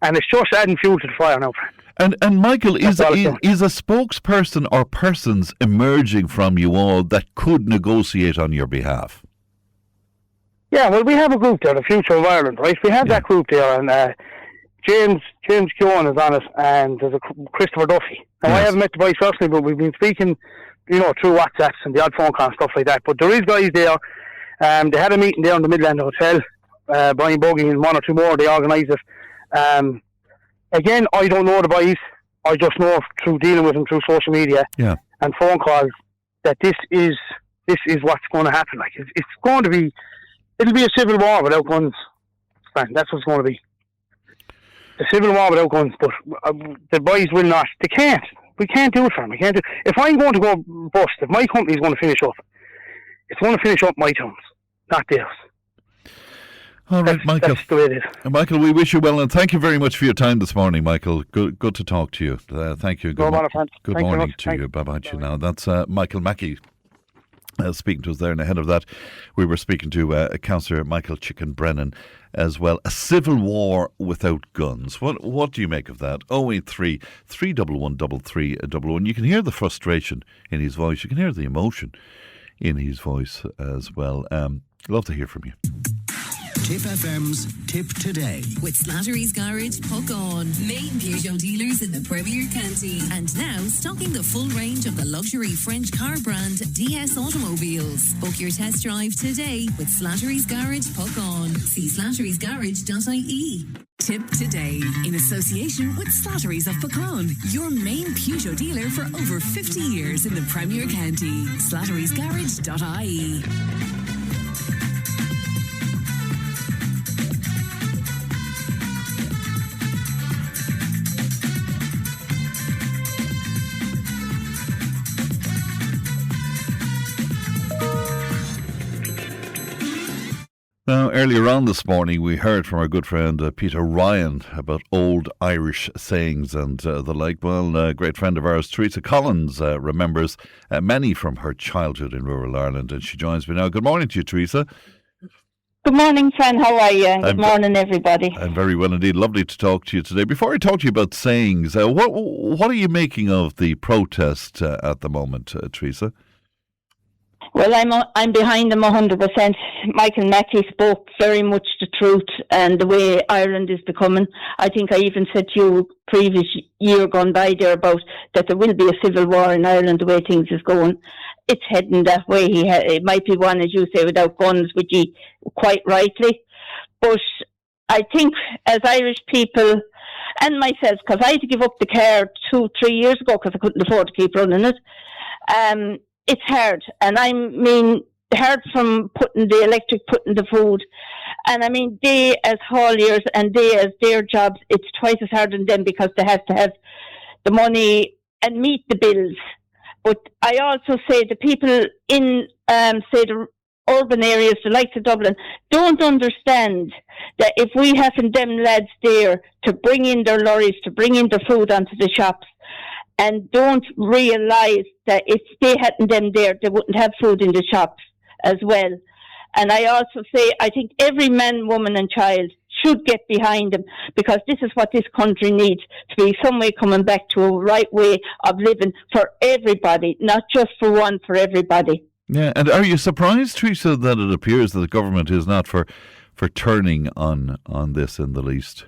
And it's just adding fuel to the fire now, friend. And Michael, is a spokesperson or persons emerging from you all that could negotiate on your behalf? Yeah, well, we have a group there, the Future of Ireland, right? We have that group there, and James Keown is on it, and there's a Christopher Duffy. Now, I haven't met the boys personally, but we've been speaking, through WhatsApps and the odd phone call and stuff like that. But there is guys there. They had a meeting there in the Midland Hotel. Brian Bogey and one or two more, they organised it. Again, I don't know the boys. I just know through dealing with them through social media and phone calls that this is what's going to happen. Like, it's going to be, it'll be a civil war without guns. Man, that's what it's going to be. A civil war without guns, but the boys will not. They can't. We can't do it for them. We can't do. If I'm going to go bust, if my company is going to finish up, it's going to finish up my terms, not theirs. All right, Michael. That's the way it is. Michael, we wish you well, and thank you very much for your time this morning, Michael. Good to talk to you. Thank you. Good morning to you. Bye-bye to you now. That's Michael Mackey speaking to us there, and ahead of that, we were speaking to Councillor Michael Chicken Brennan as well. A civil war without guns. What do you make of that? 083 311 3311. You can hear the frustration in his voice. You can hear the emotion in his voice as well. Love to hear from you. Tipp FM's Tip Today. With Slattery's Garage, Puck On. Main Peugeot dealers in the Premier County. And now stocking the full range of the luxury French car brand DS Automobiles. Book your test drive today with Slattery's Garage, Puck On. See slatterysgarage.ie. Tip Today, in association with Slattery's of Puckon, your main Peugeot dealer for over 50 years in the Premier County. slatterysgarage.ie. Now, earlier on this morning, we heard from our good friend Peter Ryan about old Irish sayings and the like. Well, a great friend of ours, Teresa Collins, remembers many from her childhood in rural Ireland, and she joins me now. Good morning to you, Teresa. Good morning, Fran. How are you? And good morning, everybody. I'm very well indeed. Lovely to talk to you today. Before I talk to you about sayings, what are you making of the protest at the moment, Teresa? Well, I'm behind him 100%. Michael Mackey spoke very much the truth and the way Ireland is becoming. I think I even said to you previous year gone by there about that there will be a civil war in Ireland the way things is going. It's heading that way. It might be one, as you say, without guns, which he quite rightly. But I think as Irish people and myself, because I had to give up the car 2-3 years ago because I couldn't afford to keep running it. It's hard, and I mean hard from putting the electric, putting the food, and I mean they as hauliers and they as their jobs, it's twice as hard on them because they have to have the money and meet the bills. But I also say the people in say the urban areas, the likes of Dublin, don't understand that if we haven't them lads there to bring in their lorries, to bring in their food onto the shops, and don't realise that if they hadn't them there, they wouldn't have food in the shops as well. And I also say, I think every man, woman and child should get behind them, because this is what this country needs, to be some way coming back to a right way of living for everybody, not just for one, for everybody. Yeah, and are you surprised, Teresa, that it appears that the government is not for turning on this in the least?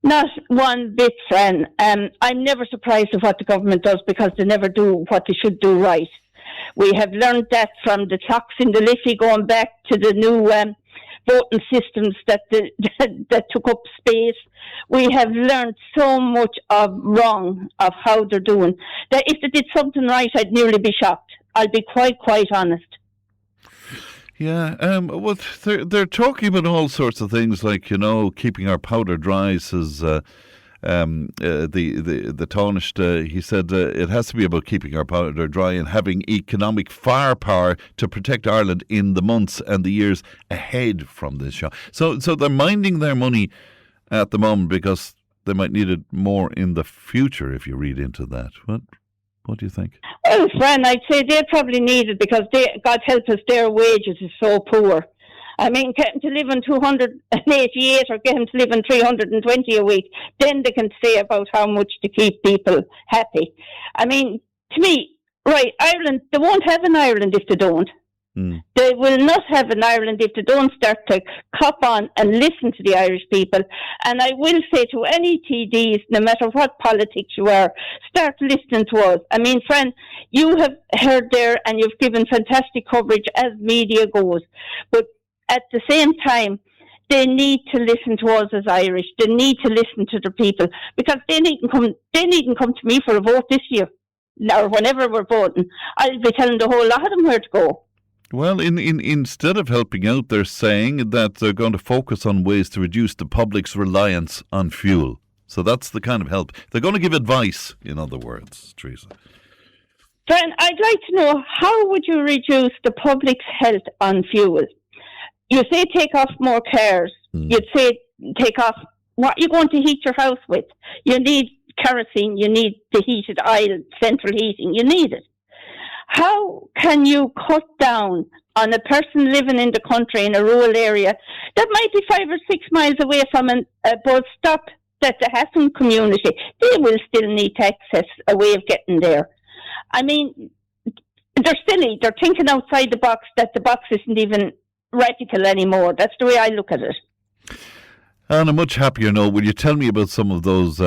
Not one bit, Fran. I'm never surprised at what the government does, because they never do what they should do right. We have learned that from the clocks in the Liffey going back to the new voting systems that took up space. We have learned so much of wrong of how they're doing, that if they did something right, I'd nearly be shocked. I'll be quite honest. Yeah, well, they're talking about all sorts of things, like, you know, keeping our powder dry, says the Taoiseach. He said it has to be about keeping our powder dry and having economic firepower to protect Ireland in the months and the years ahead from this shock. So they're minding their money at the moment because they might need it more in the future, if you read into that. What do you think? Well, Fran, I'd say they probably need it because God help us, their wages is so poor. I mean, get them to live on 288 or get them to live on 320 a week, then they can say about how much to keep people happy. I mean, to me, right, Ireland, they won't have an Ireland if they don't. They will not have an Ireland if they don't start to cop on and listen to the Irish people. And I will say to any TDs, no matter what politics you are, start listening to us. I mean, friend, you have heard there and you've given fantastic coverage as media goes. But at the same time, they need to listen to us as Irish. They need to listen to the people, because they needn't come to me for a vote this year or whenever we're voting. I'll be telling the whole lot of them where to go. Well, instead of helping out, they're saying that they're going to focus on ways to reduce the public's reliance on fuel. So that's the kind of help. They're going to give advice, in other words, Teresa. Fran, I'd like to know, how would you reduce the public's health on fuel? You say take off more cars. You'd say take off what you're going to heat your house with. You need kerosene. You need the heated aisle, central heating. You need it. How can you cut down on a person living in the country in a rural area that might be 5 or 6 miles away from a bus stop that the Hassan community? They will still need to access a way of getting there. I mean, they're silly. They're thinking outside the box, that the box isn't even radical anymore. That's the way I look at it. On a much happier note, will you tell me about some of those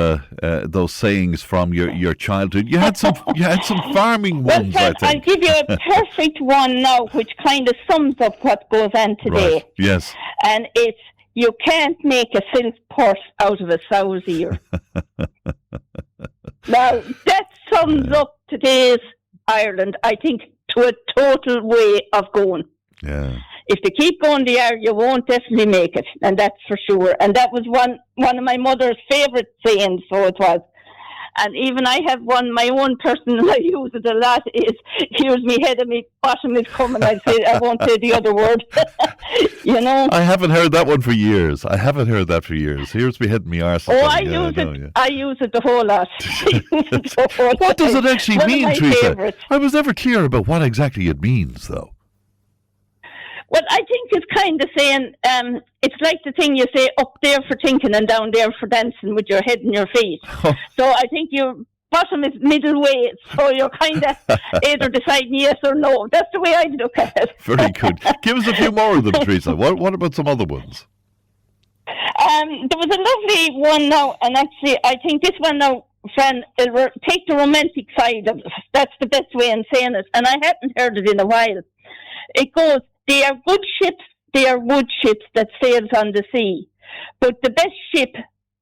sayings from your childhood? You had some farming ones, well, I think. I'll give you a perfect one now, which kind of sums up what goes on today. Right. Yes. And it's, you can't make a silk purse out of a sow's ear. Now, that sums up today's Ireland, I think, to a total way of going. Yeah. If they keep going the air, you won't definitely make it, and that's for sure. And that was one of my mother's favourite sayings, so it was. And even I have one, my own personal, I use it a lot, is, here's me head and me bottom is coming. I won't say the other word. You know? I haven't heard that one for years. Here's me head and me arse. Oh, I use it the whole lot. What does it actually mean, Teresa? Favorites. I was never clear about what exactly it means, though. Well, I think it's kind of saying, it's like the thing you say, up there for thinking and down there for dancing with your head and your feet. So I think you're bottom is middle way. So you're kind of either deciding yes or no. That's the way I look at it. Very good. Give us a few more of them, Teresa. What about some other ones? There was a lovely one now, and actually, I think this one now, Fran, take the romantic side of it. That's the best way in saying it, and I hadn't heard it in a while. It goes, they are good ships that sails on the sea, but the best ship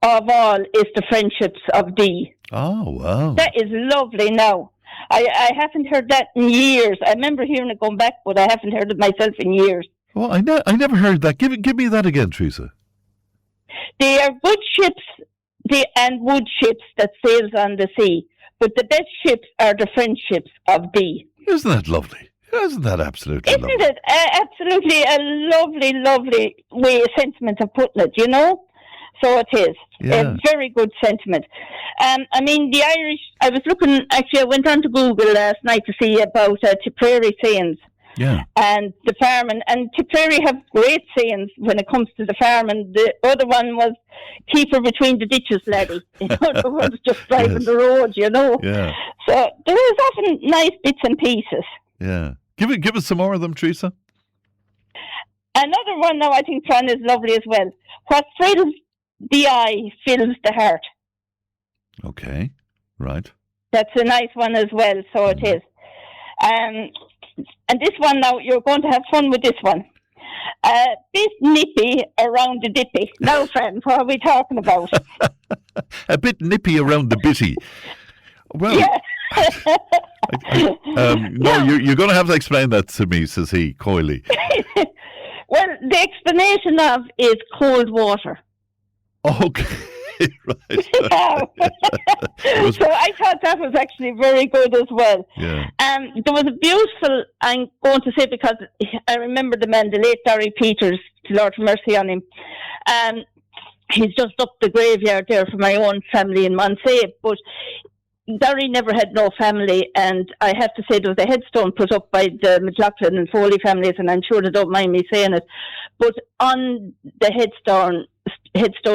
of all is the friendships of thee. Oh, wow. That is lovely now. I haven't heard that in years. I remember hearing it going back, but I haven't heard it myself in years. Well, I never heard that. Give me that again, Teresa. They are good ships and wood ships that sails on the sea, but the best ships are the friendships of thee. Isn't that lovely? Isn't that absolutely lovely? Isn't it absolutely a lovely, lovely sentiment of putting it, you know? So it is. Yeah. A very good sentiment. I mean, the Irish, I was looking, actually I went on to Google last night to see about Tipperary sayings. Yeah. And the farming, and Tipperary have great sayings when it comes to the farming. The other one was, keep her between the ditches, laddie. In other words, just driving the road, you know. Yeah. So there is often nice bits and pieces. Yeah. Give us some more of them, Teresa. Another one now I think, Fran, is lovely as well. What fills the eye fills the heart. Okay. Right. That's a nice one as well, so it is. And this one now, you're going to have fun with this one. Bit nippy around the dippy. Now, friend, what are we talking about? A bit nippy around the bitty. Well, yeah. no, you're going to have to explain that to me, says he, coyly. Well, the explanation of is cold water. Okay. Right. So I thought that was actually very good as well. Yeah. There was a beautiful, I'm going to say, because I remember the man, the late Darry Peters, Lord have mercy on him. He's just up the graveyard there for my own family in Monsey, but Darry never had no family, and I have to say there was a headstone put up by the McLaughlin and Foley families, and I'm sure they don't mind me saying it, but on the headstone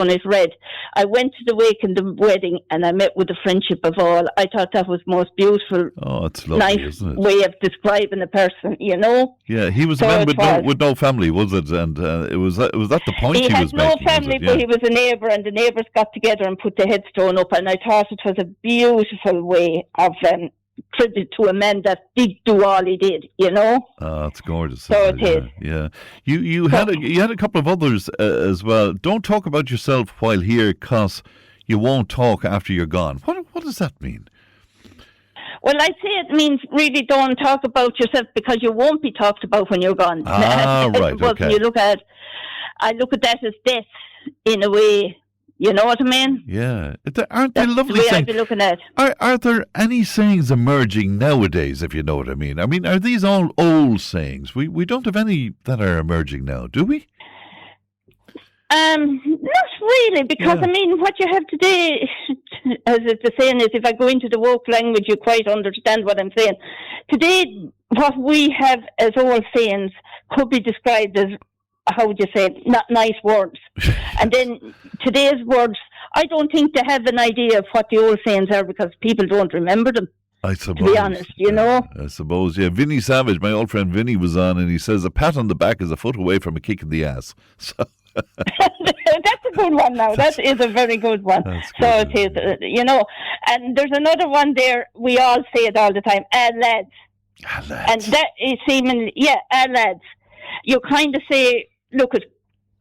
is read, I went to the wake and the wedding and I met with the friendship of all. I thought that was the most beautiful, it's lovely, nice isn't it? way of describing a person, you know. Yeah, he was a man with no family, was it? And it was that the point he was making? He had no family, but he was a neighbour, and the neighbours got together and put the headstone up, and I thought it was a beautiful way of tribute to a man that did do all he did, you know. It's gorgeous. So it is. Yeah. You had a couple of others as well. Don't talk about yourself while here, cause you won't talk after you're gone. What does that mean? Well, I say it means really don't talk about yourself, because you won't be talked about when you're gone. Right. Okay. You I look at that as death in a way. You know what I mean? Yeah. Aren't they lovely sayings? I'd be looking at. Are there any sayings emerging nowadays, if you know what I mean? I mean, are these all old sayings? We don't have any that are emerging now, do we? Not really, because I mean, what you have today, as the saying is, if I go into the woke language, you quite understand what I'm saying. Today, what we have as old sayings could be described as, how would you say, not nice words. And then today's words, I don't think they have an idea of what the old sayings are, because people don't remember them. I suppose. To be honest, you know. I suppose, yeah. Vinny Savage, my old friend Vinny, was on, and he says a pat on the back is a foot away from a kick in the ass. So. That's a good one now. That is a very good one. So it is, you know. And there's another one there, we all say it all the time, lads. Lads. And that is seemingly, lads. You kind of say, look,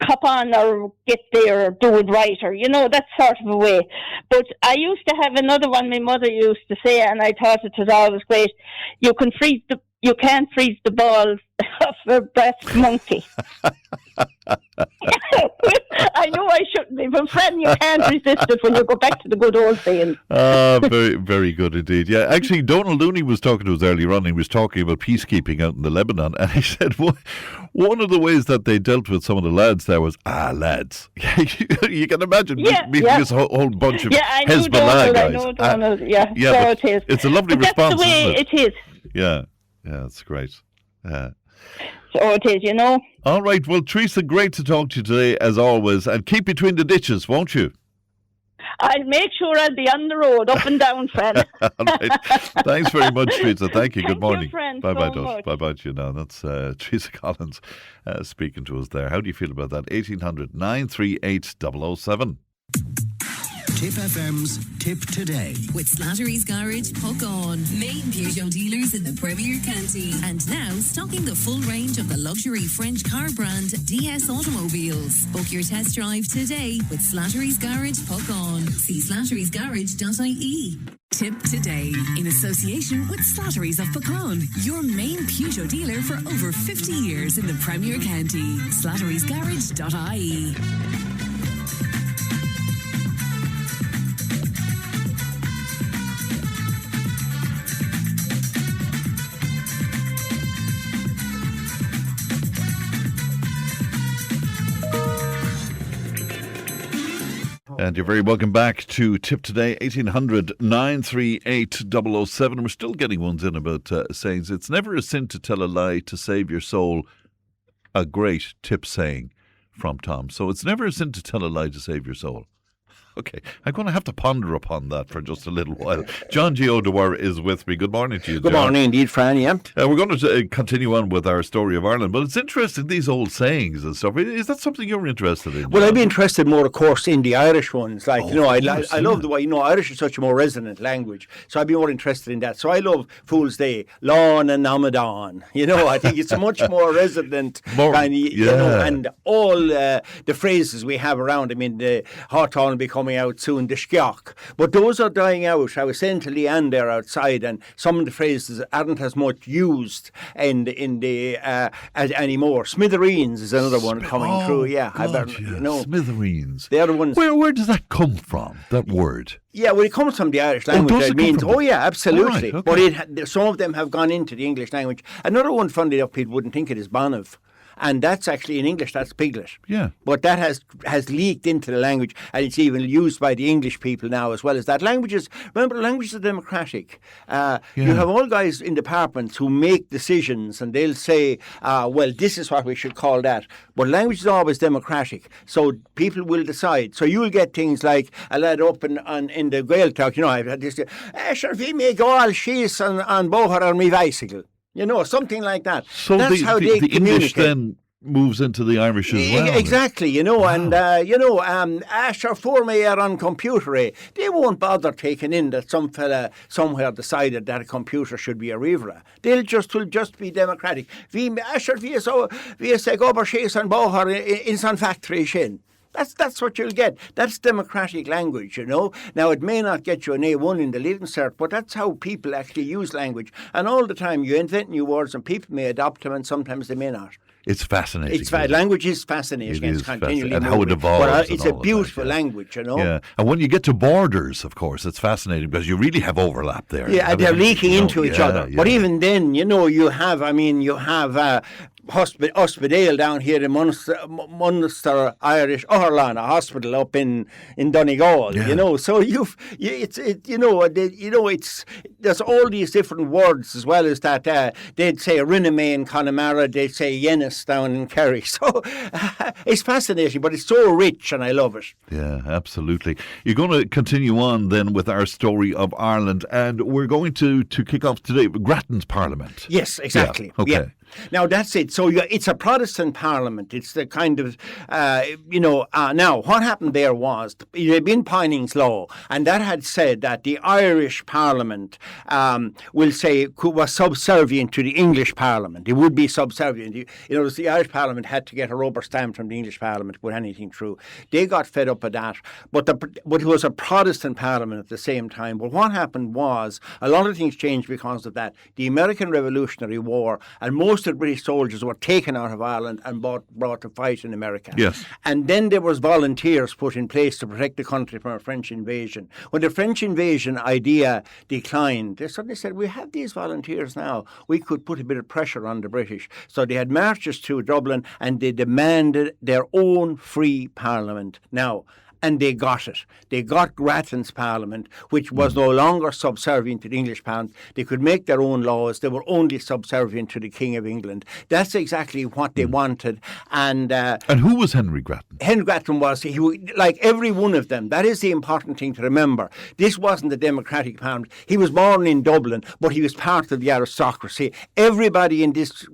cop on or get there or do it right, or, you know, that sort of a way. But I used to have another one my mother used to say, and I thought it was always great. You can't freeze the balls of a brass monkey. I know I shouldn't be, but friend, you can't resist it when you go back to the good old saying. Very, very good indeed. Yeah, actually, Donald Looney was talking to us earlier on. He was talking about peacekeeping out in the Lebanon, and he said one of the ways that they dealt with some of the lads there was, lads. You can imagine meeting this whole bunch of Hezbollah guys. I know Donald, so it is. It's a lovely response, that's the way isn't it is. Yeah, it's great. So it is, you know. All right, well, Teresa, great to talk to you today, as always. And keep between the ditches, won't you? I'll make sure I'll be on the road, up and down, friend. Right. Thanks very much, Teresa. Thank you. Good Thank you, morning. friend, Bye-bye, so much. Bye-bye to you now. That's Teresa Collins speaking to us there. How do you feel about that? 1800 938 007. Tipp FM's Tip Today. With Slattery's Garage, Puck On. Main Peugeot dealers in the Premier County. And now stocking the full range of the luxury French car brand DS Automobiles. Book your test drive today with Slattery's Garage, Puck On. See slatterysgarage.ie. Tip Today, in association with Slattery's of Puckon, your main Peugeot dealer for over 50 years in the Premier County. slatterysgarage.ie. And you're very welcome back to Tip Today, 1800 938 007. We're still getting ones in about sayings. It's never a sin to tell a lie to save your soul. A great tip saying from Tom. So it's never a sin to tell a lie to save your soul. Okay, I'm going to have to ponder upon that for just a little while. John G. O'Dwyer is with me. Good morning to you, Good John. morning indeed, Fran, yeah. We're going to continue on with our story of Ireland, but it's interesting, these old sayings and stuff. Is that something you're interested in, John? Well, I'd be interested more, of course, in the Irish ones. Like, I love the way, Irish is such a more resonant language, so I'd be more interested in that. So I love Fool's Day, Lán and Amadan. I think it's a much more resonant, and all the phrases we have around. I mean, the Hawthorne will be coming out soon, the Skeoch. But those are dying out. I was saying to Leanne there outside, and some of the phrases aren't as much used anymore. Smithereens is another one coming through. Yeah, Smithereens. The other ones. Where does that come from? That word? Yeah, well, it comes from the Irish language. It means, absolutely. Right, okay. But some of them have gone into the English language. Another one, funnily enough, people wouldn't think it is Bonnov. And that's actually in English, that's Piglet. Yeah. But that has leaked into the language, and it's even used by the English people now as well as that. Languages are democratic. You have all guys in departments who make decisions, and they'll say, well, this is what we should call that. But language is always democratic, so people will decide. So you'll get things like a lad up in the Gaeltacht, I've had this, sure, we may go all she's on boher on me bicycle. Something like that. So that's how they the English then moves into the Irish as well. Exactly, sure, for me are on computer, they won't bother taking in that some fella somewhere decided that a computer should be a rivera. Will just be democratic. We say go over she's on boher in some factory shin. That's what you'll get. That's democratic language, Now, it may not get you an A1 in the Leaving Cert, but that's how people actually use language. And all the time you invent new words and people may adopt them and sometimes they may not. It's fascinating. Language is fascinating. It's continually and how it evolves. But it's a beautiful language, Yeah, and when you get to borders, of course, it's fascinating because you really have overlap there. Yeah, and they're leaking into each other. Yeah. But even then, you have Hospital down here in Munster Irish Orlan, a hospital up in Donegal. So there's all these different words as well as that. They'd say Rinnemay in Connemara, they'd say Yennis down in Kerry. So it's fascinating, but it's so rich, and I love it. Yeah, absolutely. You're going to continue on then with our story of Ireland, and we're going to kick off today with Grattan's Parliament. Yes, exactly. Yeah. Okay. Yeah. Now, that's it. So it's a Protestant parliament. It's the kind of, now, what happened there was, there had been Pining's Law, and that had said that the Irish parliament was subservient to the English parliament. It would be subservient. The Irish parliament had to get a rubber stamp from the English parliament to put anything through. They got fed up with that. But it was a Protestant parliament at the same time. But what happened was, a lot of things changed because of that. The American Revolutionary War, and most of the British soldiers were taken out of Ireland and brought to fight in America. Yes. And then there was volunteers put in place to protect the country from a French invasion. When the French invasion idea declined, they suddenly said, we have these volunteers now. We could put a bit of pressure on the British. So they had marches to Dublin and they demanded their own free parliament. Now, and they got it. They got Grattan's Parliament, which was no longer subservient to the English Parliament. They could make their own laws. They were only subservient to the King of England. That's exactly what they wanted. And who was Henry Grattan? Henry Grattan was, like every one of them. That is the important thing to remember. This wasn't the Democratic Parliament. He was born in Dublin, but he was part of the aristocracy. Everybody in this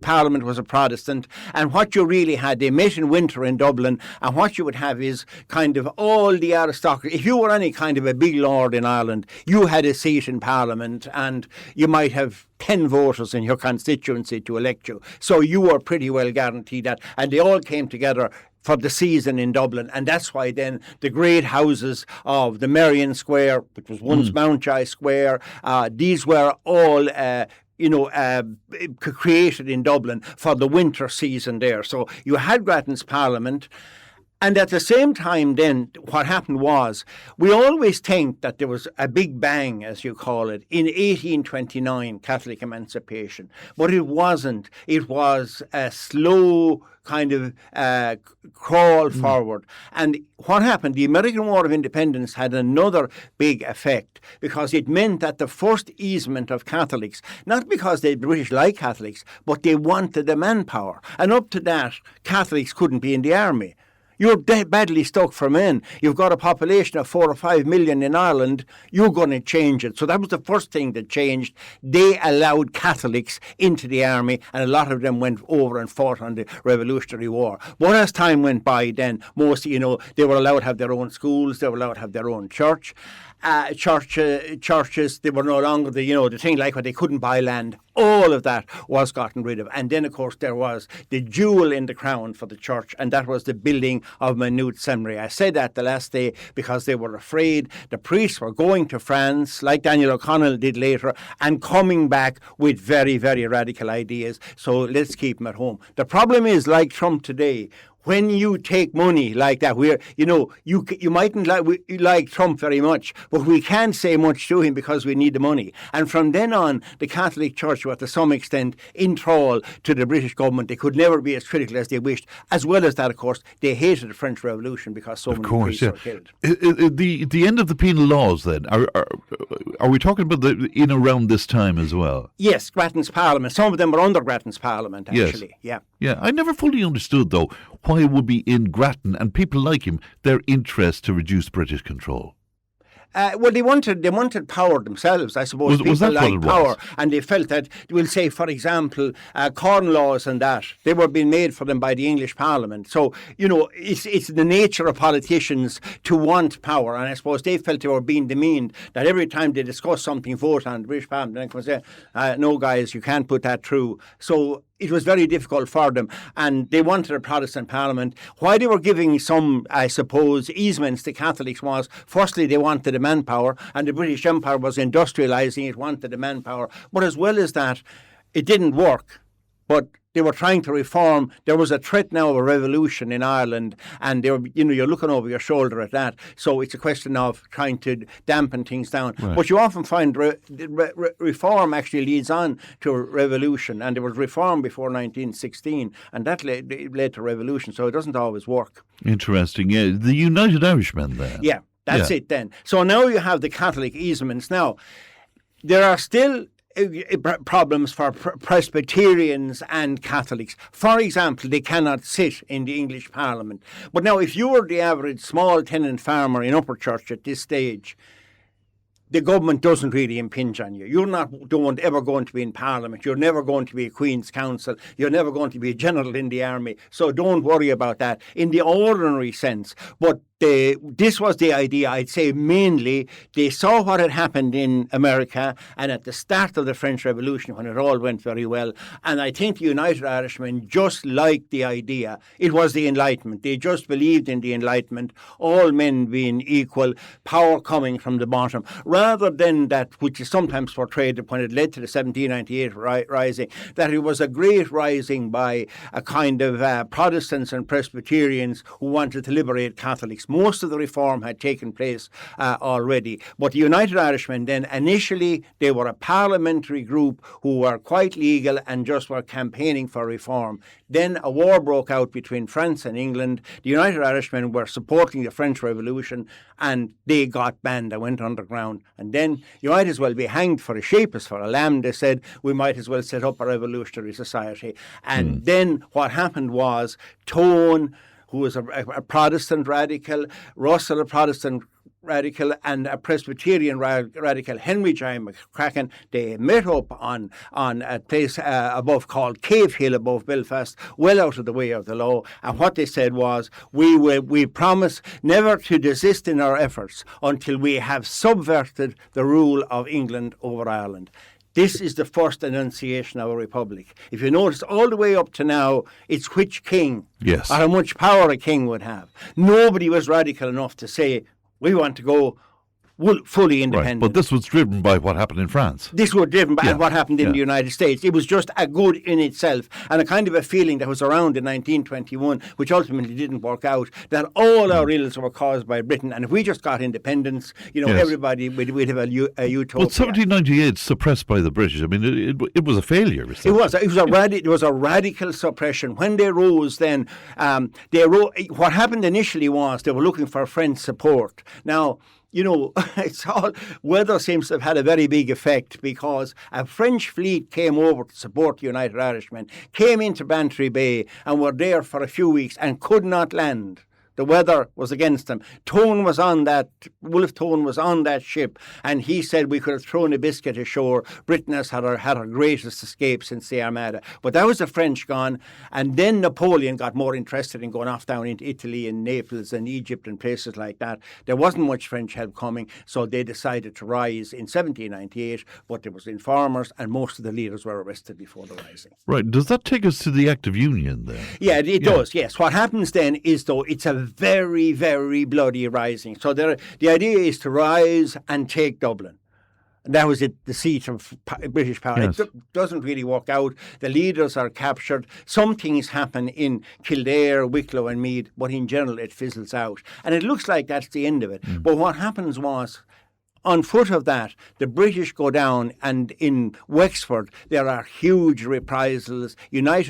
Parliament was a Protestant. And what you really had, they met in winter in Dublin, and what you would have is kind of all the aristocracy. If you were any kind of a big lord in Ireland, you had a seat in Parliament, and you might have 10 voters in your constituency to elect you. So you were pretty well guaranteed that. And they all came together for the season in Dublin, and that's why then the great houses of the Merrion Square, which was once Mountjoy Square, these were all created in Dublin for the winter season there. So you had Grattan's Parliament. And at the same time then, what happened was, we always think that there was a big bang, as you call it, in 1829, Catholic emancipation. But it wasn't. It was a slow kind of crawl forward. And what happened? The American War of Independence had another big effect, because it meant that the first easement of Catholics, not because the British liked Catholics, but they wanted the manpower. And up to that, Catholics couldn't be in the army. You're badly stuck for men. You've got a population of 4 or 5 million in Ireland. You're going to change it. So that was the first thing that changed. They allowed Catholics into the army, and a lot of them went over and fought on the Revolutionary War. But as time went by, then most, they were allowed to have their own schools. They were allowed to have their own churches. They were no longer the thing like what they couldn't buy land. All of that was gotten rid of. And then, of course, there was the jewel in the crown for the church, and that was the building of Maynooth Seminary. I said that the last day because they were afraid the priests were going to France, like Daniel O'Connell did later, and coming back with very, very radical ideas. So let's keep them at home. The problem is, like Trump today, when you take money like that, you mightn't like Trump very much, but we can't say much to him because we need the money. And from then on, the Catholic Church were to some extent in thrall to the British government. They could never be as critical as they wished. As well as that, of course, they hated the French Revolution because so many priests were killed. The end of the penal laws, then, are we talking about in around this time as well? Yes, Grattan's Parliament. Some of them were under Grattan's Parliament, actually. Yes. Yeah, I never fully understood, though, why it would be in Grattan and people like him, their interest to reduce British control. Well, they wanted power themselves, I suppose. Was that liked what it power, was? and they felt that, we'll say, for example, corn laws and that, they were being made for them by the English Parliament. So, it's the nature of politicians to want power, and I suppose they felt they were being demeaned, that every time they discuss something, vote on the British Parliament, they could say, no, guys, you can't put that through. So it was very difficult for them, and they wanted a Protestant Parliament. Why they were giving some, I suppose, easements to Catholics was, firstly, they wanted the manpower, and the British Empire was industrialising, it wanted the manpower. But as well as that, it didn't work. But they were trying to reform. There was a threat now of a revolution in Ireland, and they were, you're looking over your shoulder at that. So it's a question of trying to dampen things down. Right. But you often find reform actually leads on to a revolution, and there was reform before 1916, and that led to revolution. So it doesn't always work. Interesting. Yeah, the United Irishmen then. Yeah, that's it then. So now you have the Catholic easements. Now, there are still problems for Presbyterians and Catholics. For example, they cannot sit in the English Parliament. But now, if you were the average small tenant farmer in Upper Church at this stage, the government doesn't really impinge on you. You're not ever going to be in Parliament. You're never going to be a Queen's Counsel. You're never going to be a general in the army. So don't worry about that in the ordinary sense. But this was the idea, I'd say, mainly. They saw what had happened in America and at the start of the French Revolution when it all went very well. And I think the United Irishmen just liked the idea. It was the Enlightenment. They just believed in the Enlightenment, all men being equal, power coming from the bottom, rather than that, which is sometimes portrayed when it led to the 1798 rising, that it was a great rising by a kind of Protestants and Presbyterians who wanted to liberate Catholics. Most of the reform had taken place already. But the United Irishmen then, initially, they were a parliamentary group who were quite legal and just were campaigning for reform. Then a war broke out between France and England. The United Irishmen were supporting the French Revolution, and they got banned and went underground. And then you might as well be hanged for a sheep as for a lamb, they said. We might as well set up a revolutionary society. And then what happened was Tone, who was a Protestant radical, Russel, a Protestant radical, and a Presbyterian radical, Henry J. McCracken, they met up on a place above called Cave Hill above Belfast, well out of the way of the law. And what they said was, we promise never to desist in our efforts until we have subverted the rule of England over Ireland. This is the first enunciation of a republic. If you notice, all the way up to now, it's which king or how much power a king would have. Nobody was radical enough to say, we want to go fully independent. Right, but this was driven by what happened in France. This was driven by what happened in the United States. It was just a good in itself, and a kind of a feeling that was around in 1921, which ultimately didn't work out, that all our ills were caused by Britain, and if we just got independence, everybody we'd have a utopia. But 1798 suppressed by the British. I mean, it was a failure. It was a radical suppression. When they rose, then what happened initially was they were looking for French support. Now, it's all, weather seems to have had a very big effect, because a French fleet came over to support the United Irishmen, came into Bantry Bay and were there for a few weeks and could not land. The weather was against them. Wolfe Tone was on that ship, and he said we could have thrown a biscuit ashore. Britain has had her greatest escape since the Armada. But that was the French gone, and then Napoleon got more interested in going off down into Italy and Naples and Egypt and places like that. There wasn't much French help coming, so they decided to rise in 1798, but there was informers, and most of the leaders were arrested before the rising. Right. Does that take us to the Act of Union then? Yeah, it does, yes. What happens then is, though, it's a very, very bloody rising. So the idea is to rise and take Dublin. And that was the seat of British power. Yes. It doesn't really work out. The leaders are captured. Some things happen in Kildare, Wicklow and Meath, but in general it fizzles out. And it looks like that's the end of it. But what happens was, on foot of that, the British go down, and in Wexford there are huge reprisals.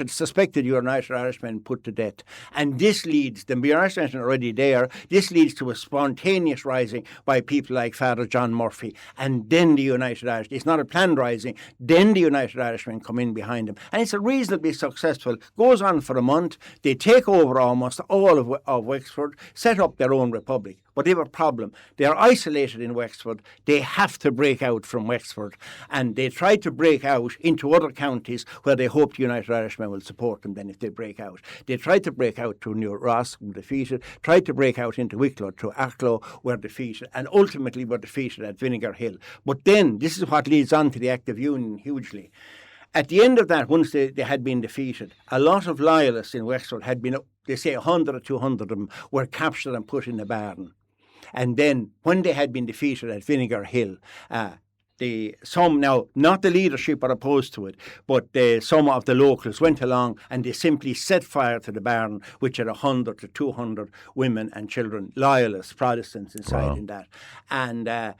Suspected United Irishmen put to death. And this leads, the Irishmen are already there, this leads to a spontaneous rising by people like Father John Murphy. And then the United Irishmen, it's not a planned rising, then the United Irishmen come in behind them. And it's a reasonably successful, goes on for a month. They take over almost all of Wexford, set up their own republic. But they have a problem. They are isolated in Wexford. They have to break out from Wexford. And they try to break out into other counties where they hope the United Irishmen will support them then if they break out. They tried to break out to New Ross, were defeated, tried to break out into Wicklow, to Arklow, were defeated, and ultimately were defeated at Vinegar Hill. But then, this is what leads on to the Act of Union hugely. At the end of that, once they had been defeated, a lot of loyalists in Wexford had been, they say 100 or 200 of them, were captured and put in the barn. And then, when they had been defeated at Vinegar Hill, some, now, not the leadership are opposed to it, but some of the locals went along and they simply set fire to the barn, which had 100 to 200 women and children, loyalists, Protestants inside in that. And, that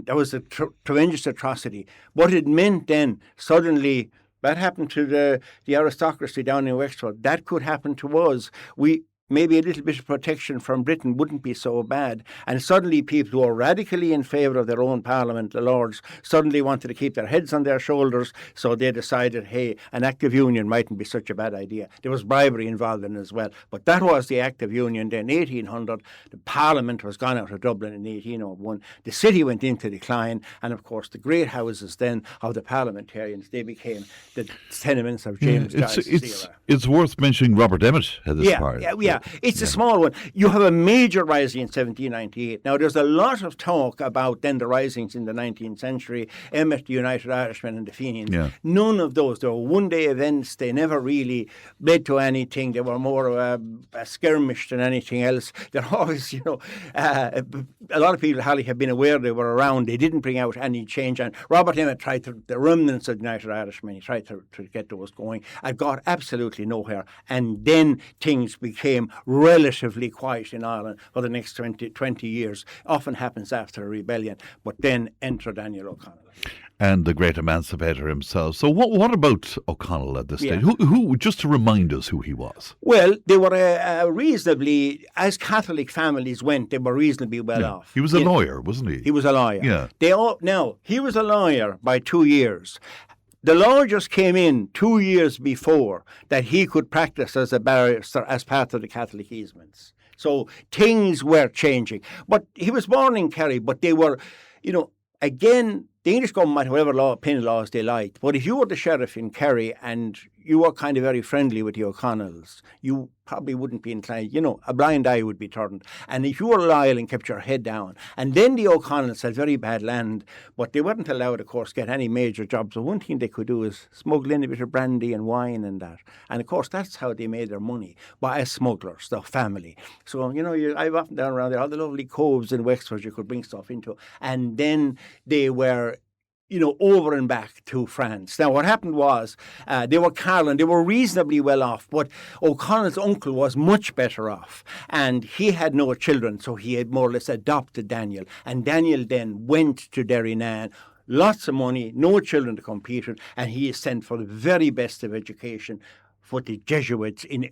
was a tremendous atrocity. What it meant then, suddenly, that happened to the aristocracy down in Wexford. That could happen to us. Maybe a little bit of protection from Britain wouldn't be so bad. And suddenly people who are radically in favour of their own parliament, the Lords, suddenly wanted to keep their heads on their shoulders. So they decided, hey, an Act of Union mightn't be such a bad idea. There was bribery involved in it as well. But that was the Act of Union. Then 1800, the Parliament was gone out of Dublin in 1801. The city went into decline. And of course, the great houses then of the parliamentarians, they became the tenements of James Giles' era. It's worth mentioning Robert Emmet had this part. Yeah. It's a small one. You have a major rising in 1798. Now, there's a lot of talk about then the risings in the 19th century, Emmet, the United Irishmen and the Fenians. Yeah. None of those. They were one-day events. They never really led to anything. They were more of a skirmish than anything else. They're always, a lot of people hardly have been aware they were around. They didn't bring out any change. And Robert Emmet tried to, the remnants of the United Irishmen, he tried to get those going. I got absolutely nowhere. And then things became relatively quiet in Ireland for the next 20 years. Often happens after a rebellion. But then enter Daniel O'Connell. And the great emancipator himself. So what about O'Connell at this stage? Who, just to remind us who he was? Well, they were reasonably, as Catholic families went, they were reasonably well off. He was a lawyer, wasn't he? He was a lawyer. Yeah. Now, he was a lawyer by 2 years. The law just came in 2 years before that he could practice as a barrister as part of the Catholic easements. So things were changing. But he was born in Kerry, but they were, again, the English government might have whatever penal laws they liked, but if you were the sheriff in Kerry and you were kind of very friendly with the O'Connells, you probably wouldn't be inclined, a blind eye would be turned. And if you were loyal and kept your head down, and then the O'Connells had very bad land, but they weren't allowed, of course, get any major jobs. So one thing they could do is smuggle in a bit of brandy and wine and that. And of course, that's how they made their money, by as smugglers, the family. So, I've often down around there, all the lovely coves in Wexford you could bring stuff into. And then they were over and back to France. Now, what happened was they were Caroline, they were reasonably well off, but O'Connell's uncle was much better off, and he had no children, so he had more or less adopted Daniel. And Daniel then went to Derrynane, lots of money, no children to compete with, and he is sent for the very best of education for the Jesuits in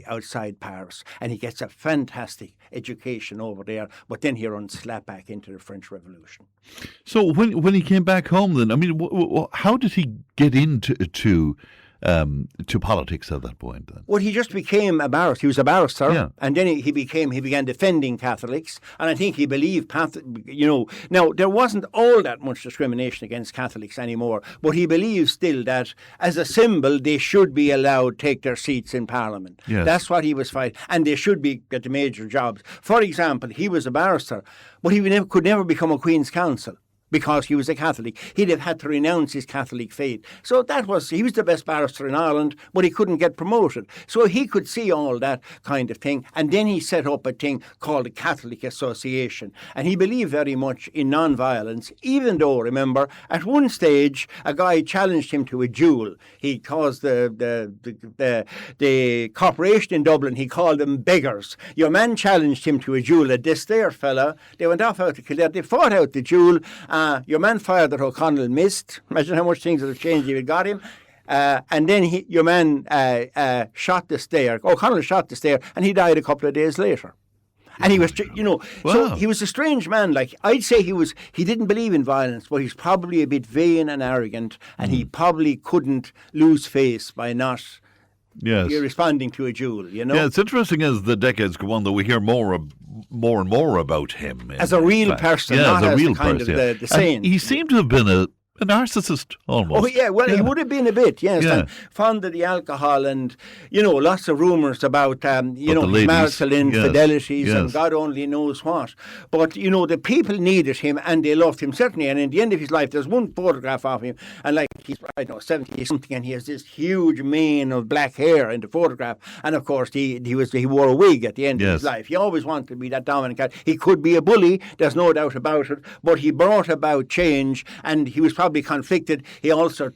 outside Paris, and he gets a fantastic education over there, but then he runs slap back into the French Revolution. So when he came back home then, how did he get into to politics at that point then? Well, he just became a barrister. He was a barrister, and then he began defending Catholics, and I think he believed, now there wasn't all that much discrimination against Catholics anymore, but he believed still that as a symbol they should be allowed to take their seats in Parliament. Yes. That's what he was fighting, and they should get the major jobs. For example, he was a barrister, but he could never become a Queen's Counsel, because he was a Catholic. He'd have had to renounce his Catholic faith. So he was the best barrister in Ireland, but he couldn't get promoted. So he could see all that kind of thing. And then he set up a thing called the Catholic Association. And he believed very much in non-violence, even though, remember, at one stage, a guy challenged him to a duel. He caused the corporation in Dublin, he called them beggars. Your man challenged him to a duel, a Destair fella. They went off out to Kildare. They fought out the duel. Your man fired that O'Connell missed. Imagine how much things would have changed if it got him. And then your man shot the stair. O'Connell shot the stair, and he died a couple of days later. And he was, so he was a strange man. Like, I'd say he didn't believe in violence, but he's probably a bit vain and arrogant, and he probably couldn't lose face by not responding to a duel, Yeah, it's interesting as the decades go on that we hear more and more about him. As a real person, not as a real kind person, of the saint. He seemed to have been a narcissist, almost. Oh, yeah, well, he would have been a bit, yes. And fond of the alcohol and, lots of rumours about, marital infidelities and God only knows what. But, the people needed him and they loved him, certainly. And in the end of his life, there's one photograph of him, and he's, 70-something, and he has this huge mane of black hair in the photograph. And, of course, he wore a wig at the end of his life. He always wanted to be that dominant guy. He could be a bully, there's no doubt about it, but he brought about change, and he was probably conflicted. He also,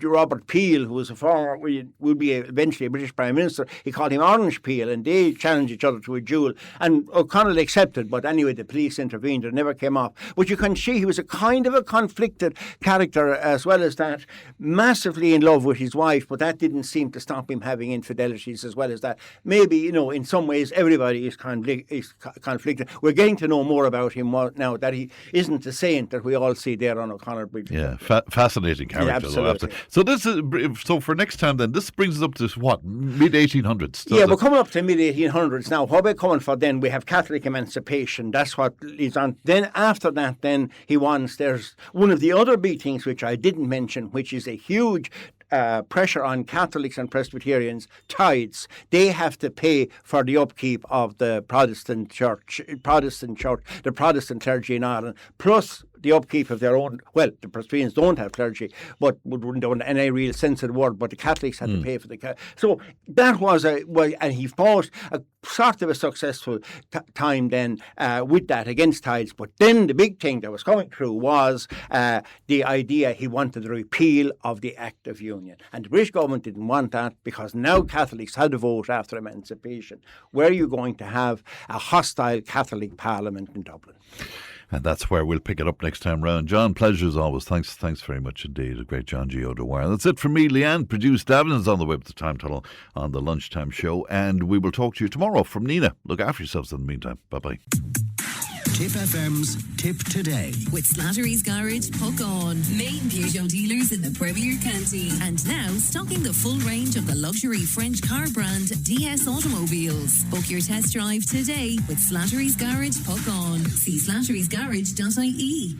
Robert Peel, who was a former, would be eventually a British Prime Minister, he called him Orange Peel, and they challenged each other to a duel. And O'Connell accepted, but anyway, the police intervened. It never came off. But you can see he was a kind of a conflicted character, as well as that, massively in love with his wife, but that didn't seem to stop him having infidelities, as well as that. Maybe, in some ways, everybody is conflicted. We're getting to know more about him now, that he isn't the saint that we all see there on O'Connell Bridge. Yeah. Fascinating character. Yeah, absolutely. So for next time then, this brings us up to what, mid-1800s? Yeah, we're coming up to mid-1800s now. What we're coming for then, we have Catholic emancipation. That's what leads on. Then after that, then there's one of the other big things which I didn't mention, which is a huge pressure on Catholics and Presbyterians, tithes. They have to pay for the upkeep of the Protestant church, the Protestant clergy in Ireland, plus the upkeep of their own. Well, the Presbyterians don't have clergy, but wouldn't in any real sense of the word. But the Catholics had to pay for the. So that was and he fought a sort of a successful time then with that against tithes. But then the big thing that was coming through was the idea he wanted the repeal of the Act of Union, and the British government didn't want that because now Catholics had to vote after emancipation. Were you going to have a hostile Catholic Parliament in Dublin? And that's where we'll pick it up next time round. John, pleasure as always. Thanks very much indeed. A great John G. O'Dwyer. That's it from me. Leanne produced. Davin's on the web at the time tunnel on the lunchtime show. And we will talk to you tomorrow from Nina. Look after yourselves in the meantime. Bye-bye. Tipp FM's Tipp Today. With Slattery's Garage, Puck On. Main Peugeot dealers in the Premier County. And now stocking the full range of the luxury French car brand DS Automobiles. Book your test drive today with Slattery's Garage, Puck On. See slatterysgarage.ie.